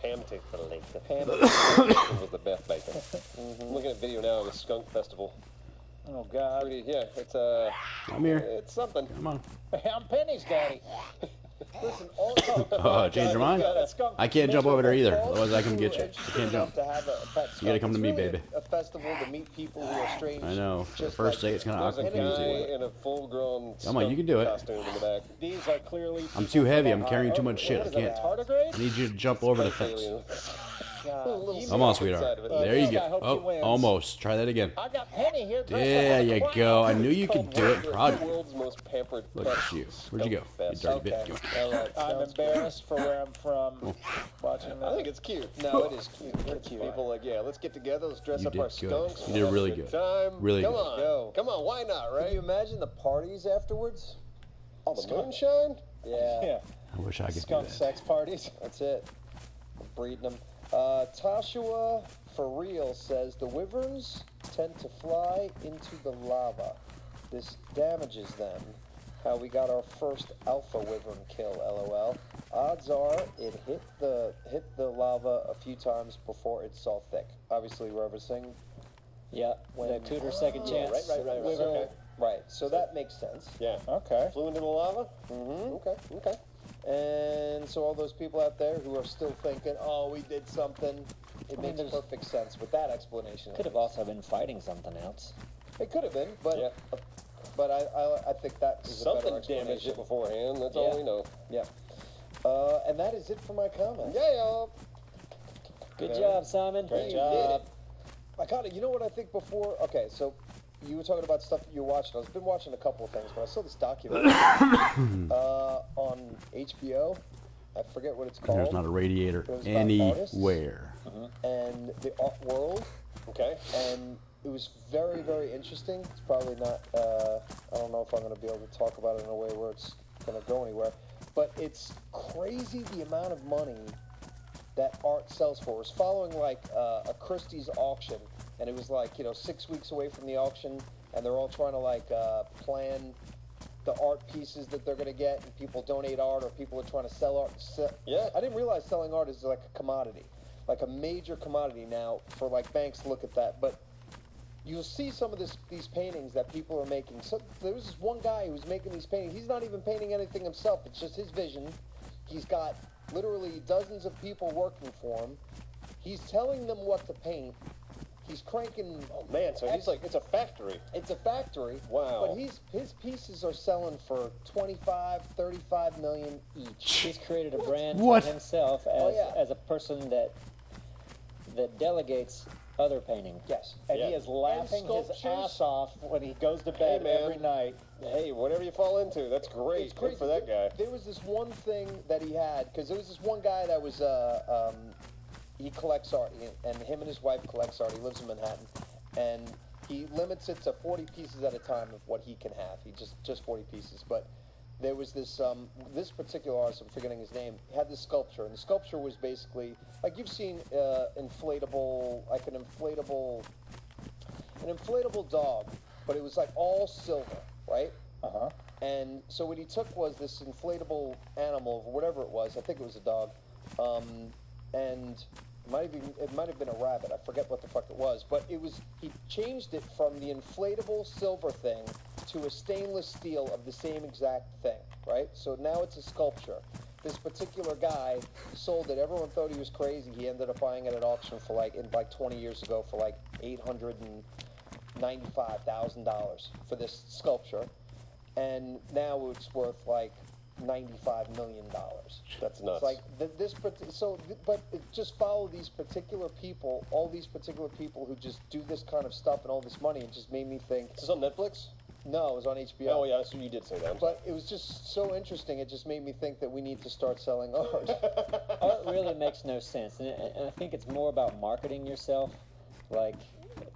Pam takes the link. Pam. was the Beth Bacon. I'm looking at video now of the Skunk Festival. Oh God. Pretty, yeah, it's I'm here. it's something. Come on. I'm Penny's daddy. Listen, also, Change your mind? Yeah, that skunk. I can't jump over there either. all Otherwise, I come who get are you. I interested can't enough jump. to have a pet skunk. You gotta come to It's me, really baby. A festival to meet people who are strange. I know. For the just first like day, it's kind of There's a awkward for you guy too. in a full-grown Come on, you can do it. costume in the back. These are clearly. I'm people too heavy. from I'm carrying too Ohio. much shit. What I is that, can't. tardigrade? I need you to jump over the Skunk fence. alien. Come on, sweetheart. There you go. Oh, almost. Try that again. I got Penny here. There you go. I knew you could do it. Proud of The you. world's most pampered Look at you. Where'd you go? You dirty bitch. Come on. All right. I'm sounds embarrassed for where I'm from. Watching I this. think it's cute. No, it is cute. It's cute. People like, yeah, let's get together, let's dress You up did our good. skunks. You did we'll really have a good. Time. Really Come good. on. Yo. Come on, why not, right? Can you imagine the parties afterwards? All the moonshine? Yeah. Yeah. I wish I could do Skunk that. sex parties. That's it. We're breeding them. Tashua for real says the wyverns tend to fly into the lava. This damages them. How we got our first alpha wyvern kill, LOL. Odds are it hit the lava a few times before it saw thick. Obviously reversing. Yeah, the Cooter second chance. Right. Wyvern. Okay. Right, so that makes sense. Yeah. Okay. Flew into the lava? Mm-hmm. Okay. And so all those people out there who are still thinking, oh, we did something, it makes perfect sense with that explanation. Could have also been fighting something else. It could have been, but Yeah. but I think that is a better Something damaged explanation. it beforehand, that's all we know. Yeah. And that is it for my comments. Yeah. Good job, Simon. Great job. I kind of, you know what I think before? Okay, so you were talking about stuff that you're watching. I've been watching a couple of things, but I saw this documentary on HBO. I forget what it's called. There's not a radiator It was about artists anywhere. and the art world. Okay. And it was very, very interesting. It's probably not, I don't know if I'm going to be able to talk about it in a way where it's going to go anywhere. But it's crazy the amount of money that art sells for. It was following like a Christie's auction, and it was like, 6 weeks away from the auction, and they're all trying to like plan the art pieces that they're going to get, and people donate art, or people are trying to sell art. Yeah. I didn't realize selling art is like a commodity, like a major commodity now for like banks to look at that. But you'll see some of these paintings that people are making. So there was this one guy who was making these paintings. He's not even painting anything himself. It's just his vision. He's got literally dozens of people working for him. He's telling them what to paint. He's cranking. Oh man, so he's like, it's a factory. It's a factory. Wow. But his pieces are selling for 25, 35 million each. He's created a brand What? for himself as, as a person that delegates other painting. Yes. And he is laughing his ass off when he goes to bed every night. Hey, whatever you fall into, that's great. It's Good crazy. for that guy. There was this one thing that he had, because there was this one guy that was, he collects art, and him and his wife collects art. He lives in Manhattan, and he limits it to 40 pieces at a time of what he can have. He just 40 pieces. But there was this this particular artist, I'm forgetting his name, had this sculpture, and the sculpture was basically like you've seen inflatable, like an inflatable dog, but it was like all silver, right? Uh-huh. And so what he took was this inflatable animal, or whatever it was. I think it was a dog, and it might have been a rabbit. I forget what the fuck it was, but he changed it from the inflatable silver thing to a stainless steel of the same exact thing, right? So now it's a sculpture. This particular guy sold it. Everyone thought he was crazy. He ended up buying it at auction for like 20 years ago for like $895,000 for this sculpture, and now it's worth like $95 million. That's nuts. It's like but just follow these particular people, all these particular people who just do this kind of stuff and all this money. It just made me think. Is this on Netflix? No, it was on HBO. Oh yeah, so you did say that. But it was just so interesting. It just made me think that we need to start selling art. Art really makes no sense, and I think it's more about marketing yourself. Like,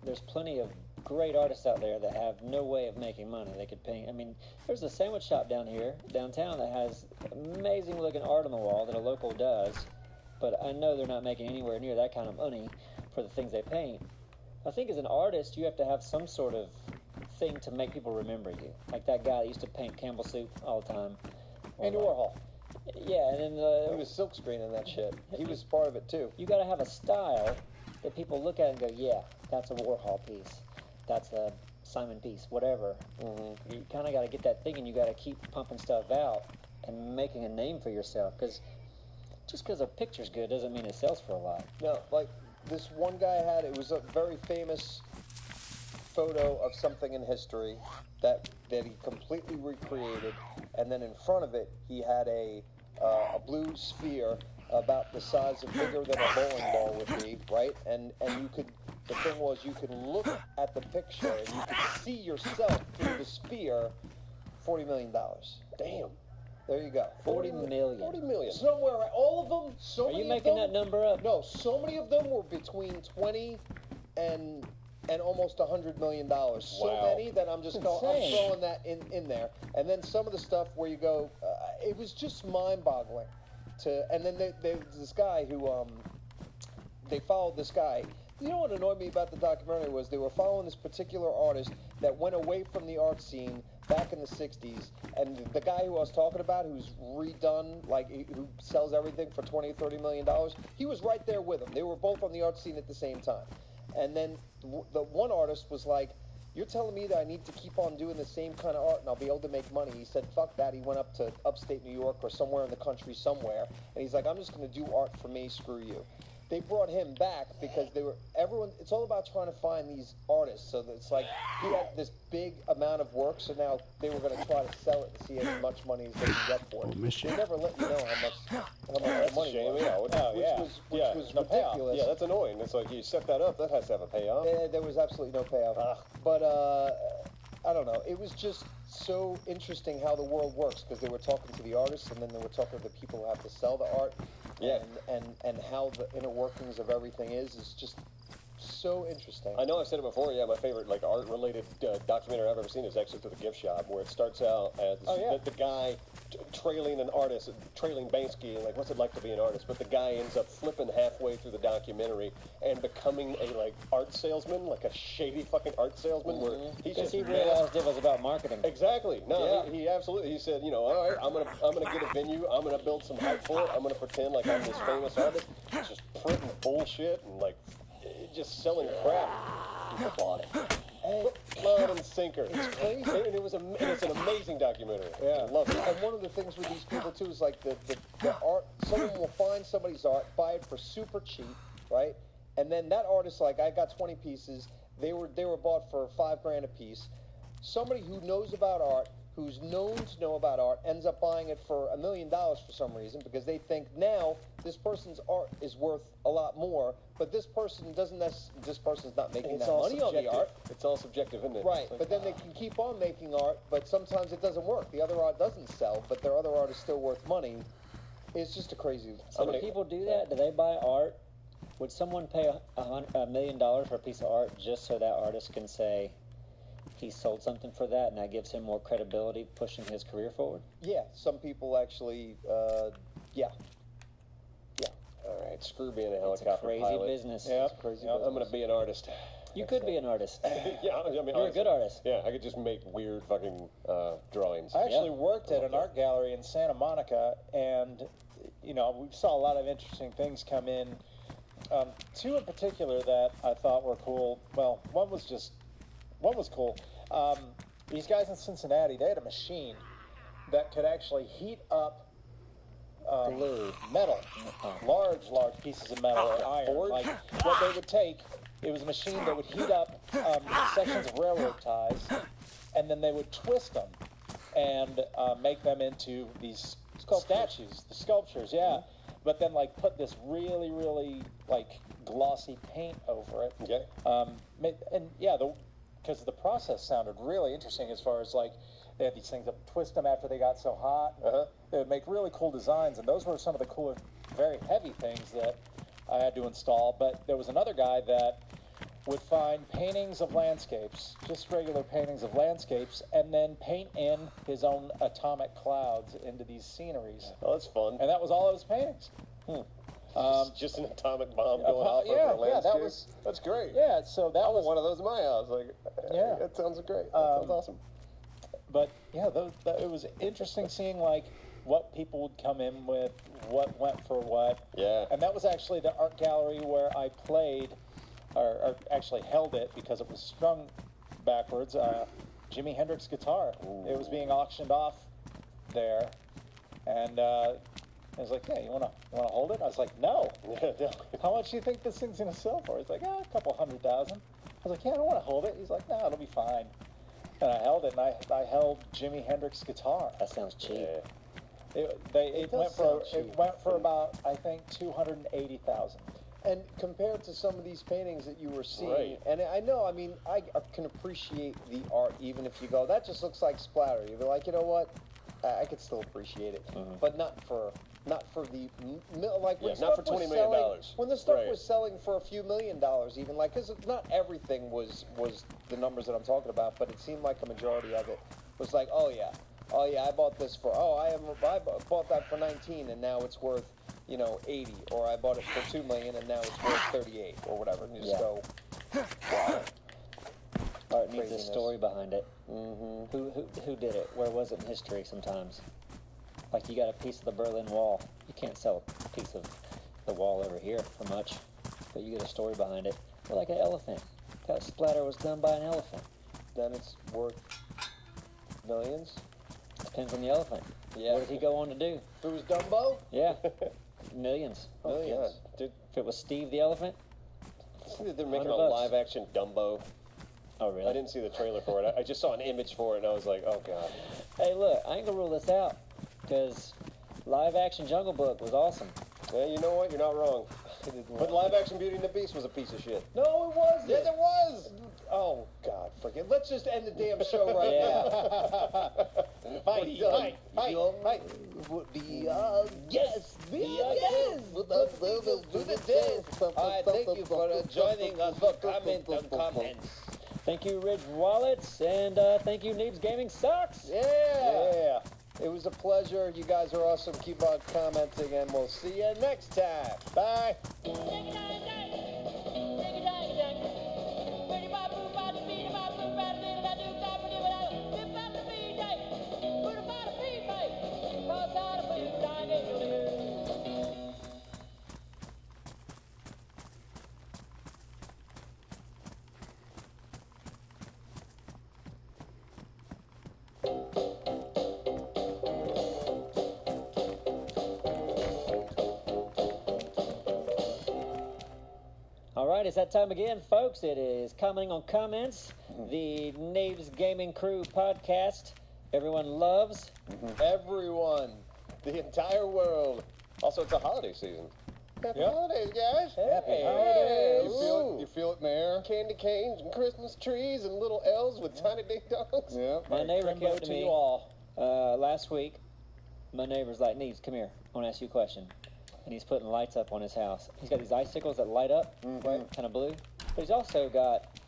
there's plenty of great artists out there that have no way of making money. They could paint. I mean, there's a sandwich shop downtown that has amazing looking art on the wall that a local does, but I know they're not making anywhere near that kind of money for the things they paint. I think as an artist, you have to have some sort of thing to make people remember you. Like that guy that used to paint Campbell soup all the time. Andy Warhol. Yeah, and then He was silk screening that shit. He was part of it too. you got to have a style that people look at and go, yeah, that's a Warhol piece. That's a Simon piece, whatever. Mm-hmm. You kind of got to get that thing, and you got to keep pumping stuff out and making a name for yourself. Because just because a picture's good doesn't mean it sells for a lot. No, like this one guy had, it was a very famous photo of something in history that he completely recreated, and then in front of it he had a blue sphere about the size of bigger than a bowling ball would be, right? And you could, the thing was, you could look at the picture and you could see yourself through the sphere. $40 million. Damn. There you go. 40 million. 40 million. Somewhere, all of them. So Are many you making of them, that number up? No, so many of them were between 20 and almost $100 million. So Wow. many that I'm throwing that in there. And then some of the stuff where you go, it was just mind-boggling. And then this guy who they followed this guy. You know what annoyed me about the documentary was they were following this particular artist that went away from the art scene back in the 60s, and the guy who I was talking about, who's redone, like, who sells everything for $20 or $30 million, he was right there with him. They were both on the art scene at the same time. And then the one artist was like, you're telling me that I need to keep on doing the same kind of art and I'll be able to make money. He said, fuck that. He went up to upstate New York or somewhere in the country somewhere, and he's like, I'm just going to do art for me, screw you. They brought him back because it's all about trying to find these artists. So that it's like he had this big amount of work, so now they were going to try to sell it and see as much money as they can get for it. They never let you know how much money Shame, was. yeah. Which was ridiculous. Yeah, that's annoying. It's like you set that up, that has to have a payoff. There was absolutely no payoff. But I don't know. It was just so interesting how the world works, because they were talking to the artists and then they were talking to the people who have to sell the art. Yeah. And how the inner workings of everything is just so interesting. I know I've said it before, yeah, my favorite like art-related documentary I've ever seen is actually To the Gift Shop, where it starts out as the guy trailing an artist, trailing Banksy, and like, what's it like to be an artist? But the guy ends up flipping halfway through the documentary and becoming a like art salesman, like a shady fucking art salesman, where he realized it was about marketing. Exactly. No, he absolutely. He said, you know, all right, I'm gonna get a venue. I'm gonna build some hype for it. I'm gonna pretend like I'm this famous artist. Just printing bullshit and like just selling crap. People bought it. Blood and sinker. It's crazy. And it's an amazing documentary. Yeah. I love it. And one of the things with these people too is like the art. Someone will find somebody's art, buy it for super cheap, right? And then that artist, like, I got 20 pieces. They were bought for $5,000 a piece. Somebody who knows about art, who's known to know about art, ends up buying it for $1 million for some reason, because they think now this person's art is worth a lot more, but this person doesn't this person's not making that money on the art. It's all subjective, isn't it? Right, but then they can keep on making art, but sometimes it doesn't work. The other art doesn't sell, but their other art is still worth money. It's just a crazy... So when people do that, do they buy art? Would someone pay $1 million for a piece of art just so that artist can say he sold something for that, and that gives him more credibility pushing his career forward? Yeah, some people actually, yeah. All right, screw being a It's helicopter a crazy pilot. business. It's a crazy business. I'm going to be an artist. You could be an artist. Yeah, I mean, You're a good artist. Yeah, I could just make weird fucking drawings. I actually worked at an art gallery in Santa Monica, and we saw a lot of interesting things come in. Two in particular that I thought were cool. Well, one was cool. These guys in Cincinnati, they had a machine that could actually heat up glue, metal, large pieces of metal or iron. Like what they would take, it was a machine that would heat up sections of railroad ties, and then they would twist them and make them into these statues, the sculptures, yeah. But then like put this really, really like glossy paint over it. Okay. And yeah, because the process sounded really interesting as far as like they had these things that would twist them after they got so hot. They would make really cool designs, and those were some of the cooler, very heavy things that I had to install. But there was another guy that would find paintings of landscapes, just regular paintings of landscapes, and then paint in his own atomic clouds into these sceneries. Oh, that's fun. And that was all of his paintings. Just an atomic bomb going off over a landscape. That's great. Yeah, so that was one of those in my house. Like, yeah, that sounds great. That sounds awesome. But yeah, it was interesting seeing like what people would come in with, what went for what. Yeah. And that was actually the art gallery where I played, or actually held it because it was strung backwards. Jimi Hendrix guitar. Ooh. It was being auctioned off there, and I was like, "Yeah, you wanna hold it?" I was like, "No." How much do you think this thing's gonna sell for? He's like, "A couple $100,000." I was like, "Yeah, I don't want to hold it." He's like, "No, it'll be fine." And I held it, and I held Jimi Hendrix guitar. That sounds cheap. It went for about, I think, 280,000. And compared to some of these paintings that you were seeing, Right. and I know, I mean, I can appreciate the art, even if you go, that just looks like splatter. You'd be like, you know what, I could still appreciate it, but not for the like when Yeah, stuff not for was $20 million. selling, when the stuff Right. was selling for a few $1 million, even like, because not everything was the numbers that I'm talking about, but it seemed like a majority of it was like, oh yeah, I bought this for I bought that for 19 and now it's worth 80, or I bought it for $2 million and now it's worth 38 or whatever. And you just go, wow. Art needs a Craziness. story behind it. Mm-hmm. Who did it? Where was it in history? Sometimes, like you got a piece of the Berlin Wall, you can't sell a piece of the wall over here for much, but you get a story behind it. Or like an elephant. That splatter was done by an elephant. Then it's worth millions. Depends on the elephant. Yeah. What did he go on to do? If it was Dumbo, Yeah, millions. millions. Dude, If it was Steve the elephant, they're making a $100. live-action Dumbo. oh really? I didn't see the trailer for it. I just saw an image for it, and I was like, oh, God. Hey, look, I ain't gonna rule this out because live-action Jungle Book was awesome. Yeah, you know what? You're not wrong. But live-action Beauty and the Beast was a piece of shit. No, it wasn't. Yes, it was. Oh God, forget. Let's just end the damn show right Yeah. now. Fight. Yes, be our guest. Do the dance. All right, thank you for joining us for comment and comments. Thank you, Ridge Wallets, and thank you, Neebs Gaming Sucks. Yeah. It was a pleasure. You guys are awesome. Keep on commenting, and we'll see you next time. Bye. All right, it's that time again, folks. It is commenting on comments, the Neebs Gaming Crew podcast everyone loves. Everyone, the entire world. Also, it's a holiday season. Happy Yep. holidays, guys. Happy holidays. You feel it in the air? Candy canes and Christmas trees and little elves with tiny ding-dongs. Yeah. My neighbor Rainbow came to to me you all. last week. My neighbor's like, Neebs, come here. I want to ask you a question. And he's putting lights up on his house. He's got these icicles that light up, right, kind of blue. But he's also got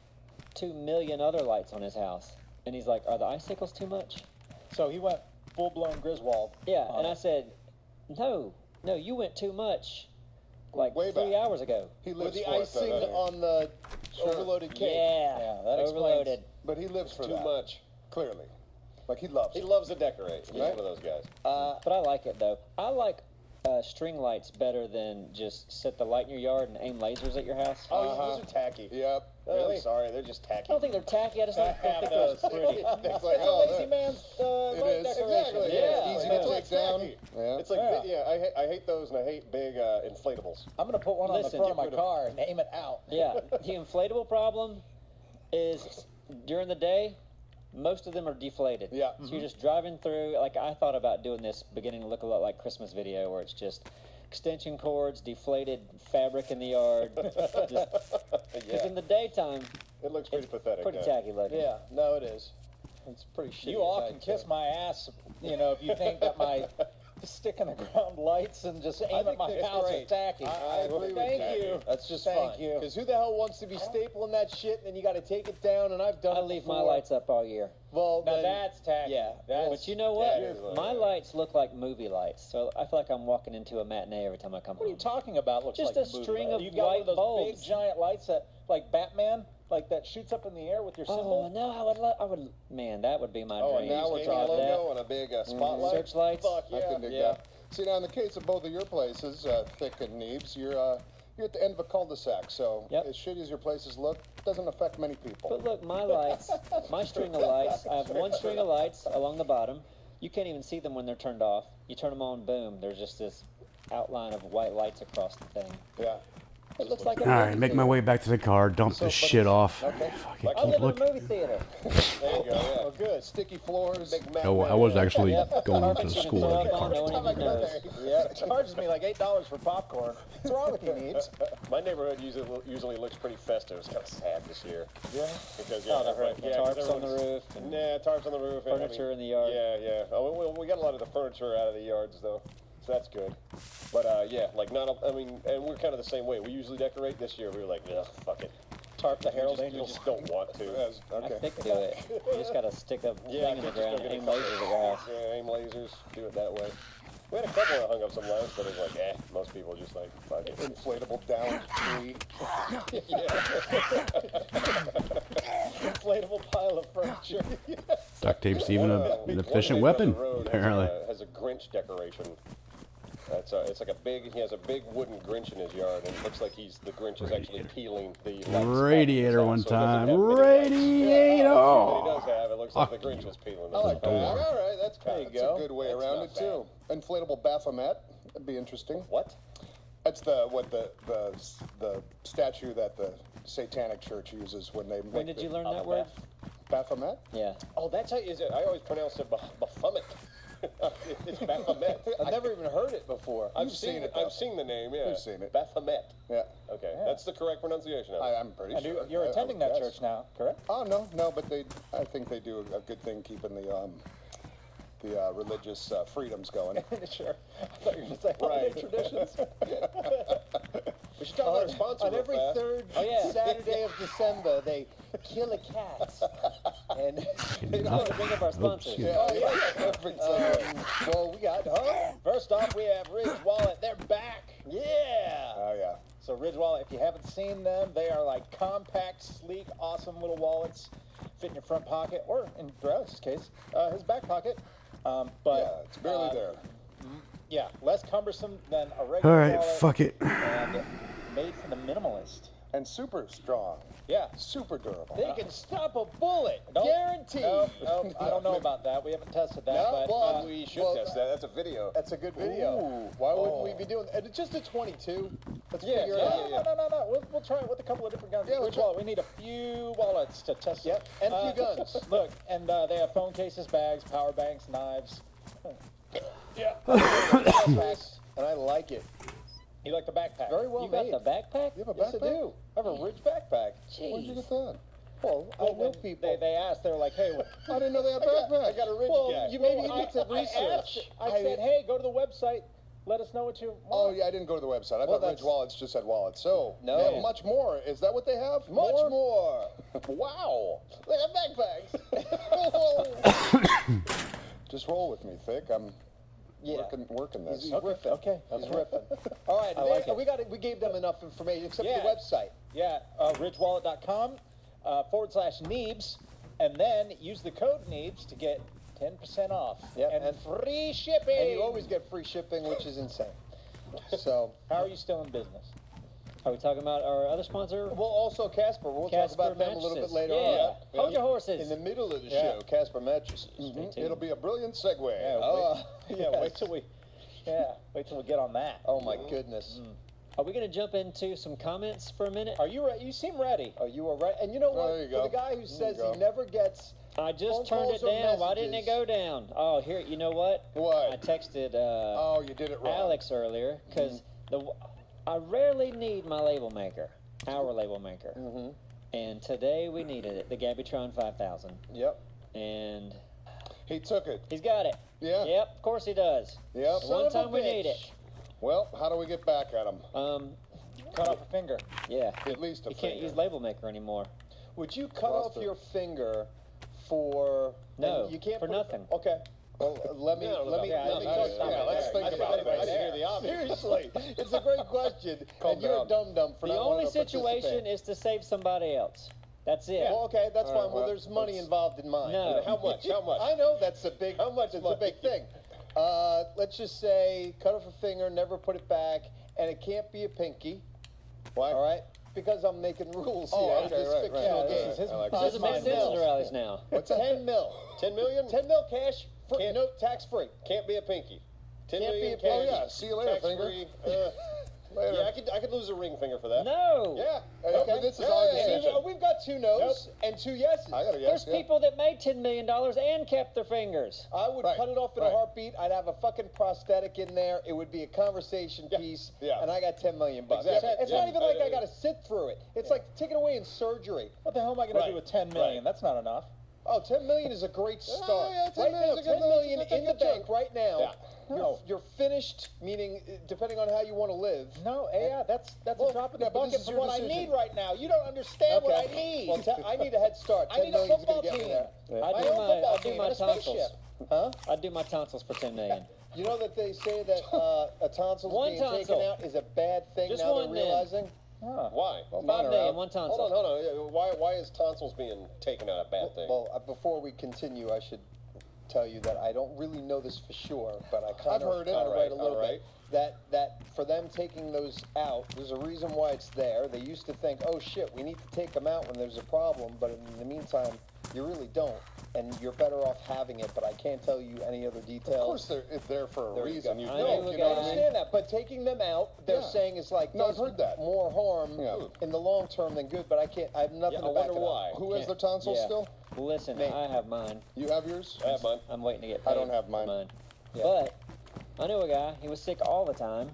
2 million other lights on his house. And he's like, are the icicles too much? So he went full-blown Griswold. Yeah, on and it. I said, no, you went too much like Way 3 back. hours ago. He With lives the for it, icing though, doesn't he? on the overloaded cake. Yeah, Yeah, that explains. overloaded. But he lives for Too that. much. Clearly. Like he loves He it. loves to decorate. He's Right. one of those guys. But I like it though. I like string lights better than just set the light in your yard and aim lasers at your house. Oh, those are tacky. Yep. Oh, I'm sorry, they're just tacky. I don't think they're tacky. I just don't think have they're those. pretty. It's like, It's a lazy man's It light is. decoration. Exactly. Yeah. Easy It's to like take down. tacky. Yeah. It's like, Yeah. I hate those, and I hate big inflatables. I'm going to put one on the Listen, front of get my rid of- car and aim it out. Yeah, the inflatable problem is during the day, most of them are deflated. Yeah. So you're just driving through. Like I thought about doing this, beginning to look a lot like Christmas video, where it's just extension cords, deflated fabric in the yard. Because in the daytime, It looks pretty pathetic. pretty yeah. tacky looking. Yeah, no, it is. It's pretty shitty. You all as can I kiss my ass, if you think that my stick in the ground lights and just aim at think my that's house great. is tacky. I agree with Thank that. you. That's just Thank fine. you. Because who the hell wants to be stapling that shit and then you got to take it down? And I've done I it leave my before. lights up all year. Well, Now then, that's tacky. yeah, That's, But you know what? that is like My that. lights look like movie lights, so I feel like I'm walking into a matinee every time I come What are you home. talking about? Looks Just like a movie string light. of You've got one white of those bulbs. big giant lights that, like Batman, like that shoots up in the air with your Oh symbol. no, I would. Man, that would be my Oh, dream. and now we're To have talking that. logo and a big spotlight. Searchlights. Fuck I yeah. can dig Yeah. that. See, now in the case of both of your places, Thick and Neebs, you're at the end of a cul-de-sac, so Yep. as shitty as your places look, it doesn't affect many people. But look, my lights, my string of lights. I have one string of lights along the bottom. You can't even see them when they're turned off. You turn them on, boom. There's just this outline of white lights across the thing. Yeah. It looks like a All right, movie make my theater. way back to the car. Dump this shit off. Okay. Fuck, I I keep live in a looking. movie theater. There you go. Yeah. Oh, good. Sticky floors. Big Mac. I was actually Yep. going Carpets to you can school throw in the up on, car. no one Every even time I go knows. there, yeah, it charges me like $8 for popcorn. What's wrong with you, Neebs? My neighborhood usually looks pretty festive. It's kind of sad this year. Yeah. Because Oh, the everybody- tarps on the everyone's- roof. And Nah, tarps on the roof. and, Furniture in the yard. Yeah. Oh, we got a lot of the furniture out of the yards though, so that's good. But yeah, like and we're kind of the same way. We usually decorate. This year we were like, ugh, fuck it. Tarp the Herald We Angels. just don't want to. I stick to it. You just gotta stick a Yeah, thing in the just go ground, get a aim couple. lasers at your house. Yeah, aim lasers. Do it that way. We had a couple that hung up some lights, but it's like, most people just like, fuck it. Inflatable down tree. Inflatable pile of furniture. Duct tape's even an One efficient neighbor weapon, up the road apparently. has a Grinch decoration. It's like he has a big wooden Grinch in his yard, and it looks like the Grinch is actually peeling the lights back Radiator in one his house, so it doesn't time. have many lights. Radiator! But he does have, it looks like the Grinch is peeling I like them. that. door. All right, that's There you that's go. a good way That's around not it too. Inflatable Baphomet. That'd be interesting. What? That's the statue that the Satanic Church uses when they. When make did you the- learn that word? Baphomet? Yeah. Oh, that's how is it? I always pronounce it Baphomet. It's Baphomet. I've never even heard it before. I've You've seen seen it. it, though. I've seen the name. Yeah, You've seen it. Baphomet. Yeah. Okay, that's the correct pronunciation of it. I'm pretty And sure. you're I attending would that guess. church now, correct? Oh no, but I think they do a good thing keeping the religious freedoms going. Sure. I thought you were going to say holiday traditions. We should talk about our sponsor On real every fast. third Saturday of December, they kill a cat. And We have to bring up our sponsors. shit. Perfect. well, we got First off, we have Ridge Wallet. They're back. yeah. Oh yeah. So Ridge Wallet, if you haven't seen them, they are like compact, sleek, awesome little wallets. Fit in your front pocket, or in Drell's case, his back pocket. But Yeah, it's barely there. Yeah, less cumbersome than a regular All right, wallet. fuck it. And made for the minimalist. And super strong. Yeah. Super durable. They can stop a bullet. Nope. Guaranteed. Nope, I don't know about that. We haven't tested that. No, but, well, We should test that. That's a video. That's a good video. Ooh. Why wouldn't we be doing that? And it's just a 22. Let's Yeah, figure it yeah, out. no. We'll try it with a couple of different guns. Yeah, we'll Ridge try- Wallet, we need a few wallets to test it. Yep, and a few guns. Look, and they have phone cases, bags, power banks, knives. And I like it. You like the backpack? Very well You got made. the backpack? You have a Yes, I backpack? do. I have a Ridge backpack. Where'd you Jeez. get that? Well, I Well, know when people. They asked, they were like, hey, I didn't know they had backpacks. I got a Ridge Well, guy. you maybe need some I research. asked, I said, hey, go to the website. Let us know what you Oh want. yeah, I didn't go to the website. I Well, thought Ridge that's- Wallets just had wallets. So No. they have much more. Is that what they have? Much more. Wow. They have backpacks. Just roll with me, Thick. I'm Yeah. working this. He's ripping. Okay. He's ripping. All right, I like it. we gave them enough information except Yeah. for the website. Yeah, ridgewallet.com /Neebs, and then use the code Neebs to get 10% off. Yep, and and- free shipping. And you always get free shipping, which is insane. So, How are you still in business? Are we talking about our other sponsor? well, also Casper. We'll Casper talk about them a little bit mattresses. later Yeah. on. Hold your horses. In the middle of the Yeah. show, Casper mattresses. Stay tuned. It'll be a brilliant segue. Oh, Wait till we get on that. Oh my goodness. Are we going to jump into some comments for a minute? Are you ready? You seem ready. Oh, you are right. And you know what? There you For go. the guy who There says you go. he never gets I just phone turned it calls or down. Why didn't it messages. go down? Oh, here, you know what? What? I texted Oh, you did it wrong. Alex earlier because I rarely need my label maker, our label maker. Mm-hmm. And today we needed it, the Gabitron 5000. Yep. And He took it. he's got it. Yeah. Yep, of course he does. Yep. The one time we need it. Well, how do we get back at him? Cut off a finger. Yeah. At least a You can't finger. use label maker anymore. Would you cut Lost off it. your finger for? No, and you can't for put it- nothing. Okay. Well, let me Yeah, let me yeah, let me yeah, talk. yeah, let's think about it. I didn't hear the obvious. Seriously, it's a great question, Calm and you're down. a dum dum for The not only wanting to situation participate. is to save somebody else. That's it. Well, okay, that's All fine. right, Well, well, there's money let's- involved in mine. No. How much? How much? I know that's a big. How much It's money? a big thing. Let's just say cut off a finger, never put it back, and it can't be a pinky. Why? All right, because I'm making rules Oh, here. okay, This right, fictional right, game. This is his. I like This doesn't make $10 sense to mil. rallies now. What's 10 mil? 10 million? 10 mil cash, Can't- no tax free. Can't be a pinky. 10 Can't million be a pinky. cash, Oh, yeah. See you later, finger. tax-free, Later. Yeah, I could lose a ring finger for that. No. Yeah. Okay. But this is our decision. We've got 2 no's and 2 yeses. I got a There's yes. people that made $10 million and kept their fingers. I would cut it off in a heartbeat. I'd have a fucking prosthetic in there. It would be a conversation piece. Yeah. And I got $10 million bucks. Exactly. It's not even like I got to sit through it. It's like taking away in surgery. What the hell am I going to do with 10 million? That's not enough. Oh, 10 million is a great start. yeah, 10 right million now, is a good 10 million that's a in the good bank chunk. right now. Yeah. No. You're finished, meaning depending on how you want to live. No, yeah, that's a drop in the yeah, but bucket this is for your what I decision. need right now. You don't understand what I need. Well, I need a head start. I need a 10 million's football gonna get me team. there. I My do own my football I do team my and a spaceship. tonsils. Huh? I do my tonsils for $10 million. You know that they say that a tonsil One being taken tonsil. out is a bad thing. Just now one, they're then. realizing. Why? Well, $5 mine are million, out. one tonsil. Hold on. Why is tonsils being taken out a bad thing? Well, before we continue, I should tell you that I don't really know this for sure, but I kind I've heard it. of read a All little right. bit that for them taking those out, there's a reason why it's there. They used to think, oh shit, we need to take them out when there's a problem, but in the meantime, you really don't, and you're better off having it. But I can't tell you any other details. Of course, it's there for a There you reason. go. You I know, know, you guys. know I what I mean? understand that, but taking them out, they're Yeah. saying it's like No, I've does heard that. more harm Yeah. in the long term than good. But I can't. I have nothing Yeah, to I back wonder it up. why. Who has their tonsils Yeah. still? Listen, Me. I have mine. You have yours? I have mine. I'm waiting to get paid. I don't have mine. Yeah. But I knew a guy. He was sick all the time.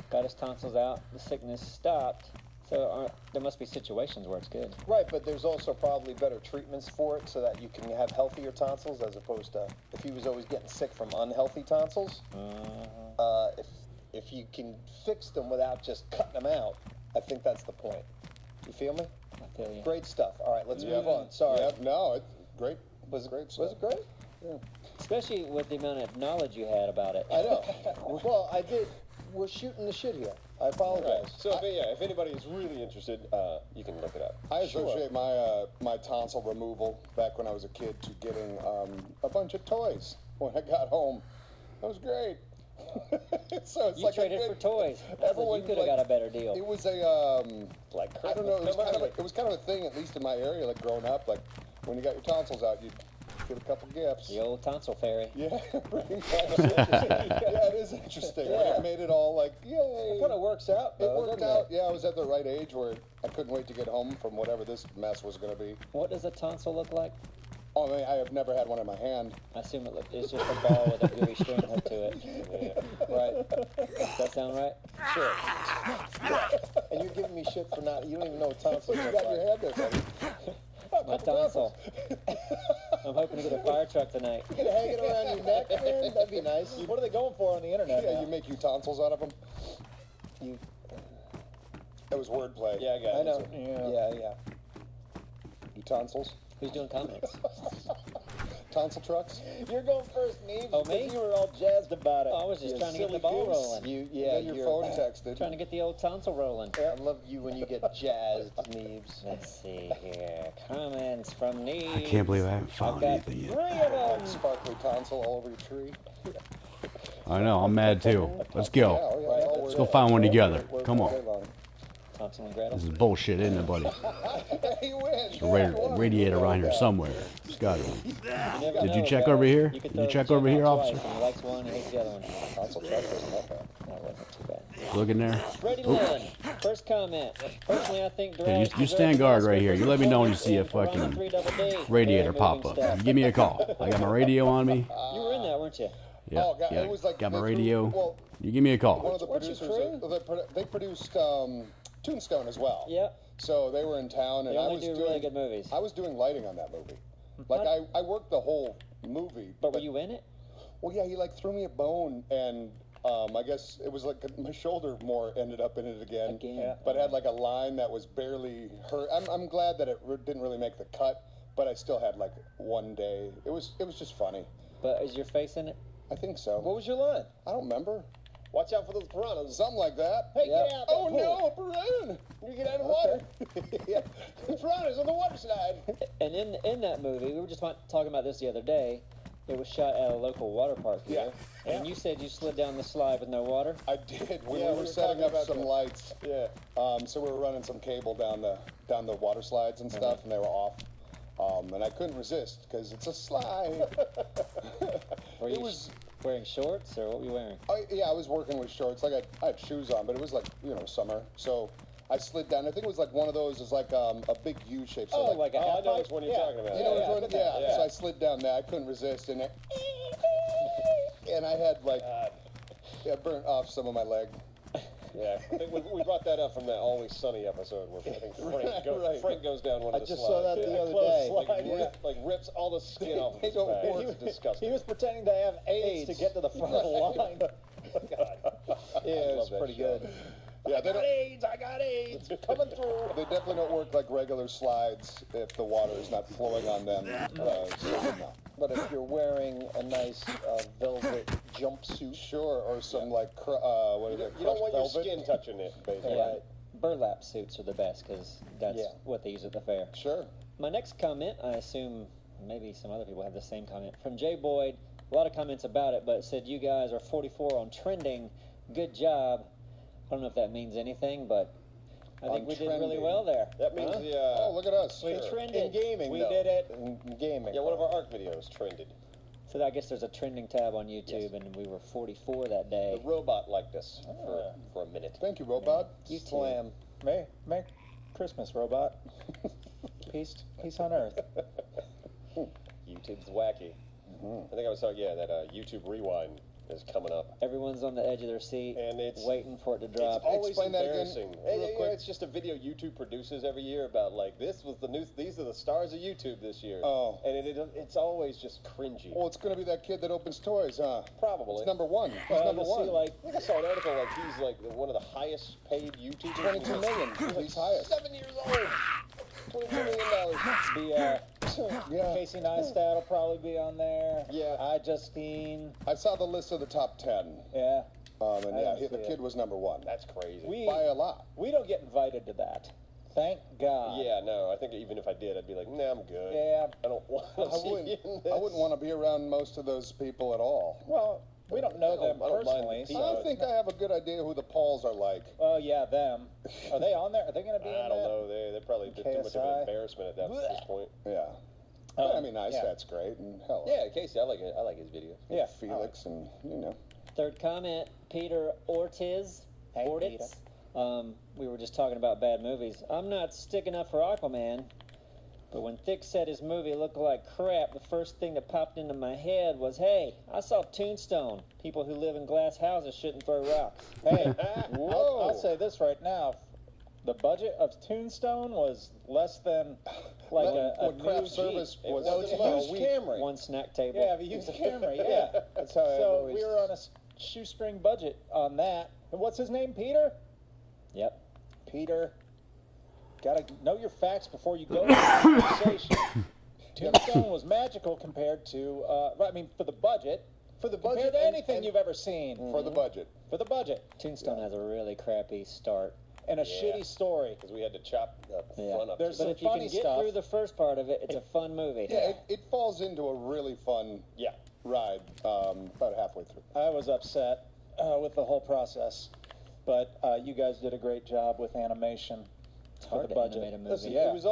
Got his tonsils out. The sickness stopped. So there must be situations where it's good. Right, but there's also probably better treatments for it so that you can have healthier tonsils as opposed to if he was always getting sick from unhealthy tonsils. If you can fix them without just cutting them out, I think that's the point. You feel me? I feel you. Great stuff. All right, let's move on. Sorry. Yeah, no, it's great. Was it great? Was it great? Especially with the amount of knowledge you had about it. I know. Well, I did. We're shooting the shit here. I apologize. So, if anybody is really interested, you can look it up. I associate my tonsil removal back when I was a kid to getting a bunch of toys when I got home. That was great. So it's You like traded for toys. Everyone You could have got a better deal. It was a Like I don't know. It was kind of a thing, at least in my area. Like growing up, like when you got your tonsils out, you'd get a couple gifts. The old tonsil fairy. Yeah, pretty much. Yeah, it is interesting. Yeah. It made it all like, yay. It kind of works out. It though, worked doesn't out. Yeah, I was at the right age where I couldn't wait to get home from whatever this mess was going to be. What does a tonsil look like? Oh, I have never had one in my hand. I assume it's just a ball with a gooey string hooked to it. Right. Does that sound right? Sure. And you're giving me shit for not. You don't even know what tonsils You look got your like. hand there, buddy. My tonsil. I'm hoping to get a fire truck tonight. You can hang it around your neck, man. That'd be nice. What are they going for on the internet Yeah, now? you make you tonsils out of them. You. That was wordplay. Yeah, I got I it. know. Yeah. You tonsils. Who's doing comments? Tonsil trucks. You're going first, Neves. Oh, because me? You were all jazzed about it. Oh, I was just You trying to get the silly ball goose. rolling. You. Yeah, Yeah. your You're phone texted. Trying to get the old tonsil rolling. I love you when you get jazzed, Neves. Let's see here. Comments from Neves. I can't believe I haven't I've found got anything yet. 3 of them. Sparkly tonsil all over your tree. I know, I'm mad too. Let's go. Yeah, that's all Let's we're go doing. find one All together. we're Come all on. day long. Thompson and Gretel. This is bullshit, isn't it, buddy? He wins. There's a radiator around here somewhere. It's got to be. You never Did you know, check guys. over here? could Did throw you the check gem over here, out twice, officer? and he likes one and hates the other one. Tonsil truck wasn't that bad. That wasn't too bad. Look in there. Freddie Lynn, first comment. Personally, I think Yeah, you stand guard right here. You let me know when you see a fucking radiator pop up. You give me a call. I got my radio on me. You were in that, weren't you? Yeah, Oh, God, yeah. it was like Got my they threw- radio. well, You give me a One call. of the Weren't you producers, crew? they produced Tombstone as well. Yeah. So they were in town, and They I only was do doing really good movies. I was doing lighting on that movie. Like I worked the whole movie. But were you in it? Well, yeah, he like threw me a bone, and I guess it was like my shoulder more ended up in it again. Again. But it had like a line that was barely hurt. I'm glad that it didn't really make the cut, but I still had like one day. It was just funny. But is your face in it? I think so. What was your line? I don't remember. Watch out for those piranhas. Something like that. Hey, Yeah. get out Oh that pool. no, a piranha! You get out of the water. Yeah. The piranhas on the water slide. And in that movie, we were just talking about this the other day. It was shot at a local water park here. Yeah. And you said you slid down the slide with no water. I did when Yeah, we we were were setting talking up about some that. lights. Yeah. So we were running some cable down the water slides and stuff, and they were off. And I couldn't resist because it's a slide. Were it you was Wearing shorts, or what were you wearing? I was working with shorts. Like I had shoes on, but it was like, summer. So I slid down. I think it was like one of those is like a big U shape. So like a half I know pipe? which one you're talking about. You know which one? Yeah. Yeah. So I slid down there. I couldn't resist, and I had like burnt off some of my leg. Yeah, I think we brought that up from that Always Sunny episode where I think Frank goes down one of the I just slides. saw that the other day. Like rips all the skin off of his don't back. work. It's disgusting. He was pretending to have AIDS to get to the front of the line. Yeah, it was that pretty show. good. Yeah, they don't. I got AIDS, coming through. They definitely don't work like regular slides if the water is not flowing on them. No. But if you're wearing a nice velvet jumpsuit, Sure, or some what is it? You don't crushed want velvet? your skin touching it, basically. Yeah. Burlap suits are the best because that's what they use at the fair. Sure. My next comment, I assume maybe some other people have the same comment, from Jay Boyd. A lot of comments about it, but it said, you guys are 44 on trending. Good job. I don't know if that means anything, but I think we did really trending. well there. That means Oh, look at us. We Sure. trended. in gaming, We though. did it. In gaming. Yeah, one of our ARC videos trended. So I guess there's a trending tab on YouTube, and we were 44 that day. The robot liked us for a minute. Thank you, Robot. You too. Slam. Merry Christmas, robot. Peace on Earth. YouTube's wacky. I think I was talking, that YouTube Rewind is coming up. Everyone's on the edge of their seat, And it's waiting for it to drop. It's always Explain that again, embarrassing. real quick. It's just a video YouTube produces every year about like this was the news. These are the stars of YouTube this year. Oh. and it's always just cringy. Well, it's going to be that kid that opens toys, huh? Probably. It's number one. He's Well, number you one. see, like, I think I saw an article like he's like one of the highest paid YouTubers. 22 million. He's highest. 7 years old. $22 million. Yeah. Casey Neistat will probably be on there. Yeah. Justine. I saw the list of the top 10. Yeah. And didn't the see kid was number one. That's crazy. By a lot. We don't get invited to that. Thank God. Yeah, no. I think even if I did, I'd be like, nah, I'm good. Yeah. I don't want to I see you in this. wouldn't want to be around most of those people at all. Well, we don't know them I don't mind personally. the So I think I have a good idea who the Pauls are like. Oh yeah, them. Are they on there? Are they going to be I in don't that? know. They're probably too much of an KSI? embarrassment at this point. Yeah. I mean, Neistat's great, and hell, Yeah, Casey, I like it. I like his videos. Yeah. Felix, and Third comment, Peter Ortiz. Hey, Ortiz. We were just talking about bad movies. I'm not sticking up for Aquaman, but when Thick said his movie looked like crap, the first thing that popped into my head was, hey, I saw Tombstone. People who live in glass houses shouldn't throw rocks. Hey, I'll say this right now. The budget of Tombstone was less than like a what new craft Jeep. service It was. wasn't a used Camry. One snack table. Yeah, we used a Camry. Yeah, That's how I've so always- we were on a shoestring budget on that. And what's his name? Peter. Yep. Peter. Gotta know your facts before you go to the conversation. Tombstone was magical compared to, for the budget. For the Compared budget, to anything you've ever seen. for the budget. For the budget. Tombstone has a really crappy start. And a shitty story. Because we had to chop the Yeah. front up. There's to But some if you can funny get stuff. through the first part of it, it's a fun movie. Yeah, it falls into a really fun yeah. ride about halfway through. I was upset with the whole process, but you guys did a great job with animation It's for hard the to budget. animate a movie. Listen, Yeah. it was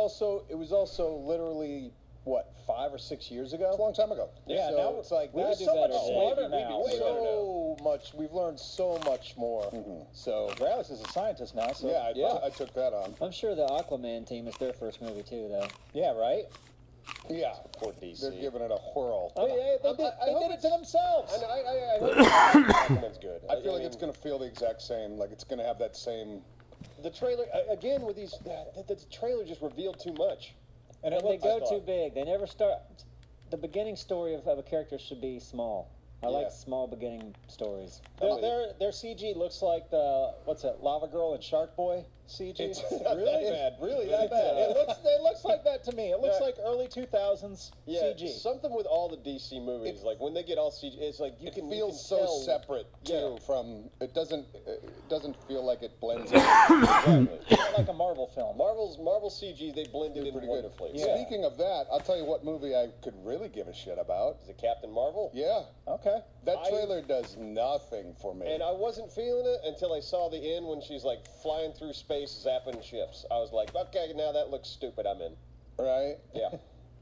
also literally what 5 or 6 years ago. It's a long time ago. Yeah, So now it's like we we're would do so much better, Jay. smarter We'd be now. way better So much. We've learned so much more. So Alex is a scientist now, so Yeah, I took that on. I'm sure the Aquaman team is their first movie too, though. yeah, right. Yeah, Poor DC. they're giving it a whirl. They did it to themselves. I hope Aquaman's good. I feel like it's going to feel the exact same. Like it's going to have that same. The trailer again with these. The trailer just revealed too much. And And they go thought- too big. They never start. The beginning story of a character should be small. I Yeah. like small beginning stories. Their CG looks like the Lava Girl and Shark Boy CG. It's not that bad. Really that bad. It looks like that to me. It looks Yeah. like early 2000s Yeah, CG. something with all the DC movies, like when they get all CG, it's like you It can feels you so can tell. separate too. Yeah. From it doesn't feel like it blends in. Exactly. Not like a Marvel film. Marvel CG, they blended in Pretty good. wonderfully. Yeah. Speaking of that, I'll tell you what movie I could really give a shit about. Is it Captain Marvel? Yeah, Okay. that trailer does nothing for me. And I wasn't feeling it until I saw the end when she's like flying through space, zapping ships. I was like, okay, now that looks stupid. I'm in. Right? Yeah.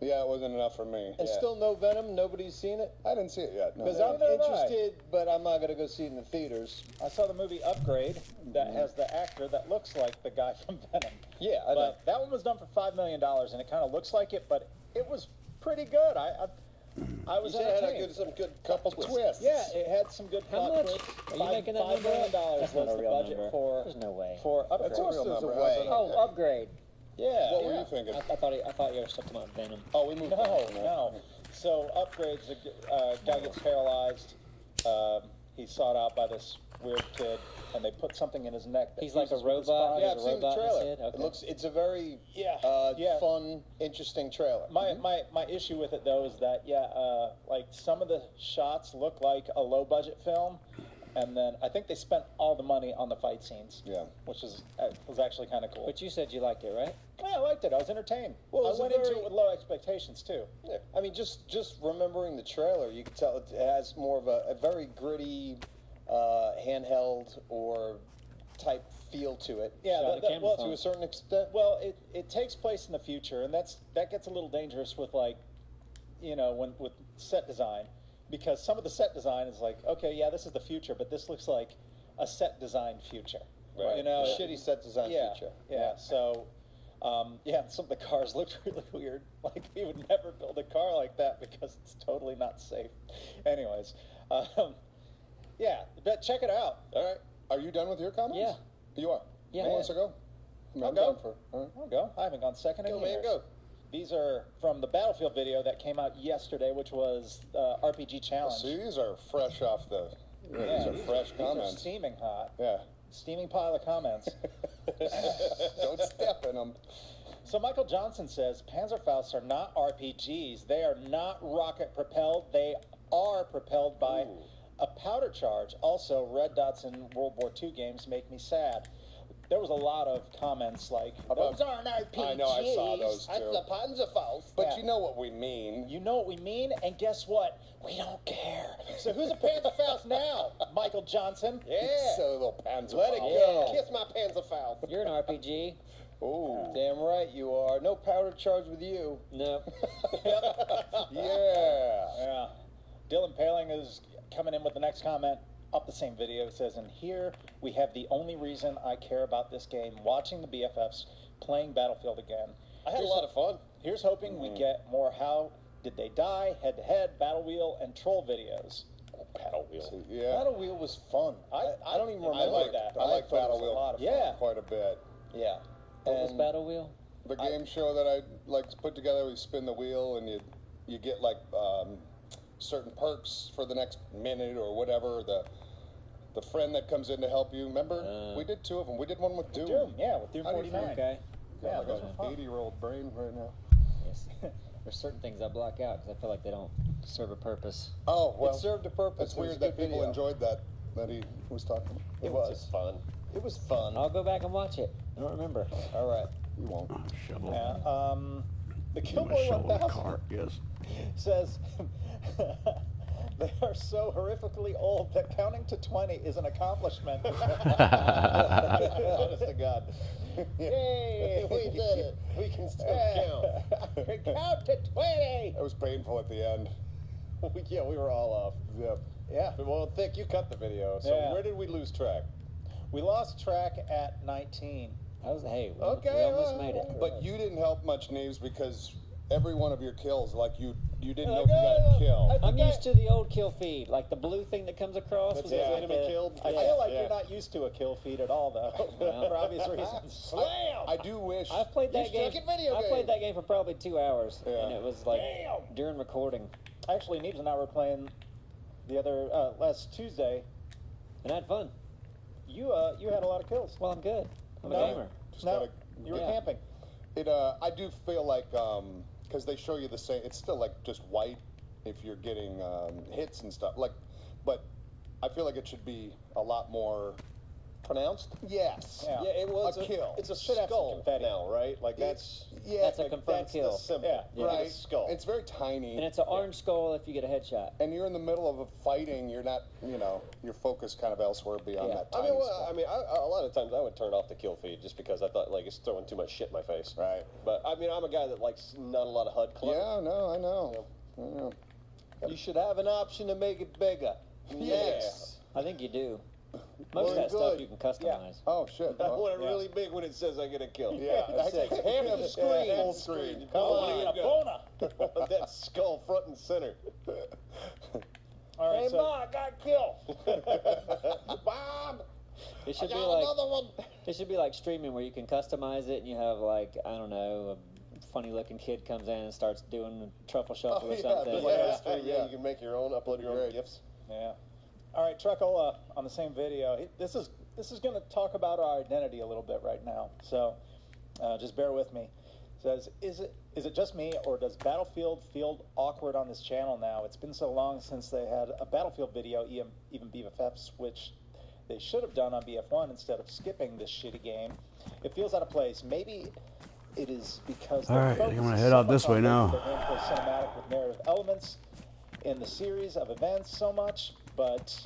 Yeah, it wasn't enough for me. And still no Venom? Nobody's seen it? I didn't see it yet. No. Because I'm interested, but I'm not going to go see it in the theaters. I saw the movie Upgrade that has the actor that looks like the guy from Venom. Yeah, I know. But that one was done for $5 million, and it kind of looks like it, but it was pretty good. I was entertained. Some good couple twists. Yeah, it had some good How plot much? twists. Are you making that $5 number million up? was That's not a the real budget number. for There's no way. Upgrade. That's a real number. Way. Oh, Upgrade. Yeah. What were you thinking? I thought you were talking about Venom. Oh, we moved on. No. So Upgrade's a guy gets paralyzed. He's sought out by this weird kid, and they put something in his neck. That He's like a fuses with his robot? body. Yeah, I've There's a seen the robot in his trailer. head? Okay. It's a very Yeah. fun, interesting trailer. My issue with it though is that like some of the shots look like a low budget film, and then I think they spent all the money on the fight scenes. Yeah. Which was actually kind of cool. But you said you liked it, right? Yeah, I liked it. I was entertained. Well, I it's a went into very- it with low expectations too. Yeah. I mean, just remembering the trailer, you can tell it has more of a very gritty, handheld or type feel to it. Yeah, Shot the camera well, phone. To a certain extent. Well, it takes place in the future, and that gets a little dangerous with with set design, because some of the set design is like, okay, yeah, this is the future, but this looks like a set design future. Right. You know, Shitty set design future. Yeah. So, some of the cars looked really weird. Like we would never build a car like that because it's totally not safe. Anyways, but check it out. All right. Are you done with your comments? Yeah. You are? Yeah. Who wants to go? I'll I'm go. down for. All right. I'll go. I haven't gone second in Go, man, years. go. These are from the Battlefield video that came out yesterday, which was RPG Challenge. See, these are fresh off the. Yeah, these are fresh These comments. are steaming hot. Yeah. Steaming pile of comments. Don't step in them. So Michael Johnson says Panzerfausts are not RPGs. They are not rocket propelled. They are propelled by a powder charge. Also, red dots in World War II games make me sad. There was a lot of comments like, those aren't RPGs. I know, I saw those too. That's the Panzerfaust. But Yeah. you know what we mean. You know what we mean, and guess what? We don't care. So who's a Panzerfaust now? Michael Johnson? Yeah. So little Panzer. Let it go. Kiss my Panzerfaust. You're an RPG. Oh. Damn right you are. No powder charge with you. No. Yeah. Yeah. Dylan Paling is coming in with the next comment up the same video. It says, and here we have the only reason I care about this game, watching the BFFs playing Battlefield again. I had a lot of fun. Here's hoping we get more How Did They Die, head-to-head, Battle Wheel, and Troll videos. Battle Wheel. Yeah. Battle Wheel was fun. I don't even remember I like that. I like thought it Battle was a Wheel lot of fun. Yeah. quite a bit. Yeah. What was And Battle Wheel? The game show that I like to put together, we spin the wheel and you get like certain perks for the next minute or whatever. The friend that comes in to help you. Remember, we did two of them. We did one with Doom. Doom, yeah, with Doom How do you 49. Okay. Yeah, Like those were fun. an 80-year-old brain right now. Yes. There's certain things I block out because I feel like they don't serve a purpose. Oh well, it served a purpose. it's It was weird a that good people video. enjoyed that he was talking about. It was fun. It was fun. I'll go back and watch it. I don't remember. All right. You won't. Shovel. Yeah, the I'm gonna Killboy shovel the 1000 car. Yes. says they are so horrifically old that counting to 20 is an accomplishment. Honest to God. Yay! We did it. We can still count. Count to 20! It was painful at the end. Yeah, we were all off. Yeah. Yeah. Well, Thick, you cut the video. So Yeah. where did we lose track? We lost track at 19. I was, hey, we Okay, almost made it. But you didn't help much, Neves, because every one of your kills, like you didn't know Like, if you got a kill. I'm used to the old kill feed, like the blue thing that comes across. That's was it, like enemy killed. I Yeah. feel like Yeah. you're not used to a kill feed at all, though, for obvious reasons. Slam! I do wish. I've played that game. stuck in video I game. played that game for probably 2 hours, Yeah. and it was like during recording, Actually, Neebs and I were playing the other last Tuesday. and I had fun. You had a lot of kills. Well, I'm good. I'm a No. gamer. Just No, gotta- you were Yeah. camping. I do feel like because they show you the same. It's still like just white if you're getting hits and stuff. Like, but I feel like it should be a lot more pronounced? Yes. Yeah. Yeah, it was A kill. It's a Should have some skull confetti. now, right? Like that's That's a like, confirmed that's kill. the symbol. Yeah. Right. It's a skull. It's very tiny. And it's an orange skull if you get a headshot. And you're in the middle of a fighting. You're not, you're focused kind of elsewhere beyond Yeah. that I tiny mean, skull. a lot of times I would turn off the kill feed just because I thought like it's throwing too much shit in my face. Right. But I mean, I'm a guy that likes not a lot of HUD clutter. Yeah, no, I know. I know. You should have an option to make it bigger. Yes. I think you do. Most of that Well, stuff you can customize. Oh, shit. I want it Yeah. really big when it says I get a kill. Yeah, That's that's it. Half the screen. Yeah, full screen. Come Oh, on, we you need a go. bona. That skull front and center. All right, Hey, so Ma, I got killed. Bob, It should I be got like another one. it should be like streaming where you can customize it and you have like I don't know a funny looking kid comes in and starts doing truffle shuffle or something. Yeah, you can make your own, upload your own Great. gifs. yeah. All right, Truckle, on the same video, this is going to talk about our identity a little bit right now. So just bear with me. It says, is it just me, or does Battlefield feel awkward on this channel now? It's been so long since they had a Battlefield video, even BFFs, which they should have done on BF1 instead of skipping this shitty game. It feels out of place. Maybe it is because All right, focus I'm gonna is head so out this much way on now. making their game for cinematic with narrative elements in the series of events so much, but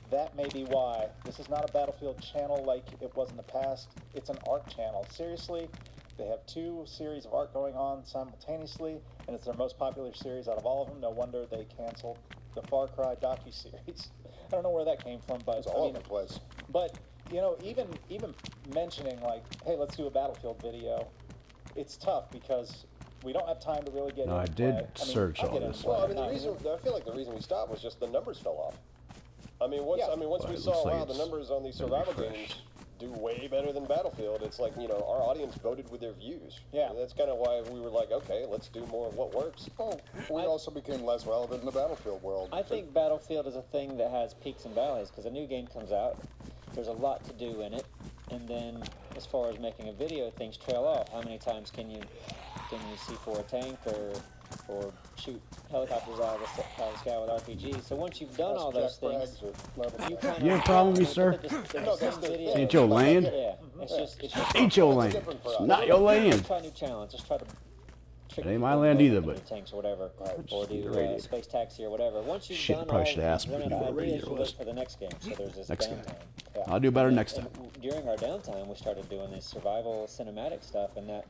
that may be why. This is not a Battlefield channel like it was in the past. It's an art channel. Seriously, they have 2 series of art going on simultaneously, and it's their most popular series out of all of them. No wonder they canceled the Far Cry docu-series. I don't know where that came from, but It's all over the place. but even mentioning like, hey, let's do a Battlefield video, it's tough because we don't have time to really get No, I into did play. search I'll all get this. into Well, I play. mean, I feel like the reason we stopped was just the numbers fell off. I mean, once Yeah. once Well, we it saw looks like wow, the it's numbers on these been survival refreshed. games do way better than Battlefield. It's like our audience voted with their views. Yeah. And that's kind of why we were like, okay, let's do more of what works. Oh, we also became less relevant in the Battlefield world. I think Battlefield is a thing that has peaks and valleys because a new game comes out. There's a lot to do in it, and then as far as making a video, things trail off. How many times can you C4 a tank or shoot helicopters out of the sky with RPG? So once you've done all those things, you kind of You have a problem with me, sir? Ain't your land? Yeah, it's just Ain't your land. It's not your land. try a new challenge. Just try to trick It ain't my people land into either, making but tanks or whatever, or do irradiated. space taxi or whatever. Once you've Shit, done probably all should ask me run out of what radio ideas, it you was. wait for the next game. So there's this Next game. downtime. I'll do better next time. And during our downtime, we started doing this survival cinematic stuff, and that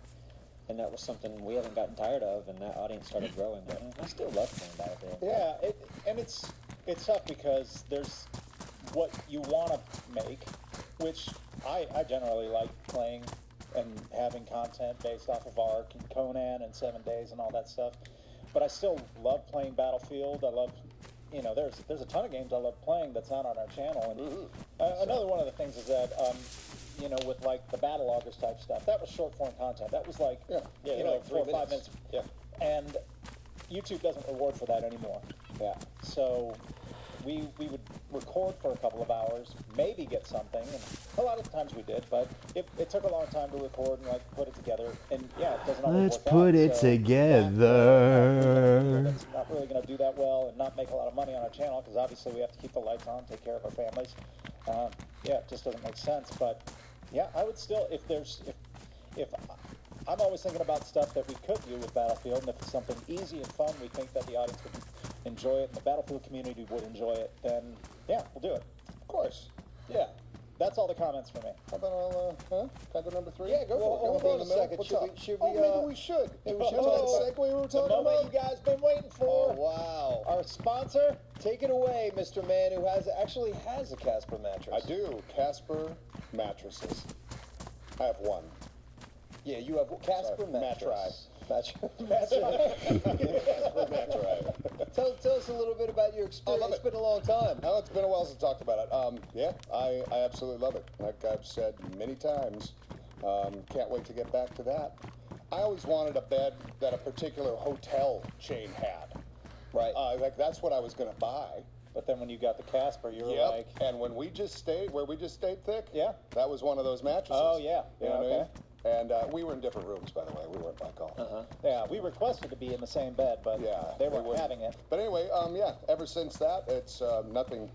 was something we haven't gotten tired of, and that audience started growing. But I still love playing Battlefield. Yeah, and it's tough because there's what you want to make, which I generally like playing and having content based off of Ark and Conan and 7 Days and all that stuff. But I still love playing Battlefield. I love, there's a ton of games I love playing that's not on our channel. And another one of the things is that, with like the battle loggers type stuff, that was short form content. That was like, like 4 or 3 5 minutes. minutes. Yeah. And YouTube doesn't reward for that anymore. Yeah. So we would record for a couple of hours, maybe get something, and a lot of the times we did, but it took a long time to record and like put it together, and yeah, it doesn't always Let's work put out, it so together. It's not really going to do that well and not make a lot of money on our channel because obviously we have to keep the lights on, take care of our families. It just doesn't make sense. But yeah, I would still, if I'm always thinking about stuff that we could do with Battlefield, and if it's something easy and fun, we think that the audience would enjoy it, and the Battlefield community would enjoy it, then yeah, we'll do it. Of course. Yeah. That's all the comments for me. How about can I go number 3? Yeah, go for it. Hold Go on a second. What's Should up? we, Maybe we should. Maybe we should Remember talk that about segue we were The talking moment about? you guys been waiting Oh, for. wow. Our sponsor. Take it away, Mr. Man who actually has a Casper mattress. I do. Casper mattresses. I have one. Yeah, you have Casper Sorry, mattress. Casper mattress. Tell us a little bit about your experience. love It's it. been a long time. Now, it's been a while since I talked about it. Yeah, I absolutely love it. Like I've said many times, can't wait to get back to that. I always wanted a bed that a particular hotel chain had. Right. Like that's what I was going to buy. But then when you got the Casper, you were Yep. like, And when we just stayed thick, Yeah. that was one of those mattresses. Oh, yeah. You Yeah, know what I mean? okay. And we were in different rooms, by the way. We weren't like all. yeah, we requested to be in the same bed, but Yeah, they we weren't wouldn't. having it. But anyway, yeah. Ever since that, it's nothing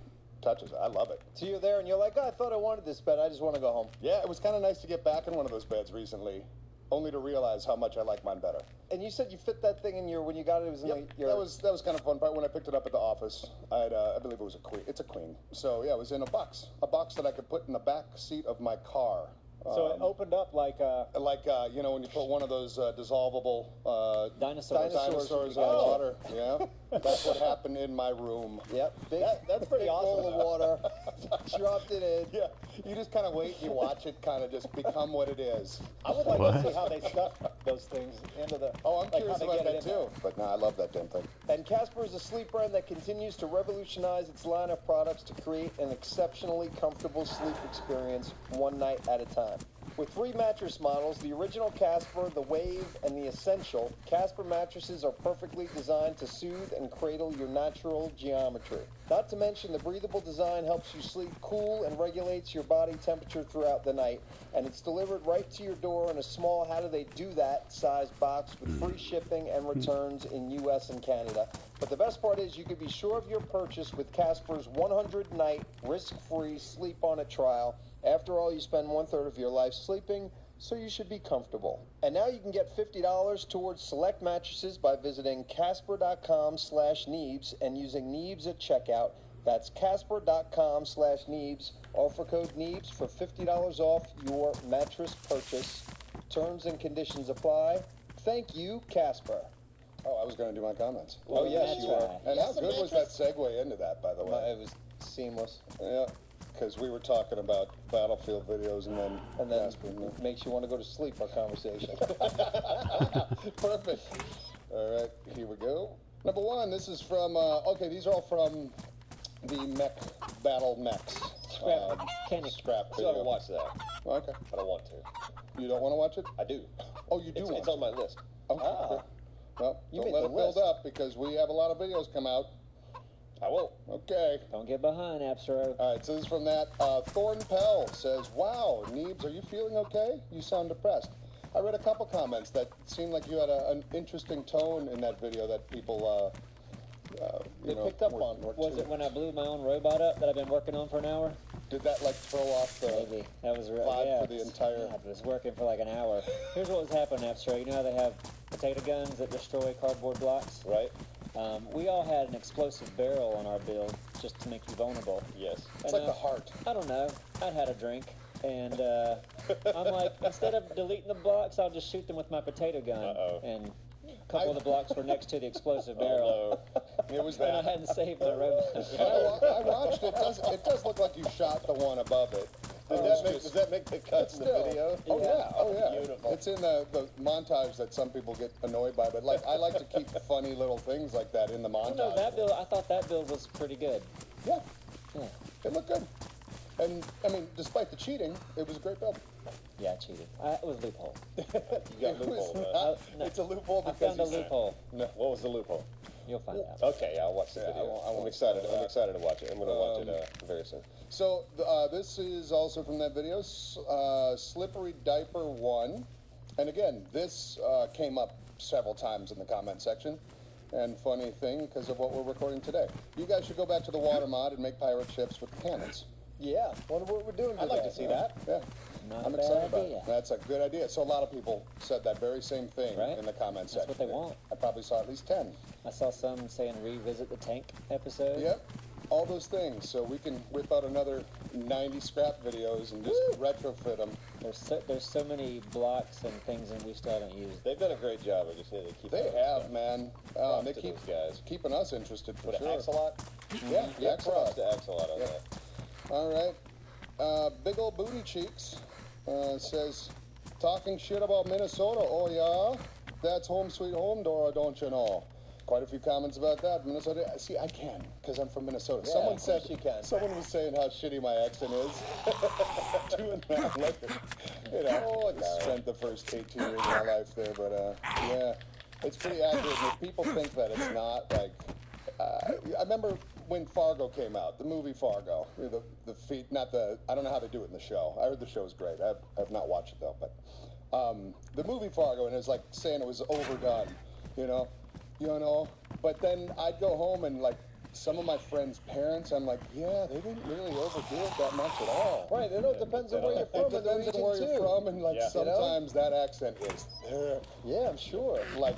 touches it. I love it. So you're there and you're like, oh, I thought I wanted this bed. I just want to go home. Yeah, it was kind of nice to get back in one of those beds recently, only to realize how much I like mine better. And you said you fit that thing in when you got it, it was in your... That was kind of fun part. When I picked it up at the office, I believe it was a queen. It's a queen. So yeah, it was in a box that I could put in the back seat of my car. So it opened up like you know, when you put one of those dissolvable Dinosaurs in water. Yeah, that's what happened in my room. Yep, that's pretty awesome. Bowl of water, dropped it in. Yeah, you just kind of wait and you watch it kind of just become what it is. I would like to see how they stuff those things into the... Oh, I'm like curious how they about get that it in too. But no, I love that damn thing. And Casper is a sleep brand that continues to revolutionize its line of products to create an exceptionally comfortable sleep experience one night at a time. With 3 mattress models, the original Casper, the Wave, and the Essential, Casper mattresses are perfectly designed to soothe and cradle your natural geometry. Not to mention, the breathable design helps you sleep cool and regulates your body temperature throughout the night, and it's delivered right to your door in a small how-do-they-do-that size box with free shipping and returns in U.S. and Canada. But the best part is you can be sure of your purchase with Casper's 100-night risk-free sleep-on-it trial. After all, you spend 1/3 of your life sleeping, so you should be comfortable. And now you can get $50 towards select mattresses by visiting Casper.com/Neebs and using Neebs at checkout. That's Casper.com/Neebs. Offer code Neebs for $50 off your mattress purchase. Terms and conditions apply. Thank you, Casper. Oh, I was going to do my comments. Oh, yes, you are. And how good was that segue into that, by the way? It was seamless. Yeah, because we were talking about Battlefield videos and then Casper. It makes you want to go to sleep, our conversation. Perfect. All right, here we go. Number 1, this is from, okay, these are all from the mech battle mechs. Scrap So I video. haven't watched that. Okay. I don't want to. You don't want to watch it? I do. Oh, you do It's on my list. Okay. Ah. Well, You don't made let the it build list. up because we have a lot of videos come out. I won't. Okay. Don't get behind, Absro. All right, so this is from that. Thorn Pell says, wow, Neebs, are you feeling okay? You sound depressed. I read a couple comments that seemed like you had an interesting tone in that video that people, picked up on. Was it when I blew my own robot up that I've been working on for an hour? Did that, like, throw off the Maybe. That was real. vibe Yeah, for the entire... God, it was working for like an hour. Here's what was happening, Absro. You know how they have potato guns that destroy cardboard blocks? Right? We all had an explosive barrel on our build just to make you vulnerable. Yes. It's like the heart. I don't know. I'd had a drink, and I'm like, instead of deleting the blocks, I'll just shoot them with my potato gun. Uh-oh. And a couple of the blocks were next to the explosive barrel. It was And I that. hadn't saved my robot. I watched it. It does look like you shot the one above it. Does that make the cuts in the video? Oh yeah, oh yeah. Beautiful. It's in the montage that some people get annoyed by, but like I like to keep funny little things like that in the montage. No, that build, I thought that build was pretty good. Yeah, Yeah, it looked good. And I mean, despite the cheating, it was a great build. yeah, I cheated. It was a loophole. You got loophole. No, It's a loophole I because found a loophole. No, what was the loophole? You'll find out. Okay, I'll watch the Yeah, video. I won't I'm excited. spoil that. I'm excited to watch it. I'm going to watch it very soon. So this is also from that video, Slippery Diaper 1. And again, this came up several times in the comment section. And funny thing, because of what we're recording today. You guys should go back to the water mod and make pirate ships with cannons. Yeah, wonder what we're doing today. I'd like to see that. Yeah. Not I'm a excited bad about idea. it. That's a good idea. So a lot of people said that very same thing Right? in the comment That's section. what they want. I probably saw at least 10. I saw some saying revisit the tank episode. Yep. All those things. So we can whip out another 90 scrap videos and just retrofit them. There's so many blocks and things that we still haven't used. They've done a great job. I just need to keep. They doing have, stuff. man. Props They to keep those guys. keeping us interested for With sure. Axolot. Yeah, Yeah, Axolot. props to Axolot on Yep. that. All right. Big old booty cheeks says, talking shit about Minnesota. Oh yeah, that's home sweet home, Dora. Don't you know? Quite a few comments about that. Minnesota. See, I can because I'm from Minnesota. Yeah, Someone of said course you can. Someone was saying how shitty my accent is. Doing that later. You know, I spent the first 18 years of my life there, but yeah, it's pretty accurate. And if people think that it's not, like, I remember when Fargo came out, the movie Fargo. The feet, not the. I don't know how they do it in the show. I heard the show is great. I've not watched it though, but the movie Fargo, and it was like saying it was overdone, you know. But then I'd go home and like some of my friends' parents, I'm like, yeah, they didn't really overdo it that much at all. Right, it depends on where you're from. It depends on where you're from, and like sometimes that accent is there. Yeah, I'm sure. Like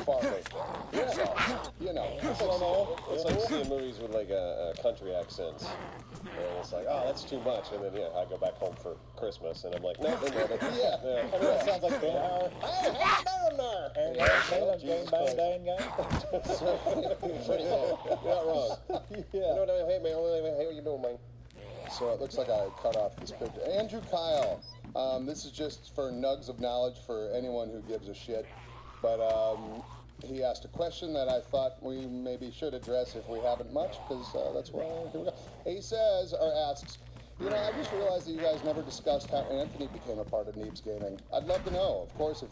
far baked. Yeah. So, you know. It's like seeing movies with like a country accents. And it's like, oh, that's too much. And then, I go back home for Christmas, and I'm like, no, they nailed it. Yeah. I mean, that sounds like Ben Hur. Hey, how you doing there? And Jesus Bang Bang Bang Not wrong. Yeah. No, hey, man, hey, how you doing, man? So it looks like I cut off this picture. Andrew Kyle. This is just for nugs of knowledge for anyone who gives a shit. But he asked a question that I thought we maybe should address if we haven't much, because that's why here we go. He says, or asks, I just realized that you guys never discussed how Anthony became a part of Neebs Gaming. I'd love to know. Of course, if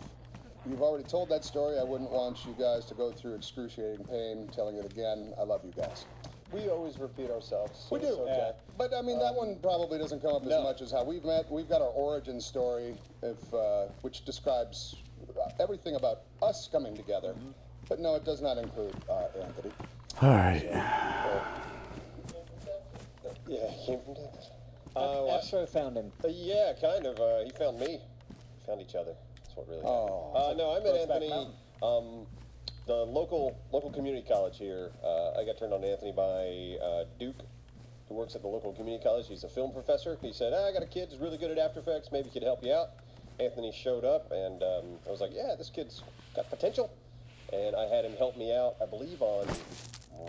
you've already told that story, I wouldn't want you guys to go through excruciating pain telling it again. I love you guys. We always repeat ourselves. So We do. it's okay. But I mean, that one probably doesn't come up as much as how we've met. We've got our origin story, which describes everything about us coming together. But no, it does not include Anthony. All right. Yeah, he came from Texas. Astro found him. Yeah, kind of. He found me. We found each other. That's what really happened. No, I met Anthony. The local community college here. I got turned on to Anthony by Duke, who works at the local community college. He's a film professor. He said, I got a kid who's really good at After Effects. Maybe he could help you out. Anthony showed up, and I was like, yeah, this kid's got potential. And I had him help me out, I believe, on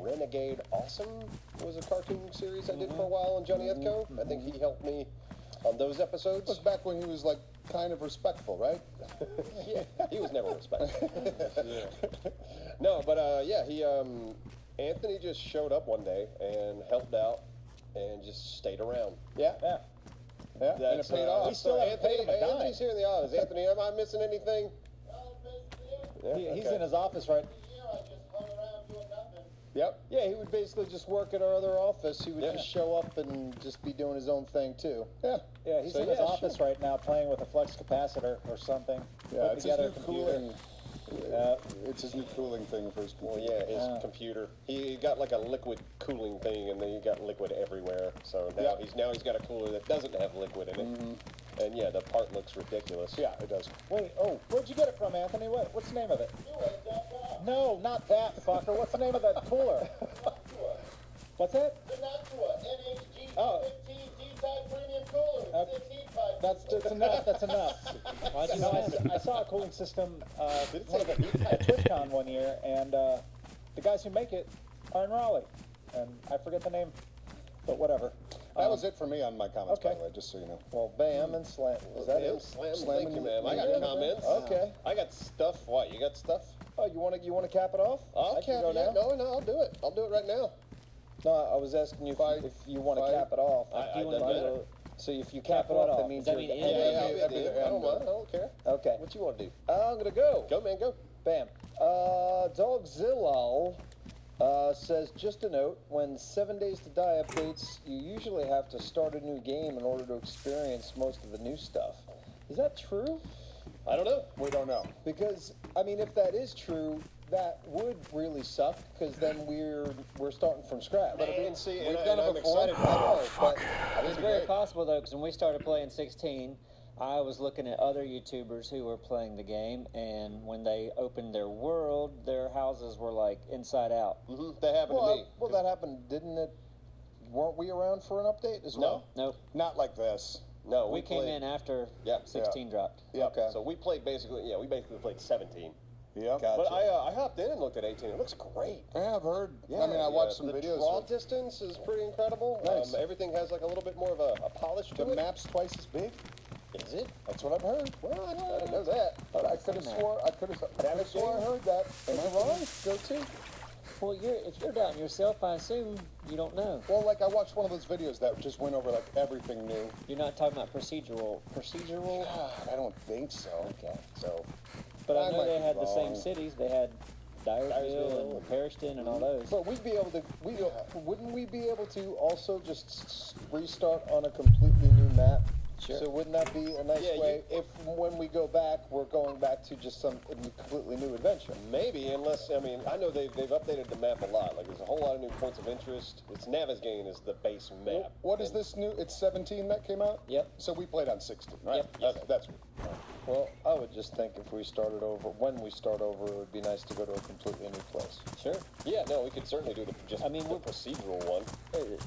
Renegade Awesome. It was a cartoon series I did for a while on Johnny Ethco. I think he helped me on those episodes. It was back when he was like kind of respectful, right? Yeah, he was never respectful. No, but he Anthony just showed up one day and helped out and just stayed around. Yeah. And it paid off. He still hasn't paid him a dime. Anthony's here in the office. Anthony, am I missing anything? He's in his office right. Yep. Yeah, he would basically just work at our other office. He would just show up and just be doing his own thing too. Yeah. Yeah, he's in his office right now playing with a flux capacitor or something. Yeah, Putting it's his together new a computer. cooling. It's his new cooling thing for his computer. Well, yeah, his computer. He got like a liquid cooling thing, and then he got liquid everywhere. So now he's got a cooler that doesn't have liquid in it. And yeah, the part looks ridiculous. Yeah, it does. Wait, where'd you get it from, Anthony? What's the name of it? No, not that fucker. What's the name of that cooler? What's that? Oh. That's enough. That's enough. I saw a cooling system at TwitchCon one year, and the guys who make it are in Raleigh, and I forget the name, but whatever. That was it for me on my comments, by the way, just so you know. Well, bam and slam. Is that it? Slam. Thank you, man. I got comments. Okay. I got stuff. What? You got stuff? Oh, you want to cap it off? I'll cap it. now? No, I'll do it. I'll do it right now. No, I was asking you if you want to cap it off. I done better. So if you cap it off, that means Does that you're mean I don't mind. I don't care. Okay. What you want to do? I'm gonna go. Go, man. Go. Bam. Dogzillal says, just a note, when 7 Days to Die updates, you usually have to start a new game in order to experience most of the new stuff. Is that true? I don't know. We don't know. Because, I mean, if that is true, that would really suck, because then we're starting from scratch. But we've done it before. excited about it. But It's very possible, though, because when we started playing 16, I was looking at other YouTubers who were playing the game, and when they opened their world, their houses were like inside out. That happened to me. Well, that happened, didn't it? Weren't we around for an update as well? Nope. Not like this. No, We came in after 16 dropped. Yeah. Okay. So we played we basically played 17. Yeah. But I hopped in and looked at 18. It looks great. Yeah, I've heard. I mean, I watched some the videos. draw distance is pretty incredible. Nice. Everything has like a little bit more of a polish to The it. map's twice as big. Is it? That's what I've heard. Well, I didn't know that. But I could have swore I heard that. Am I wrong? Go to. Well, if you're doubting yourself, I assume you don't know. Well, like I watched one of those videos that just went over like everything new. You're not talking about procedural. God, I don't think so. Okay. So. But I know might they be had the same wrong. cities. They had Dyersville and Pariston and all those. But we'd be able to. Wouldn't we be able to also just restart on a completely new map Sure. So wouldn't that be a nice way? If when we go back, we're going back to just some completely new adventure. Maybe, unless, I mean, I know they've updated the map a lot. Like, there's a whole lot of new points of interest. It's Navezgane is the base map. What is this new? It's 17 that came out? Yep. So we played on 16, right? Yep. That's good. Well, I would just think if we started over, when we start over, it would be nice to go to a completely new place. Sure. Yeah, no, we could certainly do the procedural one.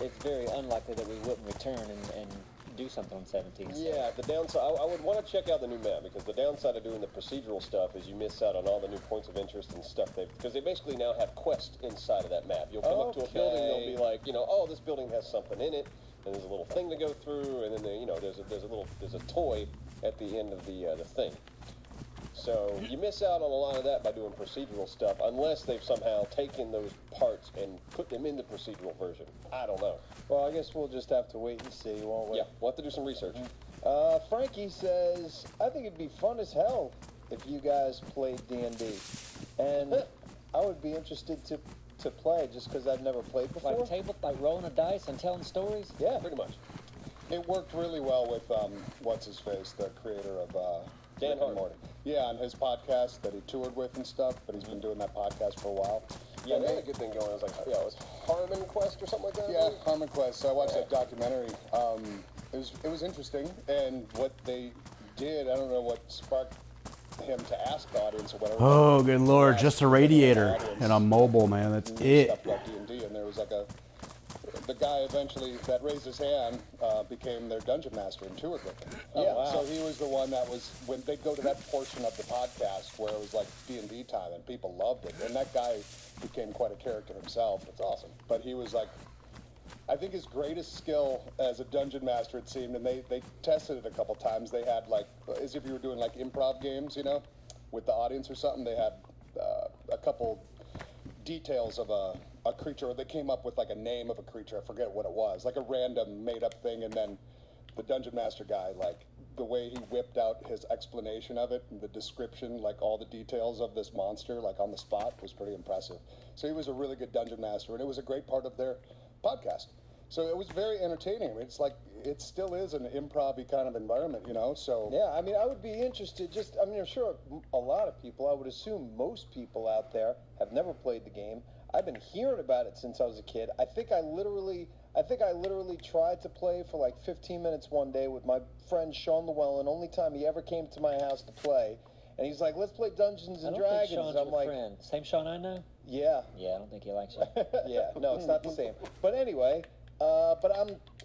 It's very unlikely that we wouldn't return and do something on 17. So. Yeah, the downside, I would want to check out the new map, because the downside of doing the procedural stuff is you miss out on all the new points of interest and stuff because they basically now have quests inside of that map. You'll come up to a building, they'll be like, oh, this building has something in it, and there's a little thing to go through, and then there's a toy at the end of the thing. So you miss out on a lot of that by doing procedural stuff, unless they've somehow taken those parts and put them in the procedural version. I don't know. Well, I guess we'll just have to wait and see, won't we? Yeah, we'll have to do some research. Frankie says, I think it'd be fun as hell if you guys played D&D. And I would be interested to play, just because I've never played before. Like rolling a dice and telling stories? Yeah. Pretty much. It worked really well with, what's-his-face, the creator of Dan Rick and Morty. Yeah, on his podcast that he toured with and stuff, but he's been doing that podcast for a while. Yeah, they had a good thing going. It was like, it was Harmon Quest or something like that? Yeah, Harmon Quest. So I watched that documentary. It was interesting, and what they did, I don't know what sparked him to ask the audience or whatever. Oh, good lord, just a radiator and a mobile, man. That's it. Stuff about D&D, and there was like the guy eventually that raised his hand became their dungeon master and toured with them. So he was the one that was, when they'd go to that portion of the podcast where it was like D&D time and people loved it, and that guy became quite a character himself. It's awesome. But he was like, I think his greatest skill as a dungeon master, it seemed, and they tested it a couple times. They had like, as if you were doing like improv games, with the audience or something, they had a couple details of a creature, or they came up with like a name of a creature, I forget what it was, like a random made up thing, and then the dungeon master guy, like the way he whipped out his explanation of it, and the description, like all the details of this monster, like on the spot, was pretty impressive. So he was a really good dungeon master, and it was a great part of their podcast. So it was very entertaining. It's like, it still is an improv-y kind of environment, so. Yeah, I mean, I would be interested, I'm sure a lot of people, I would assume most people out there have never played the game. I've been hearing about it since I was a kid. I think I literally tried to play for like 15 minutes one day with my friend Sean Llewellyn, only time he ever came to my house to play. And he's like, let's play Dungeons and Dragons. Think Sean's I'm your like, friend. Same Sean I know? Yeah. Yeah, I don't think he likes you. Yeah, no, it's not the same. But anyway, but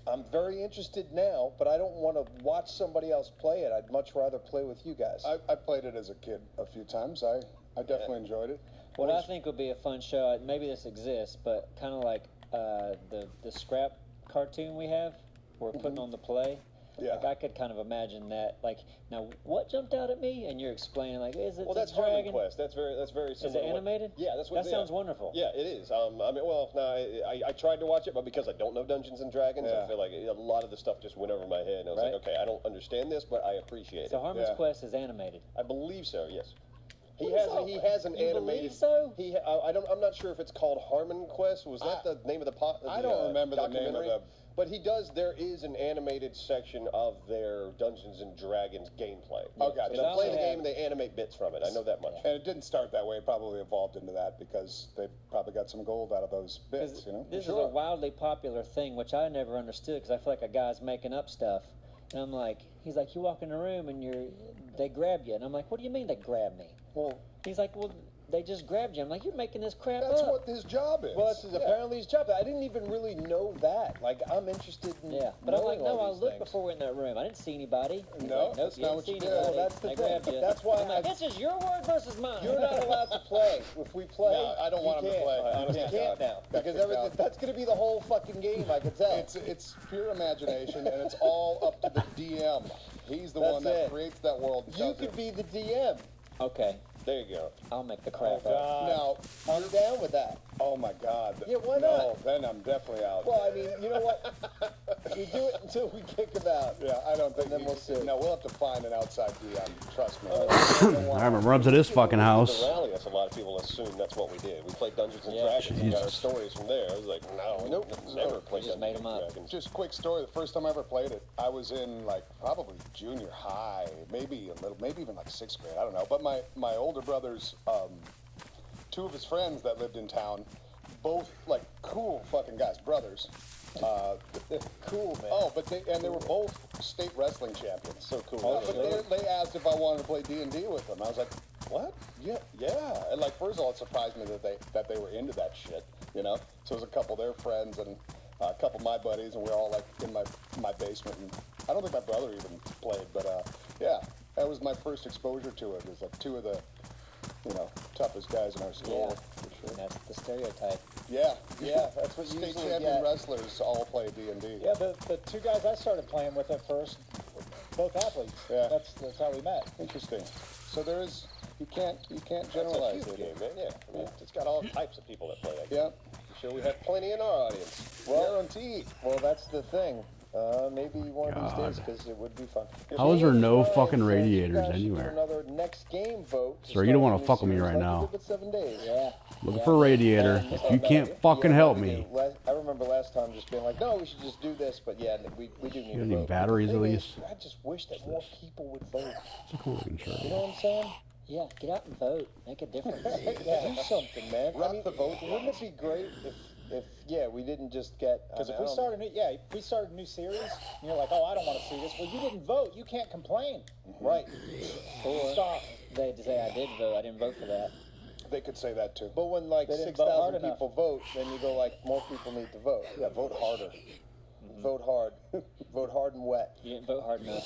I'm very interested now, but I don't want to watch somebody else play it. I'd much rather play with you guys. I played it as a kid a few times. I definitely enjoyed it. What I think would be a fun show, maybe this exists, but kind of like the Scrap cartoon we have, we're putting on the play. Yeah. Like I could kind of imagine that. Like, now what jumped out at me? And you're explaining, like, is it? Well, that's Dragon? Harmon Quest. That's very similar. Is it animated? Yeah, that's what. That sounds wonderful. Yeah, it is. I mean, well, no, I tried to watch it, but because I don't know Dungeons and Dragons, I feel like a lot of the stuff just went over my head, and I was like, okay, I don't understand this, but I appreciate it. So Harmon's Quest is animated. I believe so. Yes. He What has an you animated. Believe so? I'm not sure if it's called Harmon Quest. Was that the name of the I don't remember the name of the. But there is an animated section of their Dungeons and Dragons gameplay. Oh, gotcha. So they play the game and they animate bits from it. I know that much. And it didn't start that way. It probably evolved into that because they probably got some gold out of those bits, This is a wildly popular thing, which I never understood because I feel like a guy's making up stuff. And I'm like, he's like, you walk in the room and they grab you. And I'm like, what do you mean they grab me? Well, he's like, well, they just grabbed you. I'm like, you're making this crap That's up. what his job is. Well, that's apparently his job. I didn't even really know that. Like, I'm interested in. Yeah, but I'm like, no, I looked looked before we're in that room. I didn't see anybody. He's No, like, nope, that's you not didn't what see you did. anybody. Well, that's the They thing. grabbed you. That's why I'm like, this is your word versus mine. You're not allowed to play. If we play, No, I don't want him to play. You can't now because that's going to be the whole fucking game. I can tell. It's pure imagination, and it's all up to the DM. He's the one that creates that world. And You could be the DM. Okay, there you go. I'll make the crap up. Now, I'm down with that. oh my God. Yeah, why no, not? Then I'm definitely out. Well, I mean, you know what? We do it until we kick him out. Yeah, I don't think. And then we'll see. No, we'll have to find an outside DM. Trust me. I remember rubs at his fucking house. Rally us. guess a lot of people assume that's what we did. We played Dungeons and Yeah. Dragons and got our Jesus. stories from there. I was like, no, Nope. never played just Dungeons made and 'em up. Dragons. Just quick story. The first time I ever played it, I was in like probably junior high, maybe a little, maybe even like 6th grade. I don't know. But my older brother's, 2 of his friends that lived in town, both like cool fucking guys, brothers. Cool, man. Oh, but they were both state wrestling champions. So cool. But they asked if I wanted to play D&D with them. I was like, what? Yeah. And like, first of all, it surprised me that they were into that shit, you know? So it was a couple of their friends and a couple of my buddies, and we were all like in my basement. And I don't think my brother even played, but yeah, that was my first exposure to it. It was like 2 of the, toughest guys in our school. Yeah. For sure. That's the stereotype. Yeah, That's what you state usually champion get. wrestlers all play D&D. Yeah, the 2 guys I started playing with at first, both athletes. Yeah. That's how we met. Interesting. So there is, you can't That's a generalize huge it. game, man. Yeah. I mean, it's got all types of people that play that game. Yeah. I'm sure we have plenty in our audience. Guaranteed. Well, that's the thing. Maybe one of these days, because it would be fun. How is there no Ryan fucking says radiators you guys should do anywhere? Another next game vote. to Sir, you don't start wanna a new fuck with me series right like now. we did with 7 days. Yeah. Looking for a radiator. If you can't fucking Yeah, help we me. do. I remember last time just being like, no, we should just do this, but yeah, we do need You to need vote. batteries The at thing least? is, I just wish that more people would vote. It's a cool looking shirt. You know what I'm saying? Yeah, get out and vote. Make a difference. Yeah, do something, man. Rock the vote. Wouldn't it be great if we didn't just get... Because if I we don't- start a new series, and you're like, oh, I don't want to see this. Well, you didn't vote. You can't complain. Right. Or Stop. they say I did vote. I didn't vote for that. They could say that too. But when like They didn't vote hard 6,000 people vote, then you go like, more people need to vote. Yeah, vote harder. Vote hard. Vote hard and wet. You didn't vote hard enough.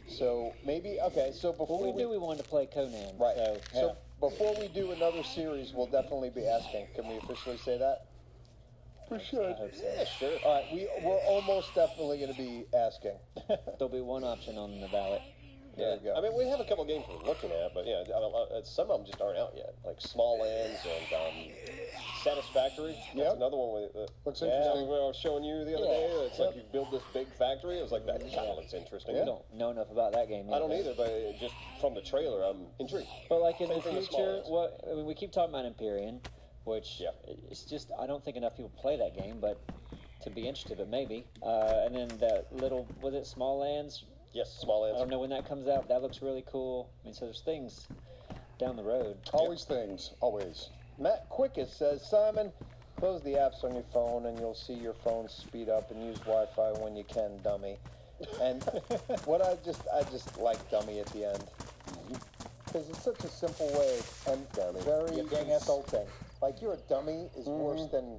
So maybe, okay, so before Well, we knew we wanted to play Conan. Right. So, So before we do another series, we'll definitely be asking. Can we officially say that? I hope so. Yeah, sure. All right, we're almost definitely going to be asking. There'll be one option on the ballot. There you go. I mean, we have a couple games we're looking at, but yeah, some of them just aren't out yet. Like Small Lands and Satisfactory. That's Yep. another one. Looks yeah, interesting. I was showing you the other day. It's like you build this big factory. I was like, that kind of looks interesting. We don't know enough about that game. I don't either, but just from the trailer, I'm intrigued. But like in Same the thing with future, Small I mean, we keep talking about Empyrean, which Yeah. it's just I don't think enough people play that game, but to be interested, but maybe. And then that little was it Small Lands? Yes, Small I Lands. don't know when that comes out. That looks really cool. I mean, so there's things down the road. Always things. Always. Matt Quickest says, Simon, close the apps on your phone and you'll see your phone speed up and use Wi-Fi when you can, dummy. And what I just like dummy at the end. Because it's such a simple way and very insulting. Like, you're a dummy is worse than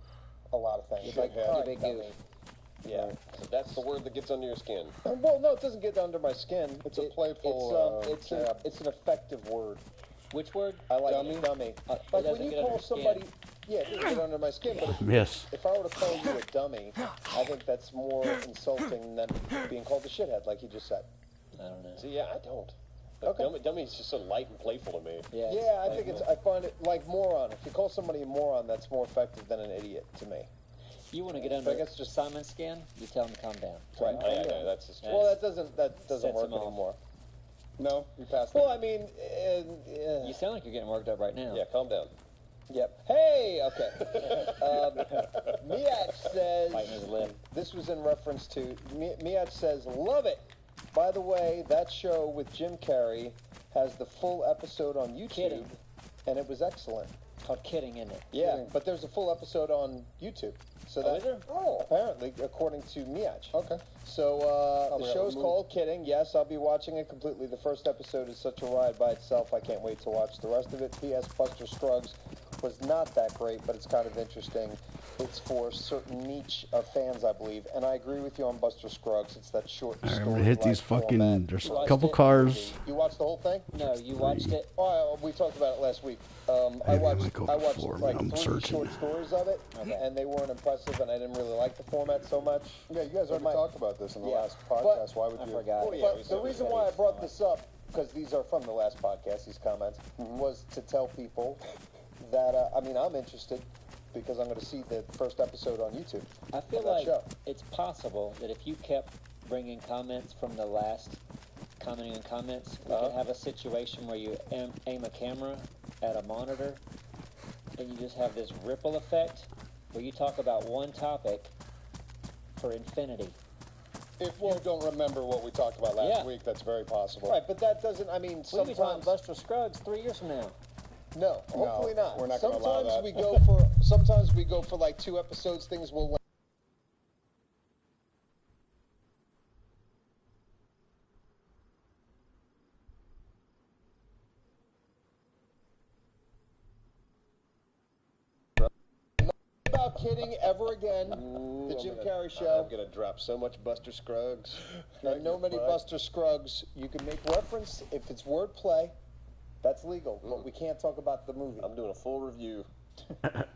a lot of things. Like, You're all a right, big dummy. goof. Yeah. So that's the word that gets under your skin. Well, no, it doesn't get under my skin. It's a playful, It's jab. it's an effective word. Which word? I like Dummy? dummy. It Like doesn't when you get under call your skin. somebody, yeah, it doesn't get under my skin. But Miss. if I were to call you a dummy, I think that's more insulting than being called a shithead, like you just said. I don't know. See, yeah, I don't. But Okay. dummy is just so light and playful to me. Yeah. Yeah, I think it's. I find it like moron. If you call somebody a moron, that's more effective than an idiot to me. You want to get under I guess just- Simon's skin? You tell him to calm down. Right. Yeah, that's just Well, that doesn't Sets work him off. anymore. No, you passed Well, that. I mean, You sound like you're getting worked up right now. Yeah, calm down. yep. Hey, okay. Miach says. Biting his lip. This was in reference to Miach says, love it. By the way, that show with Jim Carrey has the full episode on YouTube, Kidding. and it was excellent. Called Kidding, isn't it? Yeah, but there's a full episode on YouTube. So that, is there? apparently, according to Miach. Okay. So Probably the got show's removed. called Kidding. Yes, I'll be watching it completely. The first episode is such a ride by itself. I can't wait to watch the rest of it. P.S. Buster Scruggs was not that great, but it's kind of interesting. It's for a certain niche of fans, I believe, and I agree with you on Buster Scruggs. It's that short Alright, I'm story. gonna hit these fucking. There's a couple cars. You watched the whole thing? No, you watched it. Oh, we talked about it last week. I Maybe I watched, might go I watched before, like but I'm 3 searching. short stories of it, and they weren't impressive, and I didn't really like the format so much. Yeah, you guys already My- talked about this in the Yeah. last But- podcast. Why would I you? forgot. Oh, yeah, we But said the we reason said why I it. brought this up, because these are from the last podcast, these comments, was to tell people that, I mean, I'm interested because I'm going to see the first episode on YouTube. I feel of that like show. it's possible that if you kept bringing comments from the last commenting on comments, we could have a situation where you aim a camera at a monitor, and you just have this ripple effect where you talk about one topic for infinity. If you don't remember what we talked about last week, that's very possible. Right, but that doesn't, I mean, We'll be talking sometimes... Buster Scruggs 3 years from now. No, hopefully not. We're not going to allow that. Sometimes we go for like 2 episodes, things will... About kidding ever again. The Jim Carrey Show. I'm gonna drop so much Buster Scruggs. And no many Buster Scruggs. You can make reference if it's wordplay. That's legal, but we can't talk about the movie. I'm doing a full review.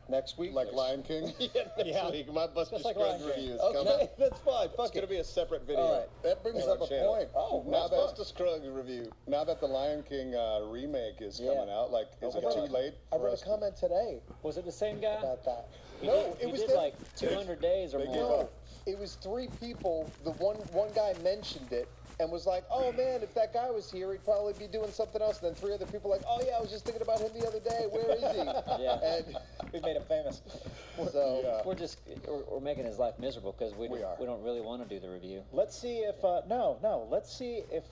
Next week? Like Lion King? Next week. My Buster like Scruggs Lion King. review is Okay, coming. that's fine. It's going to be a separate video. All right. That brings on up our a channel. point. Oh, Now Buster Scruggs review. Now that the Lion King remake is coming out, like, is it too late? I read a comment today Was it the same guy? about that. He No, did, it was did them. like 200 days or They gave more. up. It was 3 people. The one guy mentioned it and was like, "Oh man, if that guy was here, he'd probably be doing something else." And then 3 other people like, "Oh yeah, I was just thinking about him the other day. Where is he?" Yeah. And We made him famous. so We're just we're making his life miserable because we are. don't really want to do the review. Let's see if let's see if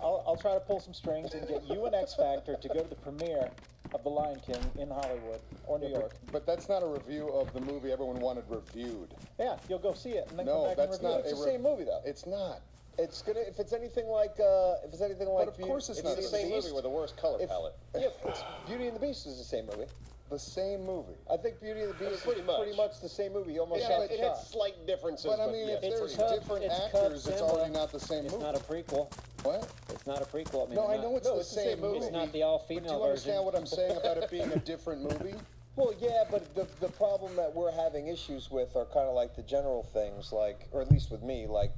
I'll try to pull some strings and get you and X Factor to go to the premiere of The Lion King in Hollywood or New York. But that's not a review of the movie everyone wanted reviewed. Yeah, you'll go see it and then No, come back that's and review not it. it's the same movie though. It's not. It's gonna if it's anything like But of course it's It's not the the same Beast. movie with the worst color palette. Yeah, it's Beauty and the Beast is the same movie. The same movie. I think Beauty and the Beast Pretty is much. pretty much the same movie. You almost Yeah, shot but for It had shot. slight differences, But I mean, if it's there's Cub- different it's Cub actors, it's Simba. already not the same It's movie. not a prequel. What? It's not a prequel. I mean, No, they're I not- know it's No, the it's the same same movie. movie. It's not the But do all-female you version. understand what I'm saying about it being a different movie? Well, yeah, but the problem that we're having issues with are kind of like the general things, like, or at least with me, like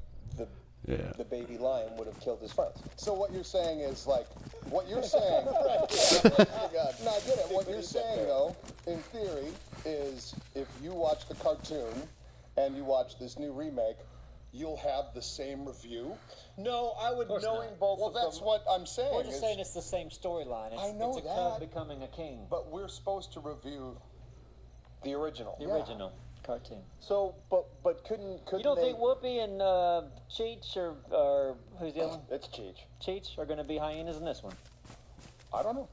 the baby lion would have killed his friends. So what you're saying is like, what you're saying. No, I get it. What you're saying, though, in theory, is if you watch the cartoon and you watch this new remake, you'll have the same review. No, I would, course knowing not. both Well, of that's them. what I'm saying. We're just is- saying it's the same storyline. I know it's a cub that. becoming a king. But we're supposed to review. The original. The original cartoon. So, but couldn't You don't they? think Whoopi and Cheech or who's the other one? It's Cheech. Cheech are going to be hyenas in this one? I don't know.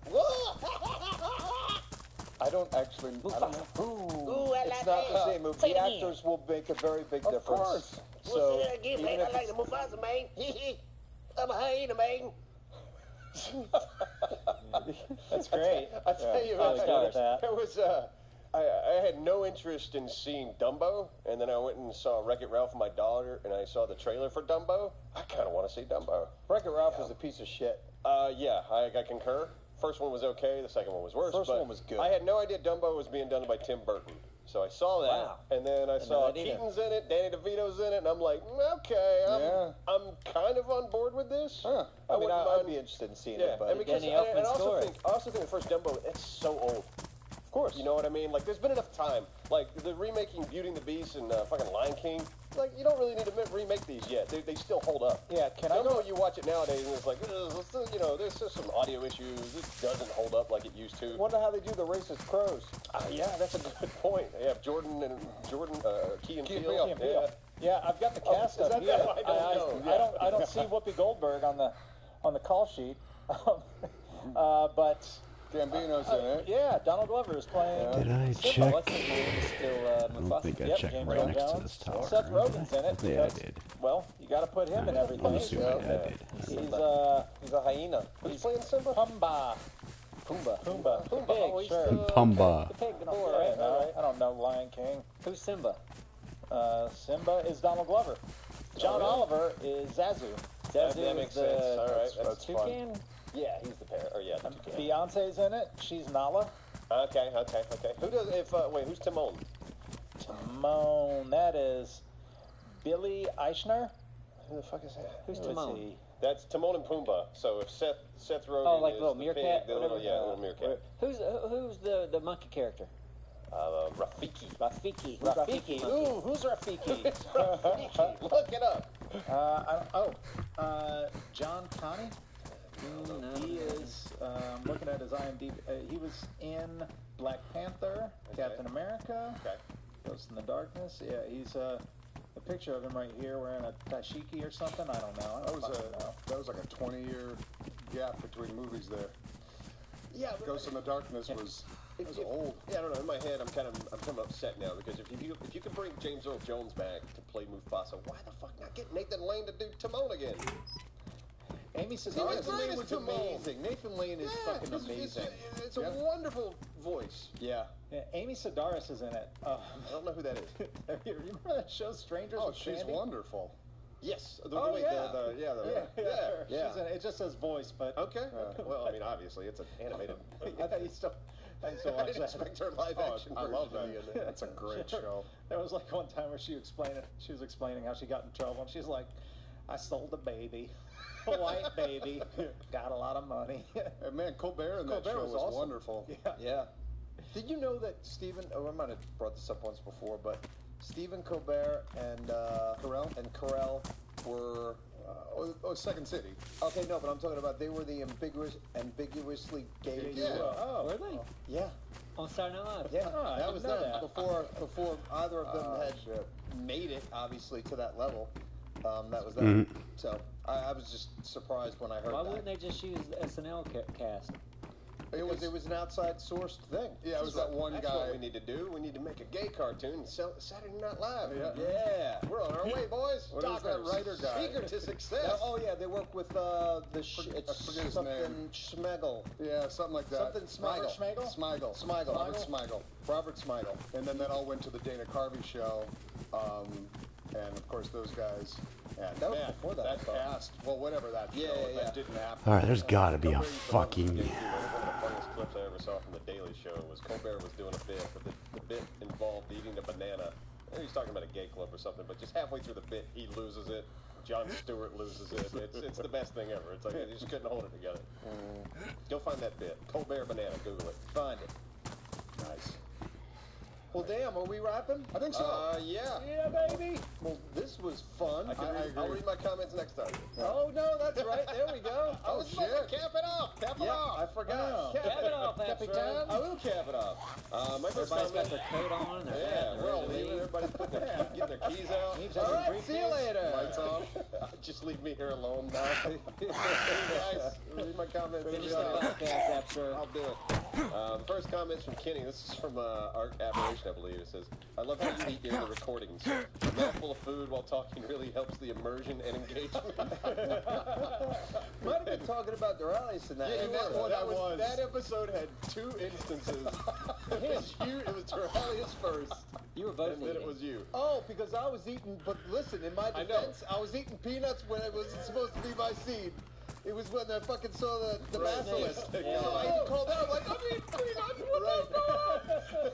I don't actually. I don't know. It's not the same movie. The actors will make a very big difference. course. So even if it's, Mufasa, man. I'm a hyena, man. That's great. I tell you, Five stars. it was. I had no interest in seeing Dumbo, and then I went and saw Wreck-It Ralph with my daughter, and I saw the trailer for Dumbo. I kind of want to see Dumbo. Wreck-It Ralph was a piece of shit. Yeah, I concur. First one was okay. The second one was worse. First but one was good. I had no idea Dumbo was being done by Tim Burton. So I saw that, Wow. and then I saw idea. Keaton's in it, Danny DeVito's in it, and I'm like, okay, I'm kind of on board with this. Huh. I mean, wouldn't I'd mind- be interested in seeing Yeah, it, but and because Danny I Elfman's story. also think the first Dumbo, it's so old. of course, You know what I mean? Like, there's been enough time. Like, the remaking Beauty and the Beast and fucking Lion King, like, you don't really need to remake these yet. They still hold up. Yeah, can I Dumbo, go? you watch it nowadays, and it's like, you know, there's just some audio issues. It doesn't hold up like it used to. wonder how they do the racist crows. Yeah, that's a good point. They have Key and Key and Peele. Peele. Yeah. Yeah, I've got the cast is up that here. that? I don't know. I don't see Whoopi Goldberg on the call sheet, but Gambino's in it. yeah, Donald Glover is playing. Did I Simba. check? What's his name? Is still I don't Mufasa. think I Yep, checked James right Earl next to Jones. this tower. Seth Rogen's in it. Yeah, I because- did. Well, you got to put him in everything. I'm assuming I did. He's He's a hyena. Who's playing Simba? Pumbaa. Pumbaa. Pumbaa. The pig, Oh, he's sure. the- Pumba. The pig, the All boar. right, all right. I don't know Lion King. Who's Simba? Simba is Donald Glover. John Oliver is Zazu. Zazu That makes is the sense. All right, that's fun. toucan? Yeah, he's the parrot. Or yeah, the toucan. Beyonce's in it. She's Nala. Okay. Who does? Who's Timon? Timon. That is Billy Eichner. Who the fuck is that? Who's Who is Timon? he? That's Timon and Pumbaa. So if Seth Rogen Oh, like is little the meerkat, pig, the whatever. little meerkat. Who's the monkey character? Rafiki. Rafiki. Rafiki. monkey? Ooh, who's Rafiki? Rafiki. Look it up. John Connie. He is looking at his IMDb. He was in Black Panther, Captain America, Ghost in the Darkness. Yeah, he's a picture of him right here wearing a dashiki or something. I don't know. That was like a 20-year gap between movies there. Yeah, Ghost in the Darkness was old. Yeah, I don't know. In my head, I'm kind of upset now because if you can bring James Earl Jones back to play Mufasa, why the fuck not get Nathan Lane to do Timon again? Amy Sedaris was amazing. Nathan Lane is fucking amazing. It's a wonderful voice. Yeah. Amy Sedaris is in it. I don't know who that is. You remember that show, Strangers? Oh, with she's Candy? wonderful. Yes. She's Yeah. in it. It just says voice, but Okay. Well, I mean, obviously, it's an animated. I thought you still. I used to I watch didn't that. expect her live action. I love version to that. be in there. That's a great show. There was like one time where she was explaining how she got in trouble, and she's like, "I sold a baby, a white baby, got a lot of money." And man, Colbert in that show was awesome. wonderful. Yeah. Did you know that Stephen? Oh, I might have brought this up once before, but Stephen Colbert and Carell were. Second City. Okay, no, but I'm talking about they were the ambiguously gay duo. Oh, Were they? Yeah. On Saturday Night Live? Yeah, Oh, I that didn't was know them that. before either of them had made it, obviously, to that level. That was them. So I was just surprised when I heard Why that. wouldn't they just use the SNL cast? It was an outside sourced thing. Yeah, it was that one That's guy. what we need to do. We need to make a gay cartoon and sell it Saturday Night Live. Yeah. We're on our way, boys. What is that writer guy? Secret to success. Oh yeah, they work with it's forget his something name. Schmegel. Yeah, something like that. Something Smigel. Smigel. Smigel. Robert Smigel. Robert Smigel. And then that all went to the Dana Carvey show. And of course, those guys. And That was man, before that, I thought. cast. Well, whatever that show. Yeah. That didn't happen. All right, there's got to be a One of the fucking. funniest clips I ever saw from The Daily Show was Colbert was doing a bit, but the bit involved eating a banana. He's talking about a gay club or something, but just halfway through the bit, he loses it. Jon Stewart loses it. It's the best thing ever. It's like he just couldn't hold it together. Go find that bit. Colbert banana. Google it. Find it. Nice. Well, damn, are we wrapping? I think so. Yeah. Yeah, baby. Well, this was fun. I'll read my comments next time. Oh no, that's right. There we go. Oh shit! Cap it off. Cap it off. I forgot. Cap it off, that's Capitan. right. I will cap it off. My first Everybody's got comment. their coat on and their hat. Yeah, and we're all ready to leaving. leave. Everybody's getting their keys out. All right, see you later. Lights off. Just leave me here alone now. Guys, read my comments. Finish the podcast after. I'll do it. The first comment's from Kenny. This is from Art Aberration, I believe. It says, I love how you eat in the recordings. A mouthful of food while talking really helps the immersion and engagement. Might have been talking about Dorales in that. Yeah, episode. that episode had two instances. It was you, it was Dorales first, You were both and then it eating. was you. Oh, because I was eating. But listen, in my I know. defense, I was eating peanuts when it wasn't supposed to be my seed. It was when I fucking saw the Right. basilisk. Yeah. So I even called out like, I'm eating peanuts. What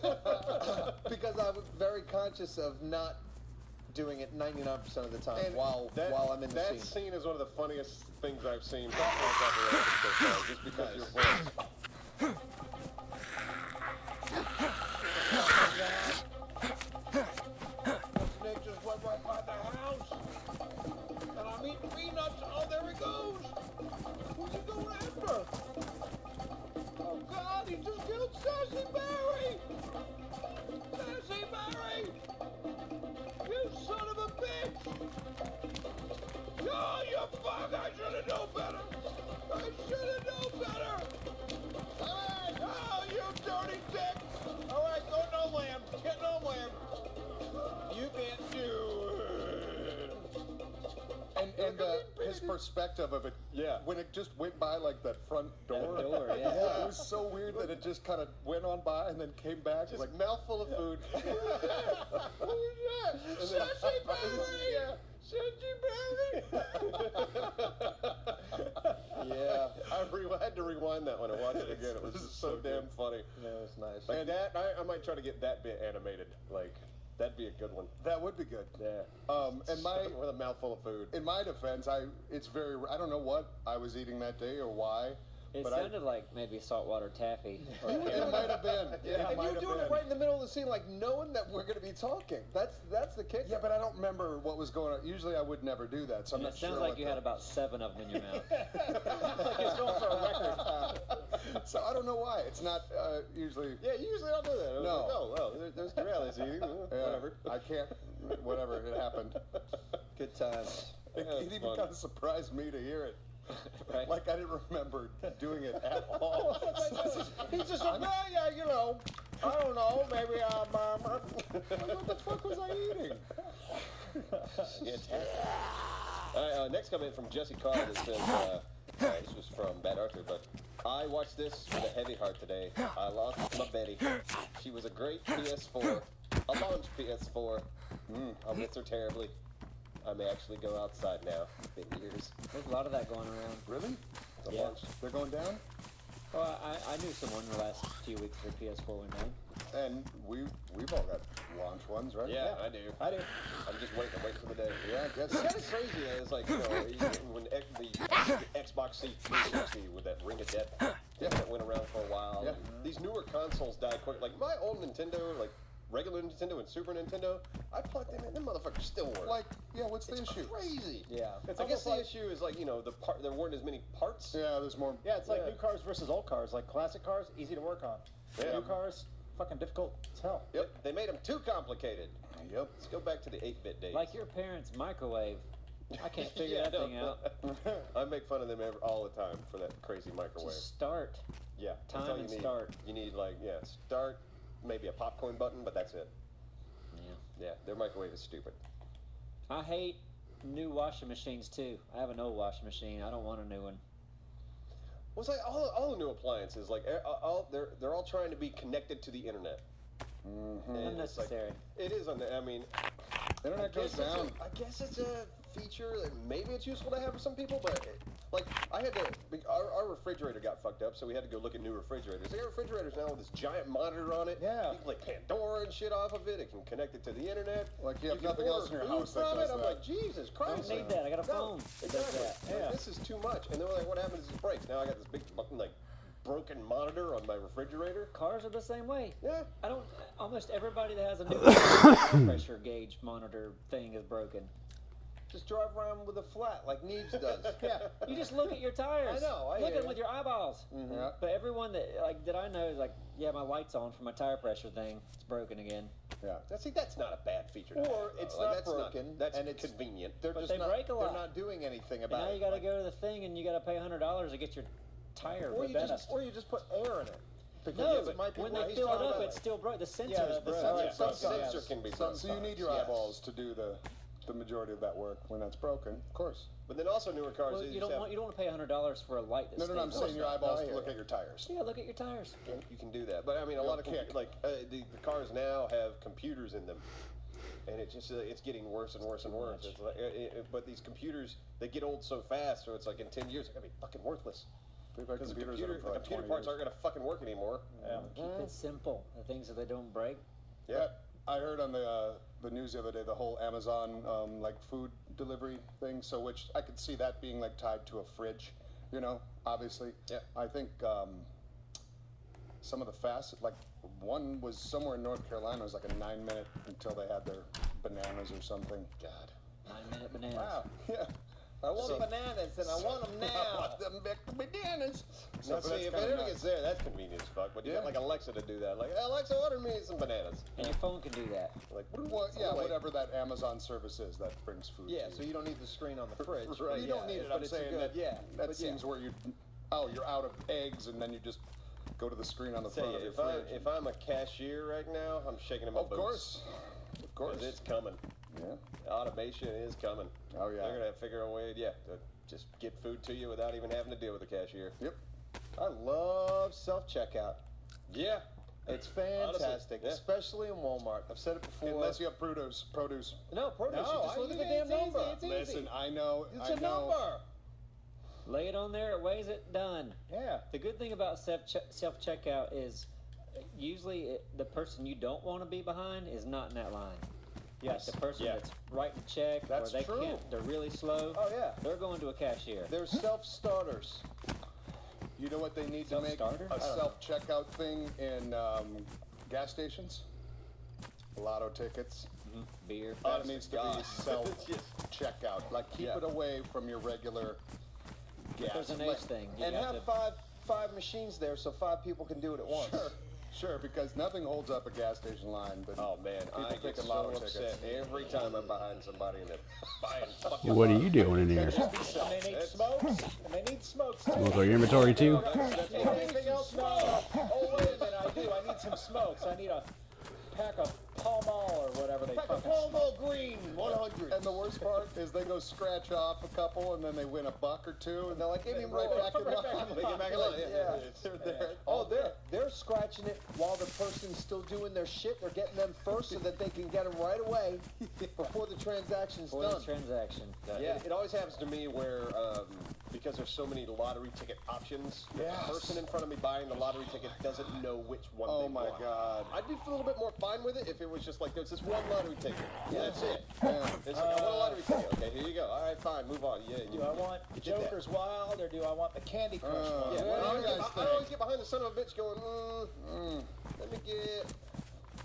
the fuck? Because I was very conscious of not doing it 99% of the time And while I'm in the that scene. scene is one of the funniest things I've seen. So far, just because your voice. Snake just went right by the house. And I'm eating peanuts. Oh, there he goes. Who's he going after? Oh, God, he just killed Sassy Barry. Sassy Barry. You son of a bitch. Oh, you fuck. I should have known better. I should have known better. All right. Oh, you dirty dick. All right, go no lamb. Get no lamb. You can't do it. And his perspective of it, Yeah. when it just went by like that front door. yeah. It was so weird that it just kind of went on by and then came back. Just like, mouthful of food. Sassy Barry! Sassy Yeah. I had to rewind that one and watch it again. It was just so damn funny. Yeah, it was nice. Like that, I might try to get that bit animated. Like, that'd be a good one. that would be good. Yeah. And with a mouthful of food. in my defense, I don't know what I was eating that day or why, It But sounded like maybe saltwater taffy. Or It might have been. Yeah, it And might you're have doing been. it right in the middle of the scene, like knowing that we're going to be talking. That's the kicker. Yeah, but I don't remember what was going on. Usually I would never do that, so I'm And not it sure. sounds like what you the- had about 7 of them in your mouth. Like he's going for a record. So I don't know why. It's not usually. Yeah, usually I'll do that. I was No. like, oh, well, there's Corrales eating. Yeah, Whatever. I can't. Whatever. It happened. Good times. It it's even fun. kind of surprised me to hear it. Right. Like I didn't remember doing it at all. He's just like, well, yeah, you know, I don't know, maybe What the fuck was I eating? Fantastic. All right, next comment from Jesse Carr that says, this was from Bad Arthur, but I watched this with a heavy heart today. I lost my Betty. She was a great PS4, a launch PS4. I'll miss her terribly. I may actually go outside now. It's been years. There's a lot of that going around. Really? The Yeah. launch. They're going down? Well, I knew someone the last few weeks their PS4 went down. And we've all got launch ones, right? Yeah, I do. I do. I'm just waiting for the day. Yeah, I guess. It's kind of crazy. It's like, you know, when the Xbox 360 with that Ring of Death, that went around for a while. Yeah. These newer consoles die quick. Like my old Nintendo, like regular Nintendo and Super Nintendo, I plugged them in. Them motherfuckers still work. Like, yeah, what's the it's issue? crazy. Yeah. It's I guess almost the like, issue is like, you know, there weren't as many parts. Yeah, there's more. yeah, it's like Yeah. new cars versus old cars. Like classic cars, easy to work on. Yeah. New cars, fucking difficult as hell. Yep. They made them too complicated. Yep. Let's go back to the 8-bit days. Like your parents' microwave. I can't figure Yeah, that thing out. I make fun of them all the time for that crazy microwave. Just start. Yeah, that's Time all you and need. start. You need start, maybe a popcorn button, but that's it. Yeah. Yeah, their microwave is stupid. I hate new washing machines too. I have an old washing machine. I don't want a new one. Well, it's like all the new appliances, like they're all trying to be connected to the internet. And it's like- Unnecessary. it is. I mean, Internet goes down. I guess it's a feature that maybe it's useful to have for some people, but like I had to. Our refrigerator got fucked up, so we had to go look at new refrigerators. They got refrigerators now with this giant monitor on it. Yeah. You can play Pandora and shit off of it. It can connect it to the internet. Like you have can nothing else in order your food house that from does it. I'm that. like, Jesus Christ! Don't need that. I got a phone that does Exactly. that. Like, Yeah. this is too much. And then like, what happens is it breaks. Now I got this big fucking like broken monitor on my refrigerator. Cars are the same way. Yeah. I don't. Almost everybody that has a new blood pressure gauge monitor thing is broken. Just drive around with a flat like Neebs does. Yeah. You just look at your tires. I know, I look hear at them you. with your eyeballs. Yeah. But everyone that I know is like, yeah, my light's on for my tire pressure thing. It's broken again. Yeah. See, that's not a bad feature. to Or have, though. it's Like, not that's broken, That's and it's convenient. They're But just they not. break a lot. They're not doing anything And about now it. you got to Like- go to the thing and you got to pay $100 to get your tire or you bent just put air in it. Because No, it might be when what they he's fill it talking up, about. it's still broke. The sensor's Yeah, the broke. sensor- Yeah, some sensor cars- can be some- broken. So you need your Yes. eyeballs to do the majority of that work when that's broken. Of course. But then also newer cars. Well, they you just don't have- want to pay $100 for a light. That No, I'm stays saying on. your eyeballs I to hear look you. at your tires. Yeah, look at your tires. You can do that, but I mean, a lot of kick. the cars now have computers in them, and it just it's getting worse and worse and worse. much. It's like, but these computers they get old so fast, so it's like in 10 years they're gonna be fucking worthless We've had because the computers computer in them for like 20 parts years. aren't gonna fucking work anymore. Yeah. Keep it simple. The things that they don't break. Yeah, I heard on the news the other day the whole Amazon like food delivery thing. So which I could see that being like tied to a fridge, you know, obviously. Yeah. I think some of the fast like one was somewhere in North Carolina. It was like a 9-minute until they had their bananas or something. God. 9-minute bananas. Wow. Yeah. I want bananas and I want them I now. want them back to bananas. Now, So see, that's if kinda it ever nuts. gets there, that's convenient as fuck. But you got Yeah. like Alexa to do that. Like, Alexa, order me some bananas. And your phone can do that. Like, Well, yeah, like- whatever that Amazon service is that brings food. Yeah, to so you. you don't need the screen on the fridge. Right, You don't need it. but I'm it's a saying good, that. yeah. That but yeah. seems where you're out of eggs, and then you just go to the screen on the tell front you, of your fridge. if I'm a cashier right now, I'm shaking in my Of boots. course, of 'Cause course. it's coming. Yeah. Automation is coming. Oh, yeah. They're gonna have to figure a way, to just get food to you without even having to deal with the cashier. Yep. I love self checkout. Yeah. It's fantastic, yeah. especially in Walmart. I've said it before. Unless you have produce. No, produce. No, you just look at the it's damn easy, number. it's easy. Listen, I know. It's I a know. number. Lay it on there. It weighs it. Done. Yeah. The good thing about self checkout is usually the person you don't want to be behind is not in that line. Yes. The person Yeah. that's writing the check That's or they true. can't. They're really slow. Oh yeah. They're going to a cashier. They're self starters. You know what they need to make Self-starter? a self-checkout thing in gas stations? Lotto tickets. Beer. That needs to be self-checkout. Like, keep it away from your regular gas. There's an age thing. You And got have to- five machines there so 5 people can do it at once. Sure, because nothing holds up a gas station line. But Oh man, people I get taking so lotto upset tickets. every time I'm behind somebody and they're buying fucking. What are you doing in here? And they need smokes. And they need smokes too. Look at your inventory too. Anything else? No. Oh, wait a minute. I do. I need some smokes. I need a pack of Pall Mall or whatever they Pack of fucking Pall smoke. Mall Green, 100. And the worst part is they go scratch off a couple and then they win $1 or $2 and they're like, give me Right right back in back line. in line. Back in line. Yeah. They're there. Oh, they're scratching it while the person's still doing their shit. They're getting them first so that they can get them right away before the transaction's For done. the transaction. Yeah, it always happens to me where because there's so many lottery ticket options, the person in front of me buying the lottery ticket doesn't know which one they want. Oh my God. I'd be a little bit more fine with it if it was just like there's this one lottery ticket. That's it. Yeah. It's like I want a lottery ticket. Okay, here you go. All right, fine, move on. Yeah, Do I want get that. Joker's Wild or do I want the Candy Crush one? Yeah, What do I you guys always think? get behind the son of a bitch going, let me get.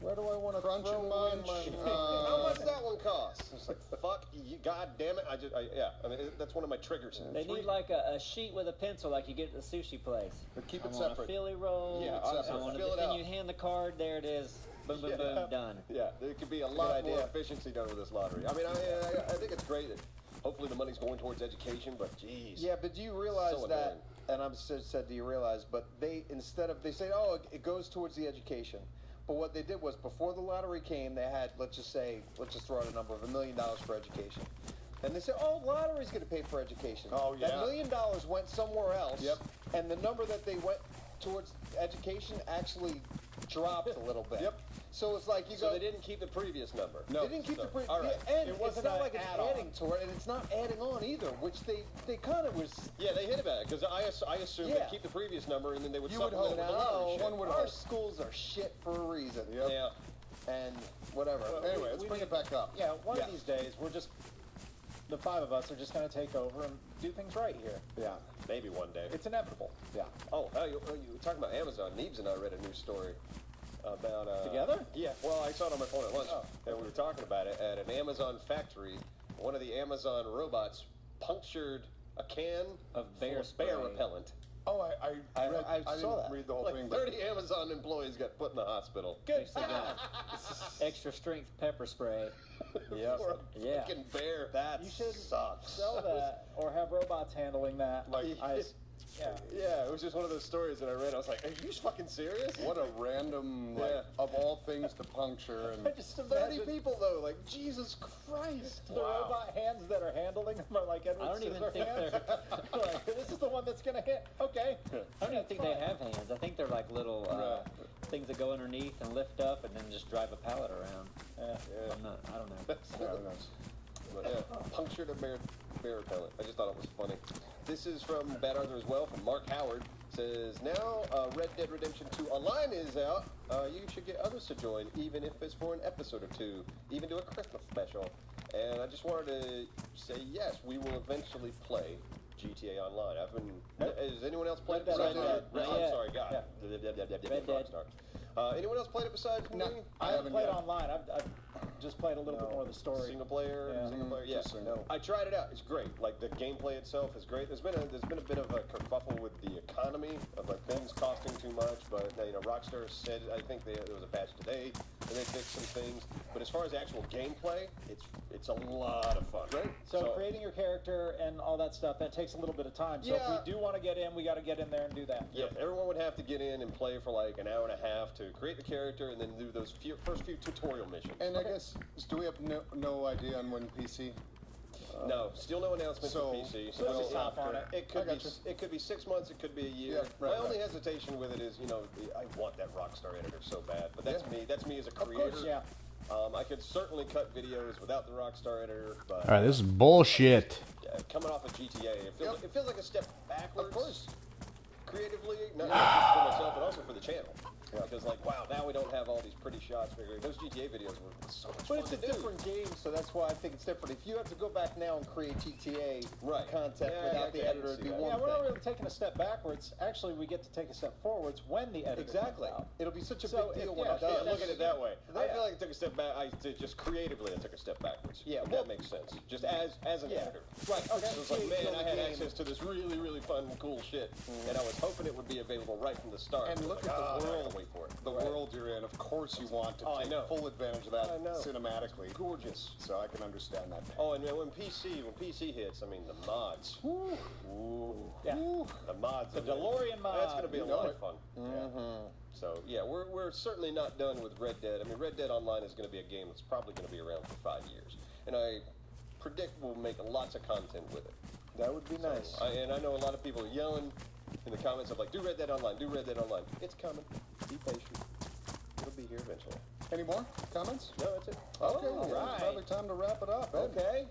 Where do I want to Crunch and throw in Munch. my... How much that one cost? It's like, fuck, you, god damn it. I mean, that's one of my triggers. They need like a sheet with a pencil like you get at the sushi place. But keep I it want separate. a Philly roll. Yeah, I separate. want Fill it then out. you hand the card. There it is. Boom, boom, boom, done. Yeah, there could be a lot more efficiency done with this lottery. I mean, I think it's great that hopefully the money's going towards education, but geez. Yeah, but do you realize So that, annoying. and I'm said, do you realize, but they say, oh, it goes towards the education. But what they did was before the lottery came, they had, let's just throw out a number of $1 million for education. And they said, oh, lottery's going to pay for education. Oh, yeah. That $1 million went somewhere else. Yep. And the number that they went towards education actually dropped a little bit. Yep. So it's like So they didn't keep the previous number. No. They didn't keep the previous. all right. And It it's wasn't not an like it's add-on. adding to it, and it's not adding on either, which they kind of was. Yeah, they hit about it because I assumed Yeah. they'd keep the previous number and then they would You would supplement hope it with the lottery No, shit. One would our hope. schools are shit for a reason. Yep. Yeah. And whatever. Anyway, let's bring it back up. Yeah, one Yeah. of these days, the 5 of us are just going to take over and do things right here. Yeah. Maybe one day. It's inevitable. Yeah. Oh, you were talking about Amazon. Neebs and I read a news story about... Together? Yeah, well, I saw it on my phone at lunch, Oh. and we were talking about it. At an Amazon factory, one of the Amazon robots punctured a can Of bear full spray. bear repellent. Oh, I I saw didn't that. read the whole Like thing. 30 Amazon employees got put in the hospital. Good. They got extra strength pepper spray. Yep. For a Yeah. fucking bear. That You should sucks. sell that or have robots handling that. Like, Yeah. yeah, it was just one of those stories that I read. I was like, are you fucking serious? What a random, like, Yeah. of all things to puncture. And I just 30 imagine people, though. Like, Jesus Christ. the robot hands that are handling them are like Edward I don't even Scissorhands. think they're. Like, this is the one that's going to hit. Okay. I don't even think they have hands. I think they're like little things that go underneath and lift up and then just drive a pallet around. Yeah. I don't know. But yeah, punctured a bear repellent. I just thought it was funny. This is from Bad Arthur as well, from Mark Howard. Says, now Red Dead Redemption 2 Online is out. You should get others to join, even if it's for an episode or two, even do a Christmas special. And I just wanted to say, yes, we will eventually play GTA Online. Has anyone else played it Red Dead besides Online. I'm Not yet. sorry, God. Red Dead. Rockstar. Anyone else played it besides me? I haven't played yet. online. I've just played a little bit more of the story. Single player, Yeah. single player. Yeah, Just single. I tried it out. It's great. Like the gameplay itself is great. There's been a bit of a kerfuffle with the economy of like things costing too much. But Rockstar said I think there was a patch today and they fixed some things. But as far as actual gameplay, it's a lot of fun. Right. So creating your character and all that stuff, that takes a little bit of time. So Yeah. if we do want to get in, we got to get in there and do that. Yeah, everyone would have to get in and play for like an hour and a half to create the character and then do those first few tutorial missions. And I guess, do we have no idea on when PC? No, still no announcement So- for PC. So let's just hop on it. It could I be gotcha. it could be 6 months. It could be a year. Yeah, right, My only right. hesitation with it is, I want that Rockstar editor so bad. But that's Yeah. me. That's me as a Of creator. course, yeah. I could certainly cut videos without the Rockstar editor, but All right, this is bullshit. coming off of GTA, it feels like a step backwards. Of course. Creatively, not just for myself, but also for the channel. Because like, wow, now we don't have all these pretty shots. Those GTA videos were so much fun But it's to a do. different game, so that's why I think it's different. If you have to go back now and create GTA content without the editor, it'd be one Yeah, thing. we're not really taking a step backwards. Actually, we get to take a step forwards when the editor Exactly. comes out. It'll be such a So big deal if- when yeah, it does. Look at it that way. I Yeah. feel like I took a step back. Just creatively, I took a step backwards. Yeah, If well- that makes sense. Just as an Yeah. editor. Right. Okay. So it's like, man, I had game. access to this really, really fun, cool shit, and I was hoping it would be available right from the start. And It was look like, at the now I gotta world. wait for it. The world you're in, of course you want to Oh, I take know. full advantage of that I know. cinematically. Gorgeous. So I can understand that. Oh, and when PC hits, I mean the mods. Ooh. Yeah. The mods. The DeLorean mod. That's gonna be a You know lot it. of fun. Mm-hmm. So yeah, we're certainly not done with Red Dead. I mean, Red Dead Online is going to be a game that's probably going to be around for 5 years, and I predict we'll make lots of content with it. That would be nice. And I know a lot of people are yelling in the comments of like, do Red Dead Online, do Red Dead Online. It's coming. Be patient. It'll be here eventually. Any more comments? No, that's it. Okay, all well, right. it's probably time to wrap it up. Ed. Okay.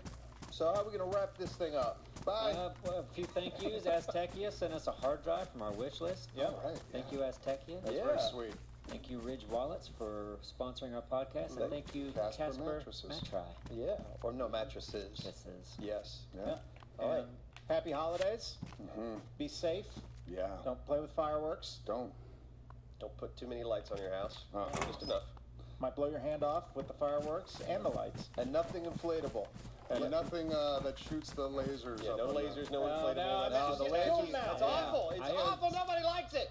So how are we going to wrap this thing up? Bye. Well, a few thank yous. Aztecia sent us a hard drive from our wish list. Yeah. All right. Thank you, Aztecia. That's Yeah. very sweet. Thank you, Ridge Wallets, for sponsoring our podcast. And thank you, Casper Casper Mattresses. Matri. Yeah. Or no mattresses. This is. Yes. Yeah. All right. And happy holidays. Mm-hmm. Be safe. Yeah. Don't play with fireworks. Don't. Don't put too many lights on your house. Just enough. Might blow your hand off with the fireworks and the lights. And nothing inflatable. And nothing that shoots the lasers. Yeah, up no on the- lasers, no No, inflatable. no, That's the just lasers- killed now. That's Yeah. awful. It's I heard- awful. Nobody likes it.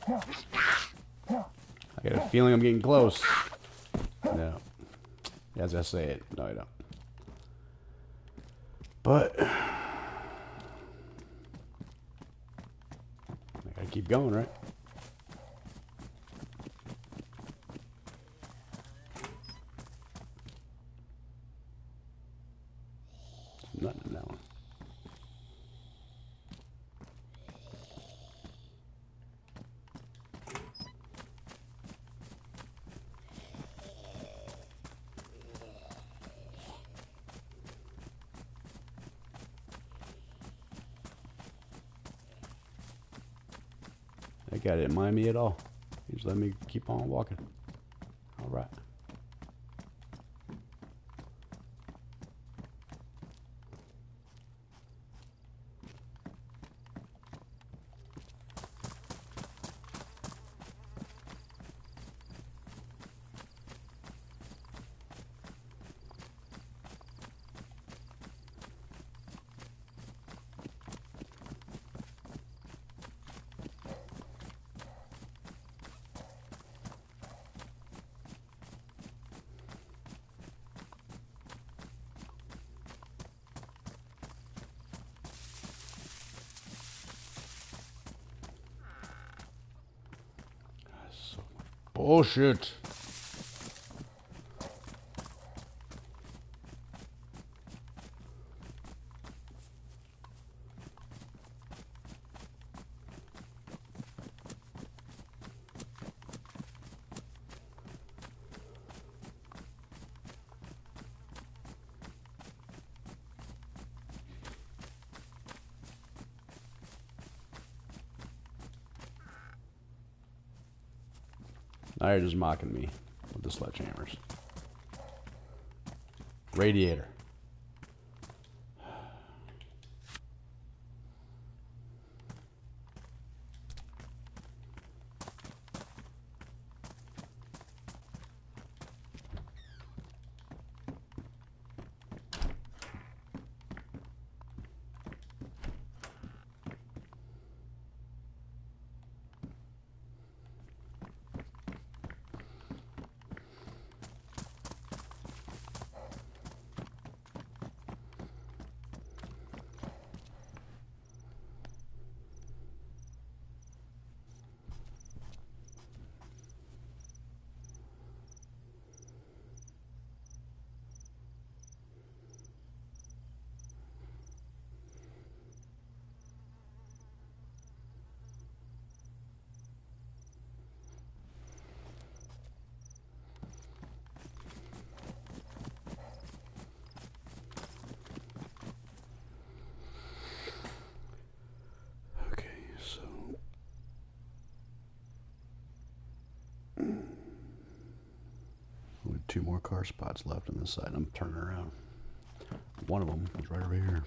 I got a feeling I'm getting close. No. As I say it. No, I don't. But I gotta keep going, right? Nothing in that one. That guy didn't mind me at all. He just let me keep on walking. All right. So much bullshit. Now you're just mocking me with the sledgehammers. Radiator. 2 more car spots left on this side. I'm turning around. One of them is right over here.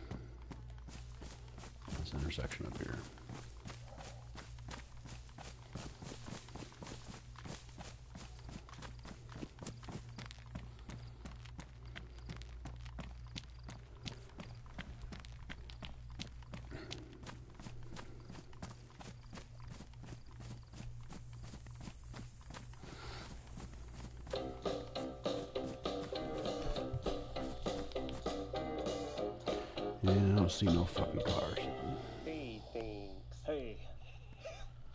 This intersection up here. Yeah, I don't see no fucking cars. Hey, thanks. Hey.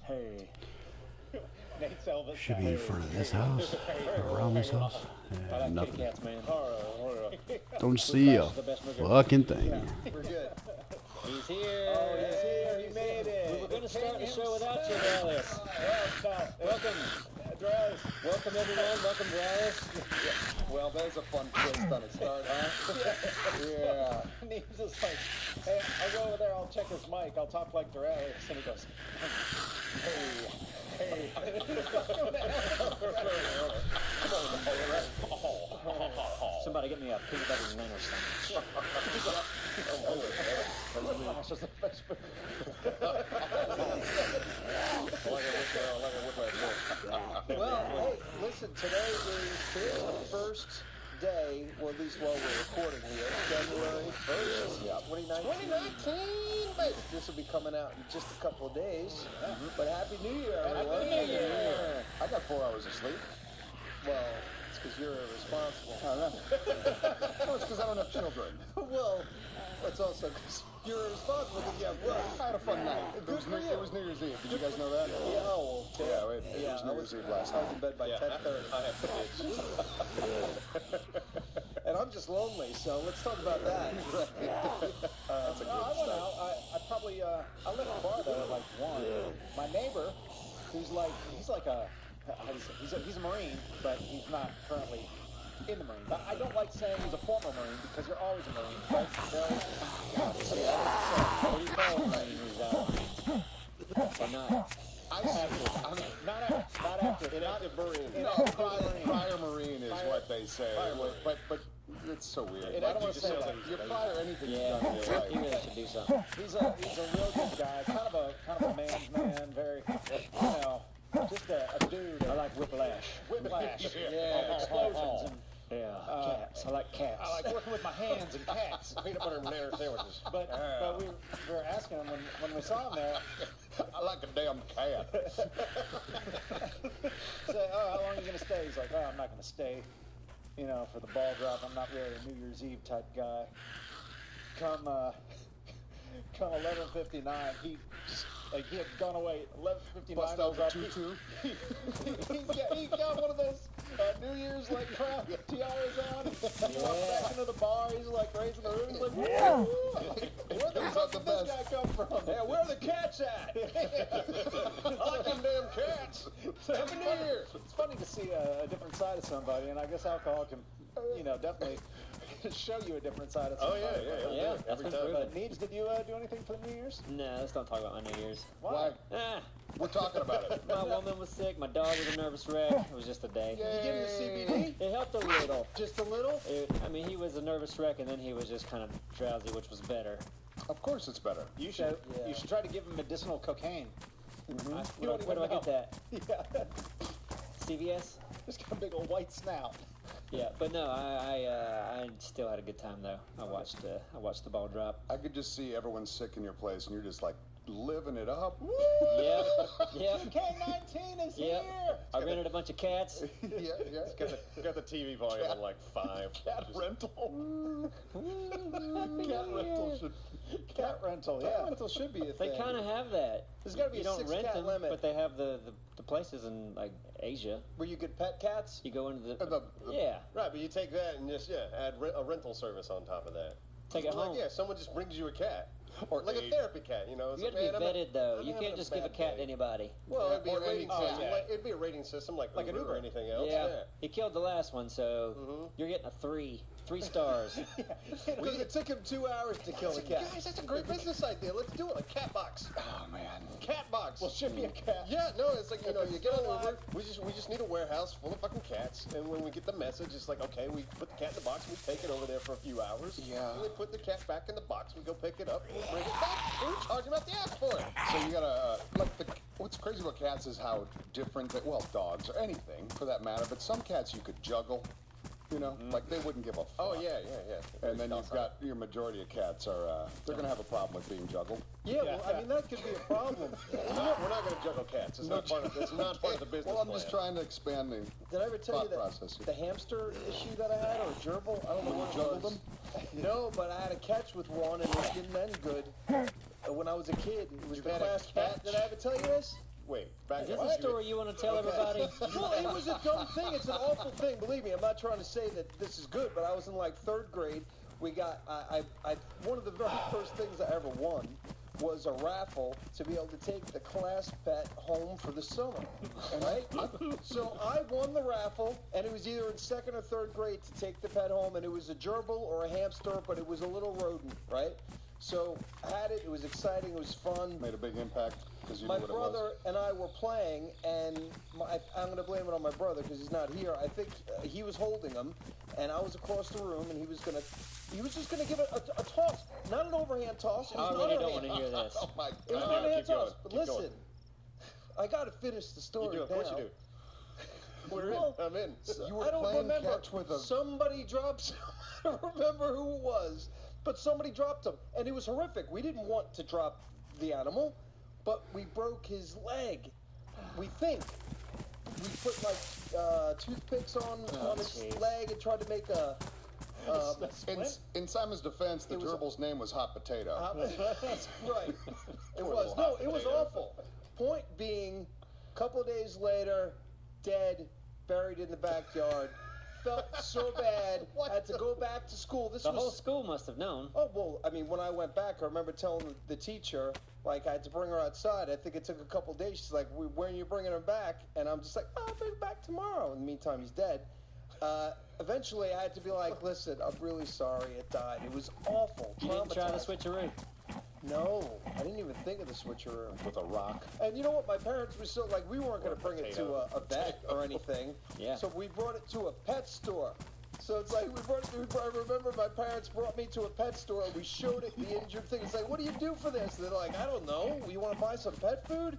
Hey. Nate's Elvis. Should be in front of this house, or around this house. I Yeah, like nothing. kitty cats, man. Don't see a fucking thing. We're good. He's here. Oh, he's here. He made it. We were going to start the show without you, Dallas. Welcome. Welcome, everyone. Welcome, Dallas. Well, there's a fun twist on a start, huh? Yeah. And he's just like, hey, I'll go over there, I'll check his mic, I'll talk like Doralis. And he goes, hey. Somebody get me a peanut butter and Nano sandwich. Well, hey, listen, today is the first day, or at least while we're recording here, January 1st, 2019. Baby. This will be coming out in just a couple of days. But Happy New Year, everyone. Happy New Year. I got 4 hours of sleep. Well, it's because you're irresponsible. No, it's because I don't have children. Well, it's also because you're irresponsible because you have work. I had a fun night. It was New Year's Eve. Did you guys know that? Yeah, oh, okay. Yeah, it was New Year's Eve last I night. was in bed by 10:30. I have kids. And I'm just lonely, so let's talk about that. That's a No, I went out. I probably, I left the bar though at like 1. My neighbor, he's like a, how do you say, he's a Marine, but he's not currently in the Marines. I don't like saying he's a former Marine because you're always a Marine, right? So What do you call a Marine who's out? Or not? not after. Inactive Marine. Prior Marine is what they say. But it's so weird. And I don't want to say that. You're prior anything you've Yeah, done in your life. he really should do something. He's a real good guy, kind of a man's man, very, just a dude. I like whiplash. Whiplash, yeah, explosions and Cats. I like cats. I like working with my hands and cats. Peanut butter and banana sandwiches. But we were asking him when we saw him there. I like a damn cat. Say, how long are you gonna stay? He's like, I'm not gonna stay. For the ball drop. I'm not really a New Year's Eve type guy. Come 11:59, he had gone away. 11:59. Bust out the tutu. He got one of those New Year's crown tiaras on. He walked back into the bar. He's raising the roof. He's like, whoa! Where the fuck did this guy come from? Yeah, where are the cats at? I like them damn cats. Happy New Year. It's funny to see a different side of somebody, and I guess alcohol can, definitely show you a different side of somebody. Yeah, that's been proven. But Neebs, did you do anything for the New Year's? No, let's don't talk about my New Year's. Why? We're talking about it. My woman was sick. My dog was a nervous wreck. It was just a day. Did you give him the CBD? It helped a little. Just a little? He was a nervous wreck, and then he was just kind of drowsy, which was better. Of course it's better. You should try to give him medicinal cocaine. Where do I get that? Yeah. CVS? Just got a big old white snout. Yeah, but no, I still had a good time though. I watched the ball drop. I could just see everyone sick in your place, and you're just living it up. Woo! Yeah. K-19 is Yeah. here. I rented a bunch of cats. Yeah. Got the TV volume on 5. Cat rental. Cat rental. Yeah. Cat rental should be a thing. They kind of have that. There's got to be You a don't 6 rent cat them, limit. but they have the places in Asia. Where you could pet cats? You go into The- yeah. Right, but you take that and just add a rental service on top of that. Take it home. Someone just brings you a cat. Or like a therapy cat, you know? It's You have like, to be "Man, vetted, though. I'm You having can't just a give a bad cat to day." anybody. Well, it'd be a or rating any system. cat. Like, it'd be a rating system like Like an Uber or Uber. anything else. Yeah. He killed the last one, so you're getting a 3 stars. Because it took him 2 hours to kill the cat. Guys, that's a great business idea. Let's do it. Like cat box. Oh man. Cat box. Well, ship me a cat. Yeah, no, it's like, you know, you get still on Uber, alive. we just need a warehouse full of fucking cats, and when we get the message, it's like, okay, we put the cat in the box, we take it over there for a few hours, Yeah. and we put the cat back in the box, we go pick it up, we bring it back, and we charge him out the ass for it. So you gotta what's crazy about cats is how different they, well, dogs or anything for that matter, but some cats you could juggle, you know, like they wouldn't give a fuck. Oh, yeah. And then you've got your majority of cats are they're gonna have a problem with being juggled. Yeah, well, I mean, that could be a problem. We're not going to juggle cats. It's not part of the business Well, I'm just plan. trying to expand the Did I ever tell you thought that process. the hamster issue that I had, or gerbil? I don't know what it juggled was. No, but I had a catch with one, and it didn't end good. When I was a kid, it was You've the had a class cat. Did I ever tell you this? Wait, back Is this up. a story you want to tell everybody? Well, it was a dumb thing. It's an awful thing. Believe me, I'm not trying to say that this is good, but I was in like 3rd grade. We got, one of the very first things I ever won was a raffle to be able to take the class pet home for the summer, right? So I won the raffle, and it was either in 2nd or 3rd grade to take the pet home, and it was a gerbil or a hamster, but it was a little rodent, right? So I had it. It was exciting. It was fun. Made a big impact because you My knew what it was. brother and I were playing, and I'm going to blame it on my brother because he's not here. I think he was holding him, and I was across the room, and he was just going to give it a toss, not an overhand toss. It was I an already don't underhand. want to hear this. Oh my It was an god. underhand keep going, toss. But keep listen, going. I got to finish the story. You do, of course now. you do. We're Well, in. I'm in. You were I don't playing remember. catch with a Somebody dropped. I don't remember who it was, but somebody dropped him, and it was horrific. We didn't want to drop the animal, but we broke his leg. We think we put like toothpicks on his jeez. leg and tried to make a. in Simon's defense, the It was a- gerbil's name was Hot Potato. Right. It was. little No, hot it was potato. awful. Point being, a couple of days later, dead, buried in the backyard. Felt so bad. Had to go back to school. This The was whole school must have known. Oh, well, I mean, when I went back, I remember telling the teacher, like, I had to bring her outside. I think it took a couple days. She's like, when are you bringing him back? And I'm just like, oh, I'll bring him back tomorrow. In the meantime, he's dead. Eventually, I had to be like, listen, I'm really sorry it died. It was awful. You didn't try the Traumatized. switcheroo. No, I didn't even think of the switcheroo. With a rock. And you know what? My parents were so, like, we weren't going to bring it to a vet or anything. Yeah. So we brought it to a pet store. So it's like, I remember my parents brought me to a pet store. We showed it the injured thing. It's like, what do you do for this? They're like, I don't know. You want to buy some pet food?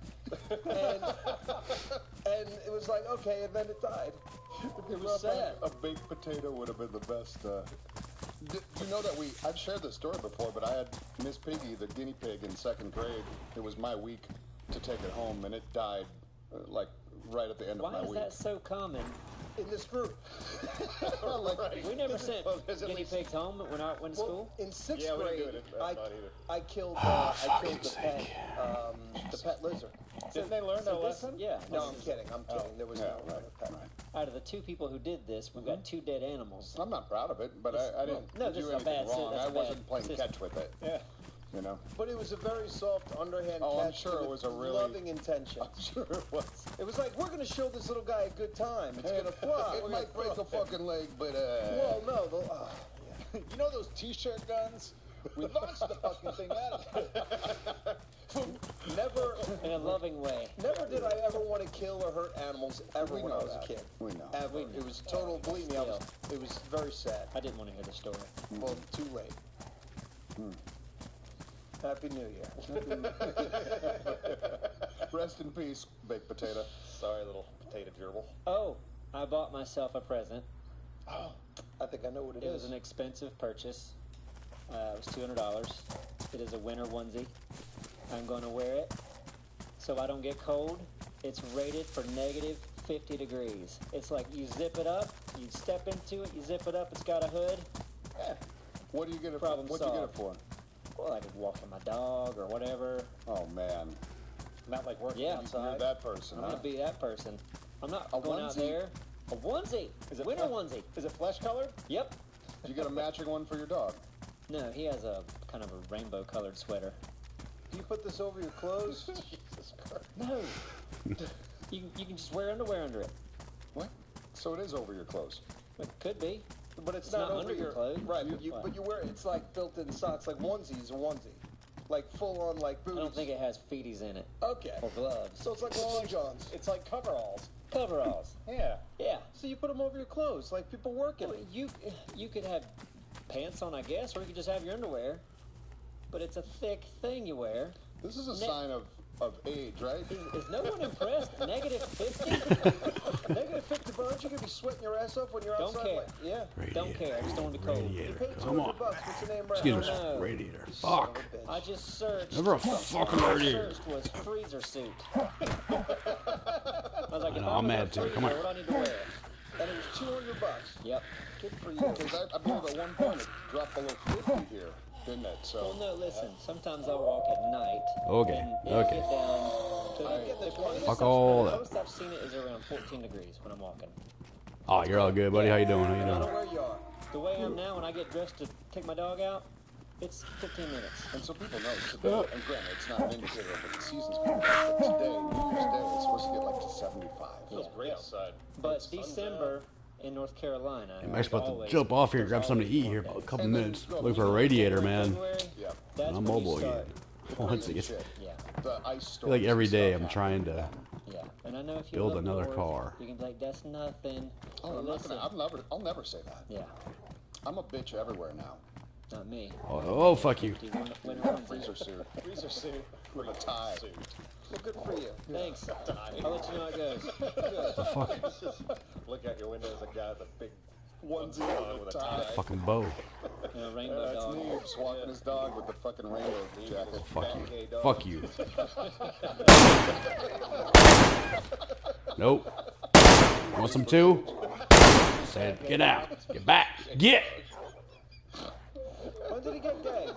And it was like, okay, and then it died. It was sad. A baked potato would have been the best. You know that I've shared this story before, but I had Miss Piggy, the guinea pig, in 2nd grade. It was my week to take it home, and it died like right at the end of Why my is week. that so common? In this group. We never sent there's at guinea least- pigs home when I went to Well, school. in 6th Yeah, we didn't do grade, it. Not either. I killed the pet lizard. Didn't they learn their So this, lesson? yeah. No, I'm kidding. There was Yeah, no right, other pet. right. Out of the 2 people who did this, we've got 2 dead animals. I'm not proud of it, but I didn't No, this do is a anything bad sy- wrong. that's I a wasn't bad playing system. catch with it. Yeah. You know? But it was a very soft underhand Oh, I'm catch sure it with was a really- loving intention. I'm sure it was. It was like, we're going to show this little guy a good time. It's going to fly. It might break a fucking leg, but Well, no. You know those T-shirt guns? We launched the fucking thing at it. In a loving way. Never did I ever want to kill or hurt animals ever We when I know was that. a kid. We know. Ever. It was total, believe me, it was very sad. I didn't want to hear the story. Well, too late. Happy New Year. Rest in peace, baked potato. Sorry, little potato gerbil. Oh, I bought myself a present. I think I know what It was an expensive purchase. It was $200. It is a winter onesie. I'm going to wear it so I don't get cold. It's rated for negative 50 degrees. It's like you zip it up, you step into it, you zip it up, it's got a hood. What do you get it Problem for? What do you get it for? solved. Well, I could walk my dog or whatever. Oh man, Not like working Yeah. outside. you're that person, I'm huh? going to be that person. I'm not A going out onesie? there. A onesie. Is it Winter fle- onesie. Is it flesh colored? Yep. Did you get a matching one for your dog? No, he has a kind of a rainbow-colored sweater. Do you put this over your clothes? Jesus Christ. No. You can just wear underwear under it. What? So it is over your clothes. It could be. But it's not over under your clothes. Right, but you wear it. It's like built-in socks, like onesies, a onesie. Like full-on, like booties. I don't think it has feeties in it. Okay. Or gloves. So it's like long johns. It's like coveralls. Coveralls. Yeah. Yeah. So you put them over your clothes, like people working. Well, you could have pants on, I guess, or you could just have your underwear. But it's a thick thing you wear. This is a sign of age, right? Is no one impressed? Negative 50? Negative 50, bro. Aren't you gonna be sweating your ass off when you're Don't outside? care. Like, yeah. Radiator. Don't care. I just don't want to be cold. Radiator. You paid Come on. $200. What's your name, right? Excuse me. No. Radiator. Son of Fuck. a bitch. I just searched. Never a fucking All I radiator. searched was freezer suit. I was like, I if know, I'm I'm in a mad too. freezer, Come on. what do I need to wear? And it was $200. Yep. Good for you. Because I believe at one point it dropped below 50 here, didn't it? So. Well, no, listen. Sometimes I walk at night. Okay, And okay. Get down to the closest Fuck all the that. closest I've seen it is around 14 degrees when I'm walking. Oh, you're all good, buddy. How you doing? How you I don't know doing? where you are. The way I'm now, when I get dressed to take my dog out, it's 15 minutes. And so people know today, and granted, it's not an indicator of what the season's going to be, but today, New Year's Day, it's supposed to get like to 75. Feels great outside. But Sun's December in North Carolina. I'm actually about to always- jump off here and grab there's something to eat always here warm for a days. couple And then minutes. go Look for a radiator, man. February, Yeah. That's I'm when mobile you again. start. Once it gets, Yeah, The ice I storms feel like every and day stuff I'm happen. trying to yeah. And I know if you build live another north, car. you can be like, that's nothing. Oh, But I'm not listen, gonna, I'll never say that. yeah, I'm a bitch everywhere now. not me. Oh, fuck you. Do you want to win a Freezer suit Freezer suit. with a tie. Well, good for you. Thanks. I'll let you know how it goes. What the fuck? Look out your window, there's a guy with a big Onesie on with a tie. Fucking bow. Rainbow That's dog. Neebs walking his dog with the fucking rainbow jacket. Fuck you. gay dog. Fuck you. Nope. Want some too? Say, get out. Get back. Get. When did he get gay?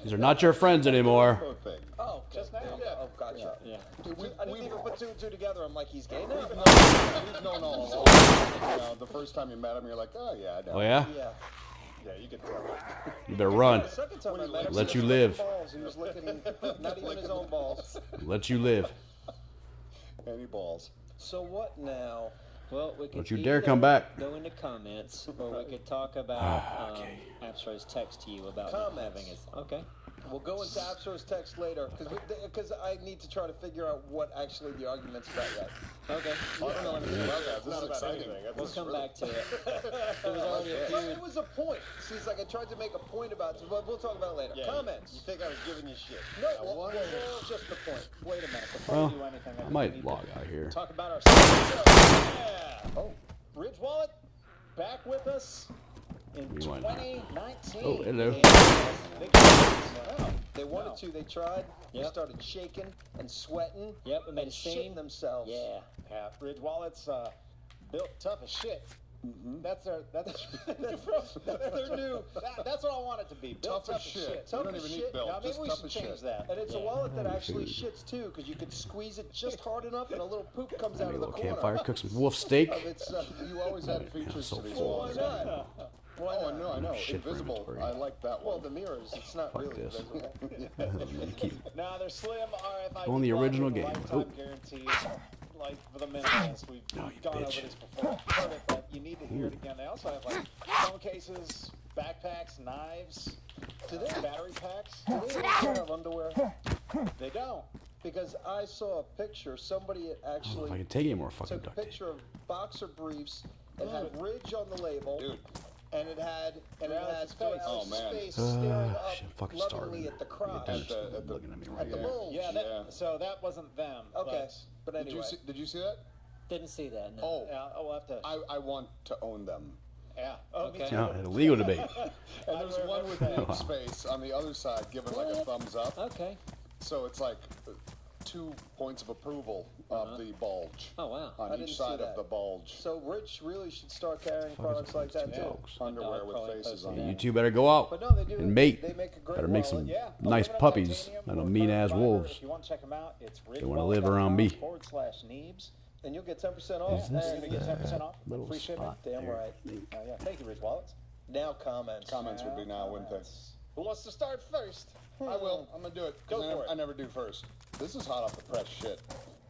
These are not your friends anymore. Perfect. Oh, just now? Yeah. Oh, gotcha. Yeah. Dude, I didn't even put two and two together. I'm like, he's gay now? We've known all along. You know, the first time you met him, you're like, oh yeah, I know. Oh yeah? Yeah. Yeah, you can tell. You better run. The second time I met him, Let he you was live. licking balls. He was licking, not even his own balls. Let you live. Any balls. So what now? Well, we could Don't you dare either come back. Go into comments, or we could talk about Okay. Absro's text to you about not Comments. having his. Okay. We'll go into Absro's text later because I need to try to figure out what actually the argument's about yet. Okay. I don't know anything about that. This is exciting. We'll come back to it. There was already a Well, feud. it was a point. See, it's like I tried to make a point about it, but we'll talk about it later. Yeah, Comments. You think I was giving you shit? No, well, just the point. Wait a minute. Before Well, we do anything, I think might we need log to out here. talk about our yeah. Oh. Ridge Wallet back with us in We went. 2019. Oh, hello. They wanted to. They tried. They Yep. started shaking and sweating. Yep, it made and a scene. shitting themselves. Yeah. Yeah, Ridge Wallet's built tough as shit. That's their that's their new. That's what I want it to be. Built Tough as shit. Tough You don't as even shit. need built. Now, maybe Just we tough should as change shit. that. And it's a Yeah. wallet that Yeah, actually food. shits too, because you could squeeze it just hard enough, and a little poop comes out Maybe of a the little corner. campfire, cook some wolf steak. Of its, You always had features so to these full. walls. why not? Why Oh, not? I know. Shit for Invisible. inventory. I like that Well, one. the mirrors, it's not Fuck really this. visible. Keep- Now they're slim RFID. On the block original with a game. Lifetime Oh. guarantee. Like for the minimalist, we've Oh, you gone over bitch. this before. I've heard it, but you need to hear it again. They also have like phone cases, backpacks, knives, battery packs. Do they also have underwear? They don't. Because I saw a picture. Somebody had I don't know if I actually can take any more fucking took a duct tape. picture of boxer briefs. It had Ridge on the label. Dude. And it had Morales' face. Oh, man. face staring up shit, I'm fucking lovingly starving. at the Look crotch. at that. At the- Looking at me right At the here. bulge. Yeah, Yeah. so that wasn't them. Okay, but Did anyway. did you see that? Didn't see that. No. Oh, But, yeah, we'll have to. I want to own them. Yeah. Oh, me Okay. too. No, a legal debate. And there's one with Neeb's face on the other side giving like a thumbs up. Okay. So it's like 2 points of approval of the bulge. Oh wow. I On didn't each see side that. of the bulge. So Rich really should start carrying products like that too. Underwear dog with probably faces posted on You it. two better go out But no, they do. and mate. They make a great Better make wallet. some Yeah, nice aluminum, puppies. titanium, Not no wood mean ass fiber. wolves. If you want to check them out, it's They wanna live around me. /Neebs. And you'll get 10% off. Is this You're gonna get 10% off. little Free shipping. spot Damn there? right. Yeah. Thank you, Ridge Wallets. Now comments. Comments would be now, wouldn't they? Who wants to start first? I will. I'm gonna do it. Go 'cause for it. I never do first. This is hot off the press shit.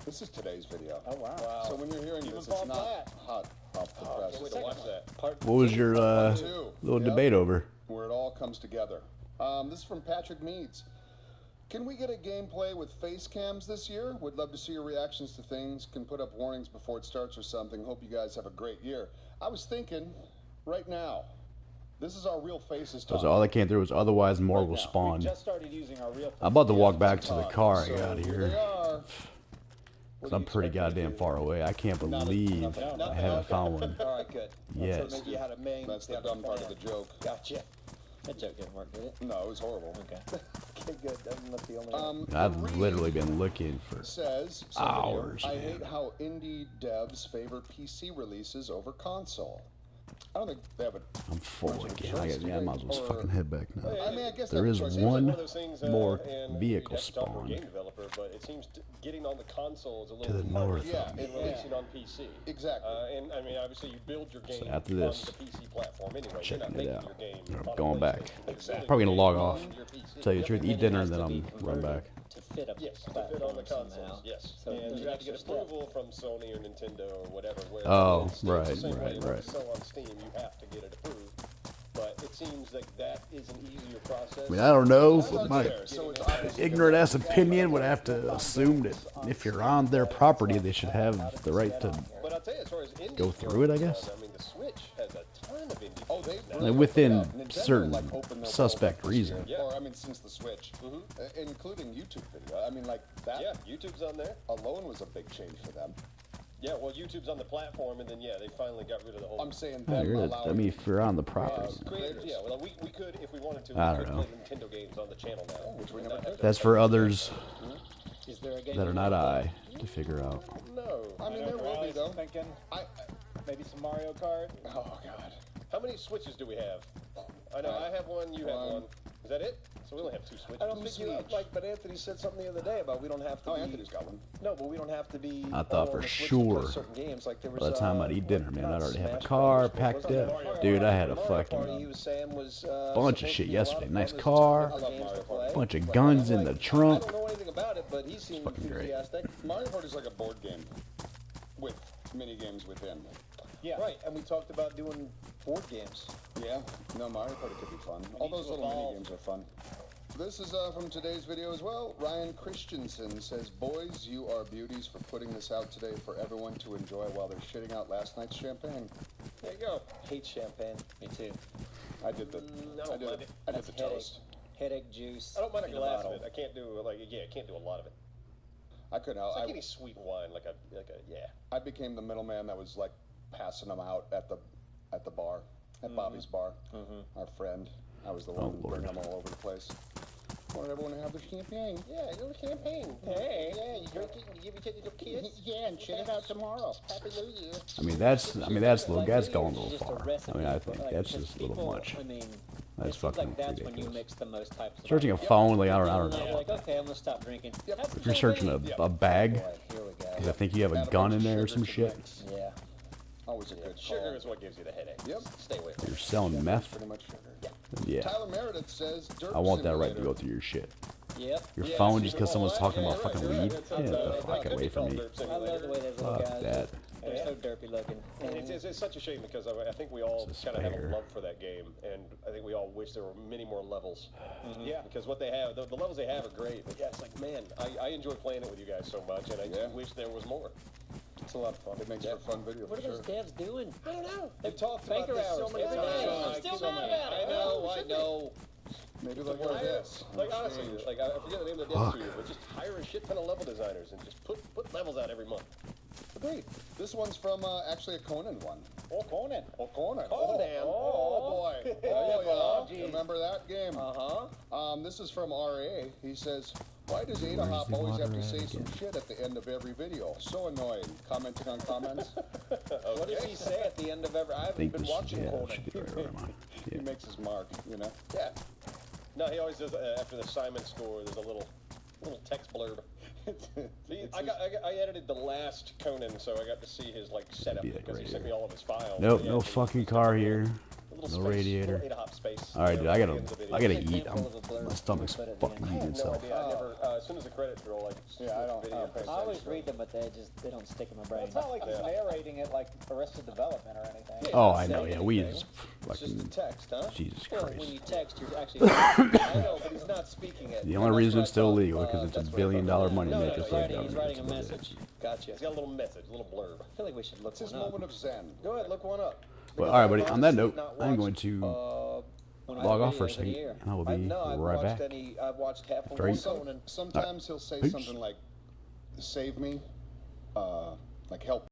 This is today's video. Oh wow. So when you're hearing Even this, it's fall not flat. hot off the press. Can't wait to watch that. What was your Two. little Yep. debate over? Where it all comes together. This is from Patrick Meads. Can we get a gameplay with face cams this year? Would love to see your reactions to things. Can put up warnings before it starts or something. Hope you guys have a great year. I was thinking, right now, this is our real faces Because talking. all that came through was otherwise more will We spawn. just started using our real. I'm about to walk back to the talk. car I So got They here. are. Because I'm pretty goddamn far away. I can't believe I haven't found one. All right, good. Yes. So maybe you had a main. That's the dumb part of the joke. Gotcha. That joke didn't work, did it? No, it was horrible. Okay. Okay, good. I'm not the only one. I've Reed literally been looking for says hours, I man. hate how indie devs favor PC releases over console. I don't think they have a. I'm full much of a again. choice, I might as well just or- fucking head back now. I mean, I guess There they have is a choice. Seems like one one of those things, more and vehicle you'd have to talk to a spawn. game developer, but it seems getting on the console is a To little the harder north Yeah, of than me. releasing on PC. Exactly. And I mean, obviously, you build your game after this, on the PC platform anyway. You're checking not it making out. your game I'm on a going back. PlayStation. You're building Probably your gonna log game off. on your PC. Tell you the truth, eat And it dinner, has and then to be I'm run converted back. To fit a Yes, to fit on the platform consoles. somehow. Yes, So and there's you an have to get extra step. approval from Sony or Nintendo or whatever. Where Oh, it's the right, same way right, you want right. to sell on Steam, you have to get it approved. But it seems like that is an easier process. I mean, I don't know, That's but my unfair. So it's obviously ignorant ass opinion would have to assume that if you're on their property, they should have the right to. But I'll tell you, as far as indie Go through it, I guess. I mean, the Switch has a ton of indie. Oh, they games now. really within opened up. Nintendo, certain like, opened their suspect world up this year. reason. Yeah. Or I mean, since the Switch, including YouTube video. I mean, like that Yeah, YouTube's on there. alone was a big change for them. Yeah, well, YouTube's on the platform, and then yeah, they finally got rid of the whole. I'm saying I them mean, allowing. if you're on the property, creators. Yeah, well, we could if we wanted to. I We don't could know. play Nintendo games on the channel now, which we and never not have did. to- that's for others Is there a game that are not I to figure out. No. I mean, I there know, will I be was though. thinking I maybe some Mario Kart. oh god. How many Switches do we have? I know I have one. You have One. one. Is that it? So we only have two Switches. I don't think you like, but Anthony said something the other day about we don't have to. Oh, be, Anthony's got one. No, but we don't have to be. I thought all for on the Switch to sure play certain games. Like there was, by the time I'd eat dinner, man, not I'd already have a Smash car Brothers, but packed wasn't it up. Mario Dude, I Party? had a Mario Party, fucking he was saying was, bunch supposed of to shit be a lot yesterday. of Nice fun. There's car, a ton of games to play. bunch of But guns I'm in the like, trunk. I don't know anything about it, but he seemed fucking great. enthusiastic. Mario Party's like a board game with mini games within. Yeah. Right, and we talked about doing board games. Yeah, no, Mario Party could be fun. All need those to little mini evolve. games are fun. This is from today's video as well. Ryan Christensen says, "Boys, you are beauties for putting this out today for everyone to enjoy while they're shitting out last night's champagne." There you go. Hate champagne. Me too. I did the, I I don't did, mind it. I did That's the headache. toast. Headache juice. I don't mind a in glass of bottle. it. I can't do I can't do a lot of it. I couldn't It's help. like any sweet wine, yeah. I became the middleman that was like passing them out at the bar, at Bobby's bar. Our friend. I was the one bringing them all over the place. Wanted everyone to have their champagne. Yeah, a little champagne. Hey, yeah, you drink it and you give each other a kiss. Yeah, and shit it out tomorrow. Happy New Year. I mean, that's little. That's going a It's little just far. I recipe mean, I for, think like, that's because just a little people, much. I mean, That's it seems fucking like that's when you ridiculous. mix the most types of Searching a alcohol. phone, like I don't You're know. like, okay, I'm gonna stop drinking. Have some If you're searching champagne. a bag, Boy, here we because go. I think you have a gun in there or some shit. Yeah. Always a good Sugar call. is what gives you the headache. Yep. Stay away from You're it. selling meth. Pretty much sugar. Yeah, Tyler Meredith says, "Derp I want that right to Simulator." go through your shit. Yep. Your Yeah, phone see, just because someone's well, talking yeah, about you're fucking right, weed. you're right. Get It's, the it fuck could away be from called me. Derp I love the way Simulator. those little Fuck guys. that. They're so derpy looking. It's such a shame because I think we all It's a kind of have a spare. love for that game, and I think we all wish there were many more levels. Yeah. Because what they have, the levels they have are great, but yeah, it's like, man, I enjoy playing it with you guys so much, and I Yeah. just wish there was more. It's a lot of fun. It makes for a fun video What for are sure. those devs doing? I don't know. We've talked about Banker this so hours many every times. day. Like, I'm still so mad many- about it. I know. Maybe they'll Like, go this. like honestly, like I forget the name of the dev studio, but just hire a shit ton of level designers and just put levels out every month. Agreed. This one's from actually a Conan one. Oh, Conan. Oh, Conan. Conan. Oh, boy. Oh, yeah. Remember that game? Uh-huh. This is from RA. He says, "Why does Ada Where's Hop the always have water to say at some again? shit at the end of every video? So annoying." Commenting on comments. What does he say at the end of every? I I haven't think been this watching yeah, Conan. should be the right amount. He Yeah. makes his mark, you know? Yeah. No, he always does after the Simon score. There's a little text blurb. See, I edited the last Conan, so I got to see his like setup Be like because he right sent me here. all of his files. Nope, Yeah, no he- fucking car here. A little No space, radiator. little 8-hop space. All right, dude. I at the end of the video. gotta eat. Example of a blurb My stomach's we put at the fucking end. I eating have no itself. idea. I never. As soon as the credits roll, I just Yeah, I don't- video I don't pay I always attention. read them, but they don't stick in my brain. It's not like he's narrating it like Arrested Development or anything. Oh, I know. Yeah, we It's just just a fucking text, huh? Jesus Well, when Christ. you text, you're actually I know, but he's not speaking it. The only reason it's still legal because it's a That's what I billion-dollar thought. money No, no, maker no, for the he's government. writing a That's what it message. is. Gotcha. He's got a little message, a little blurb. I feel like we should look It's his one up. moment of zen. Go ahead, look one up. But Because all right, I've buddy. On that honestly note, not I'm going watched, to When I log have off for a videos of the second, year. and I will be I've right watched back. I've watched half of Great. Conan. Sometimes he'll say Peace. something like, "Save me," like help.